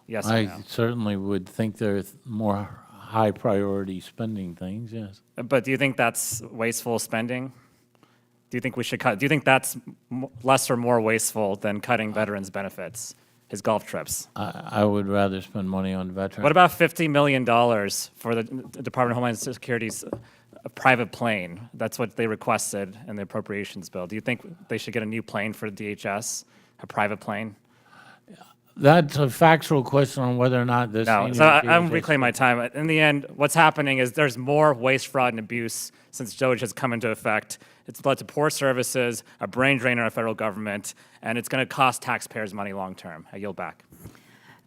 Speaker 5: Yes or no?
Speaker 11: I certainly would think there's more high priority spending things, yes.
Speaker 5: But do you think that's wasteful spending? Do you think we should cut? Do you think that's less or more wasteful than cutting veterans' benefits, his golf trips?
Speaker 11: I would rather spend money on veterans.
Speaker 5: What about $50 million for the Department of Homeland Security's private plane? That's what they requested in the appropriations bill. Do you think they should get a new plane for DHS, a private plane?
Speaker 11: That's a factual question on whether or not this.
Speaker 5: No, so I'm reclaiming my time. In the end, what's happening is there's more waste, fraud, and abuse since DOGE has come into effect. It's led to poor services, a brain drain on our federal government, and it's going to cost taxpayers money long term. I yield back.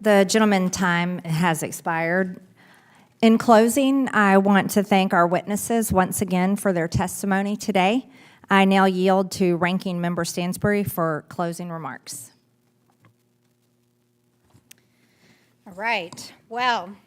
Speaker 1: The gentleman's time has expired. In closing, I want to thank our witnesses once again for their testimony today. I now yield to Ranking Member Stansbury for closing remarks.
Speaker 9: All right. Well,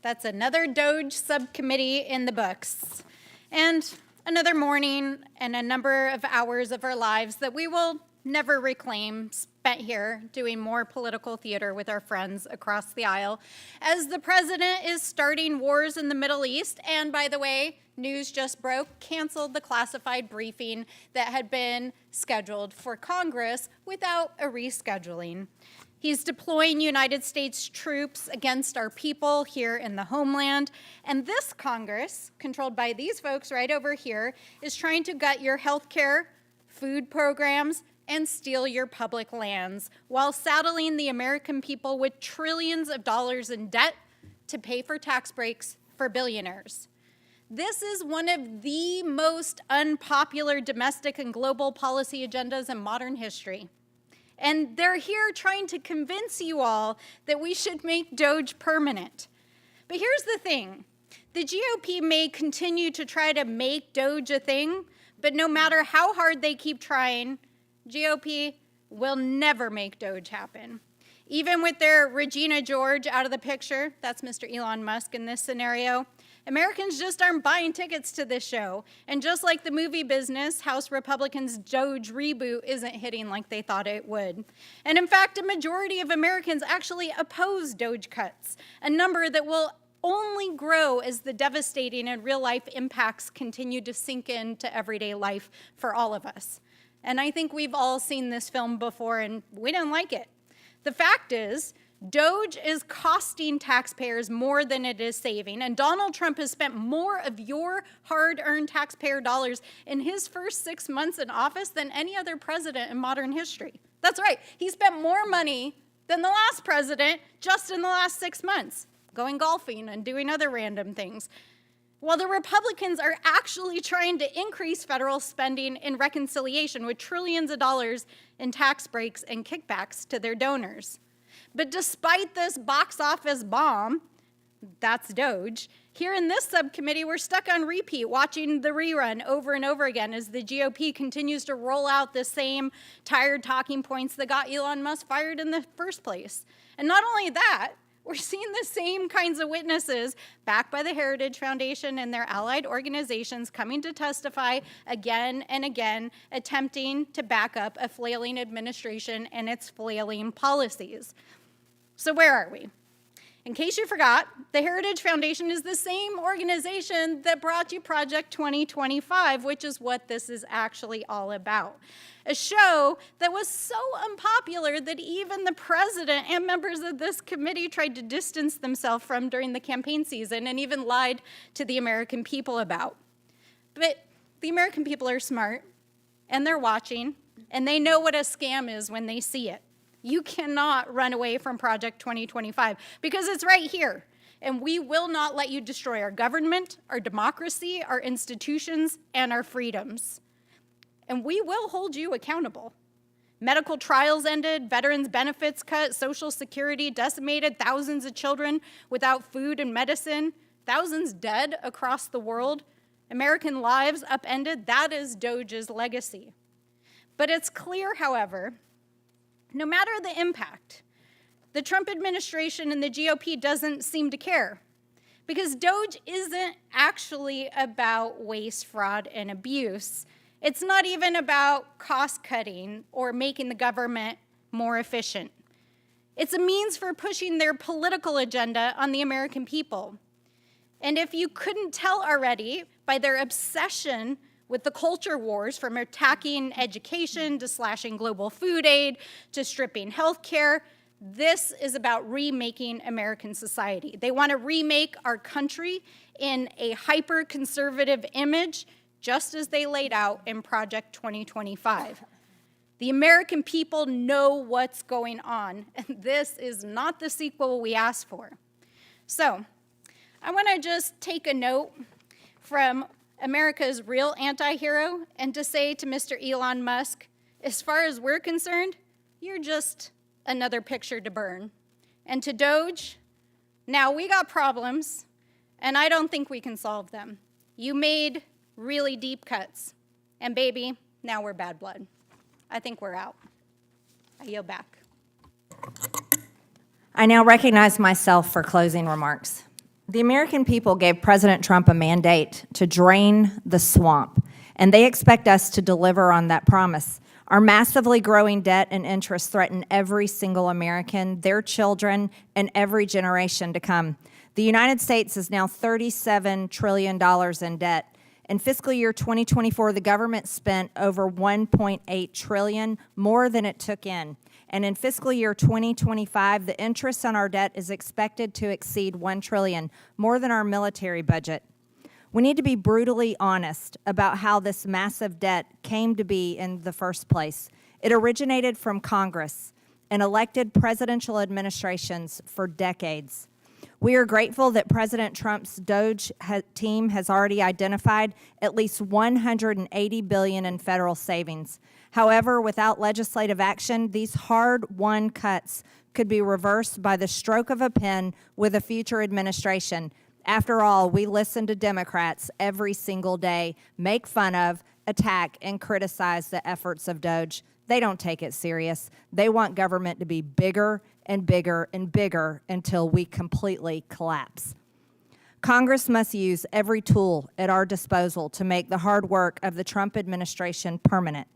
Speaker 9: that's another DOGE subcommittee in the books. And another morning and a number of hours of our lives that we will never reclaimed, spent here doing more political theater with our friends across the aisle as the president is starting wars in the Middle East. And by the way, news just broke, canceled the classified briefing that had been scheduled for Congress without a rescheduling. He's deploying United States troops against our people here in the homeland. And this Congress, controlled by these folks right over here, is trying to gut your health care, food programs, and steal your public lands while saddling the American people with trillions of dollars in debt to pay for tax breaks for billionaires. This is one of the most unpopular domestic and global policy agendas in modern history. And they're here trying to convince you all that we should make DOGE permanent. But here's the thing. The GOP may continue to try to make DOGE a thing, but no matter how hard they keep trying, GOP will never make DOGE happen. Even with their Regina George out of the picture, that's Mr. Elon Musk in this scenario, Americans just aren't buying tickets to this show. And just like the movie business, House Republicans' DOGE reboot isn't hitting like they thought it would. And in fact, a majority of Americans actually oppose DOGE cuts, a number that will only grow as the devastating and real-life impacts continue to sink into everyday life for all of us. And I think we've all seen this film before, and we didn't like it. The fact is, DOGE is costing taxpayers more than it is saving, and Donald Trump has spent more of your hard-earned taxpayer dollars in his first 6 months in office than any other president in modern history. That's right, he spent more money than the last president just in the last 6 months, going golfing and doing other random things. While the Republicans are actually trying to increase federal spending in reconciliation with trillions of dollars in tax breaks and kickbacks to their donors. But despite this box office bomb, that's DOGE, here in this subcommittee, we're stuck on repeat, watching the rerun over and over again as the GOP continues to roll out the same tired talking points that got Elon Musk fired in the first place. And not only that, we're seeing the same kinds of witnesses backed by the Heritage Foundation and their allied organizations coming to testify again and again, attempting to back up a flailing administration and its flailing policies. So where are we? In case you forgot, the Heritage Foundation is the same organization that brought you Project 2025, which is what this is actually all about. A show that was so unpopular that even the president and members of this committee tried to distance themselves from during the campaign season and even lied to the American people about. But the American people are smart, and they're watching, and they know what a scam is when they see it. You cannot run away from Project 2025 because it's right here. And we will not let you destroy our government, our democracy, our institutions, and our freedoms. And we will hold you accountable. Medical trials ended, veterans' benefits cut, Social Security decimated, thousands of children without food and medicine, thousands dead across the world, American lives upended. That is DOGE's legacy. But it's clear, however, no matter the impact, the Trump administration and the GOP doesn't seem to care, because DOGE isn't actually about waste, fraud, and abuse. It's not even about cost cutting or making the government more efficient. It's a means for pushing their political agenda on the American people. And if you couldn't tell already by their obsession with the culture wars, from attacking education to slashing global food aid to stripping health care, this is about remaking American society. They want to remake our country in a hyper-conservative image, just as they laid out in Project 2025. The American people know what's going on, and this is not the sequel we asked for. So, I want to just take a note from America's real anti-hero and to say to Mr. Elon Musk, as far as we're concerned, you're just another picture to burn. And to DOGE, now we got problems, and I don't think we can solve them. You made really deep cuts, and baby, now we're bad blood. I think we're out. I yield back.
Speaker 1: I now recognize myself for closing remarks. The American people gave President Trump a mandate to drain the swamp, and they expect us to deliver on that promise. Our massively growing debt and interest threaten every single American, their children, and every generation to come. The United States is now $37 trillion in debt. In fiscal year 2024, the government spent over $1.8 trillion, more than it took in. And in fiscal year 2025, the interest on our debt is expected to exceed $1 trillion, more than our military budget. We need to be brutally honest about how this massive debt came to be in the first place. It originated from Congress and elected presidential administrations for decades. We are grateful that President Trump's DOGE team has already identified at least $180 billion in federal savings. However, without legislative action, these hard-won cuts could be reversed by the stroke of a pen with a future administration. After all, we listen to Democrats every single day make fun of, attack, and criticize the efforts of DOGE. They don't take it serious. They want government to be bigger and bigger and bigger until we completely collapse. Congress must use every tool at our disposal to make the hard work of the Trump administration permanent.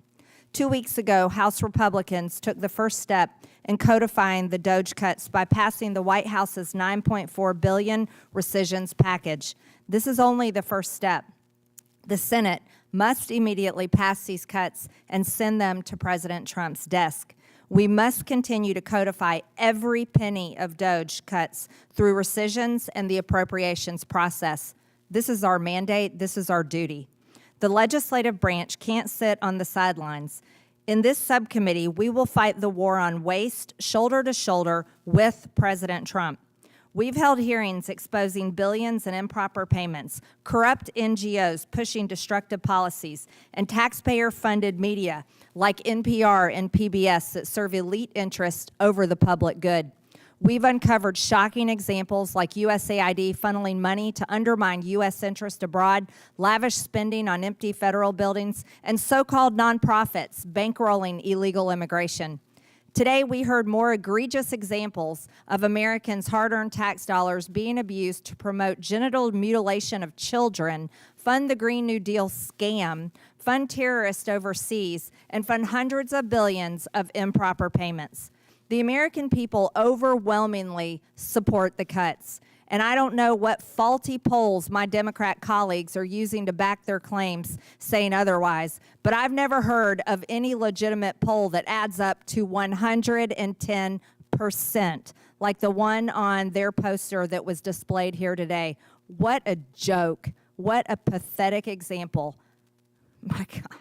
Speaker 1: 2 weeks ago, House Republicans took the first step in codifying the DOGE cuts by passing the White House's $9.4 billion rescissions package. This is only the first step. The Senate must immediately pass these cuts and send them to President Trump's desk. We must continue to codify every penny of DOGE cuts through rescissions and the appropriations process. This is our mandate. This is our duty. The legislative branch can't sit on the sidelines. In this subcommittee, we will fight the war on waste shoulder to shoulder with President Trump. We've held hearings exposing billions in improper payments, corrupt NGOs pushing destructive policies, and taxpayer-funded media like NPR and PBS that serve elite interests over the public good. We've uncovered shocking examples like USAID funneling money to undermine U.S. interest abroad, lavish spending on empty federal buildings, and so-called nonprofits bankrolling illegal immigration. Today, we heard more egregious examples of Americans' hard-earned tax dollars being abused to promote genital mutilation of children, fund the Green New Deal scam, fund terrorists overseas, and fund hundreds of billions of improper payments. The American people overwhelmingly support the cuts, and I don't know what faulty polls my Democrat colleagues are using to back their claims saying otherwise, but I've never heard of any legitimate poll that adds up to 110%, like the one on their poster that was displayed here today. What a joke. What a pathetic example. My God.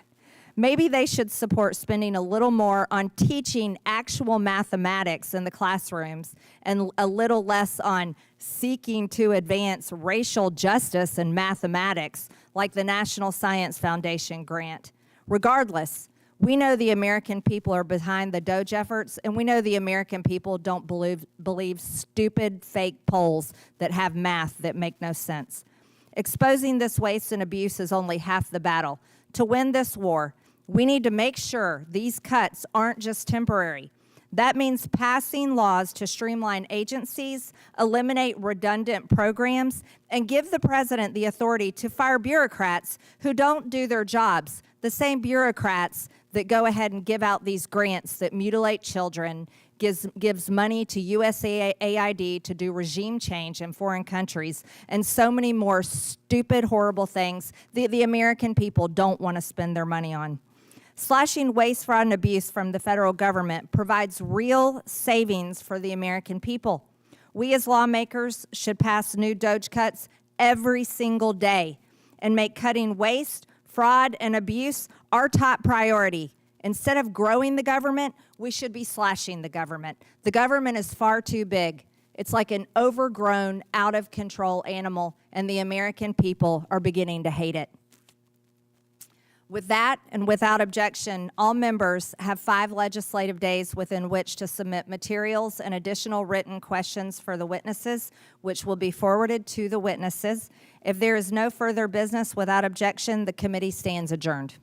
Speaker 1: Maybe they should support spending a little more on teaching actual mathematics in the classrooms and a little less on seeking to advance racial justice in mathematics, like the National Science Foundation grant. Regardless, we know the American people are behind the DOGE efforts, and we know the American people don't believe stupid fake polls that have math that make no sense. Exposing this waste and abuse is only half the battle. To win this war, we need to make sure these cuts aren't just temporary. That means passing laws to streamline agencies, eliminate redundant programs, and give the president the authority to fire bureaucrats who don't do their jobs, the same bureaucrats that go ahead and give out these grants that mutilate children, gives money to USAID to do regime change in foreign countries, and so many more stupid, horrible things that the American people don't want to spend their money on. Slashing waste, fraud, and abuse from the federal government provides real savings for the American people. We as lawmakers should pass new DOGE cuts every single day and make cutting waste, fraud, and abuse our top priority. Instead of growing the government, we should be slashing the government. The government is far too big. It's like an overgrown, out-of-control animal, and the American people are beginning to hate it. With that, and without objection, all members have 5 legislative days within which to submit materials and additional written questions for the witnesses, which will be forwarded to the witnesses. If there is no further business without objection, the committee stands adjourned.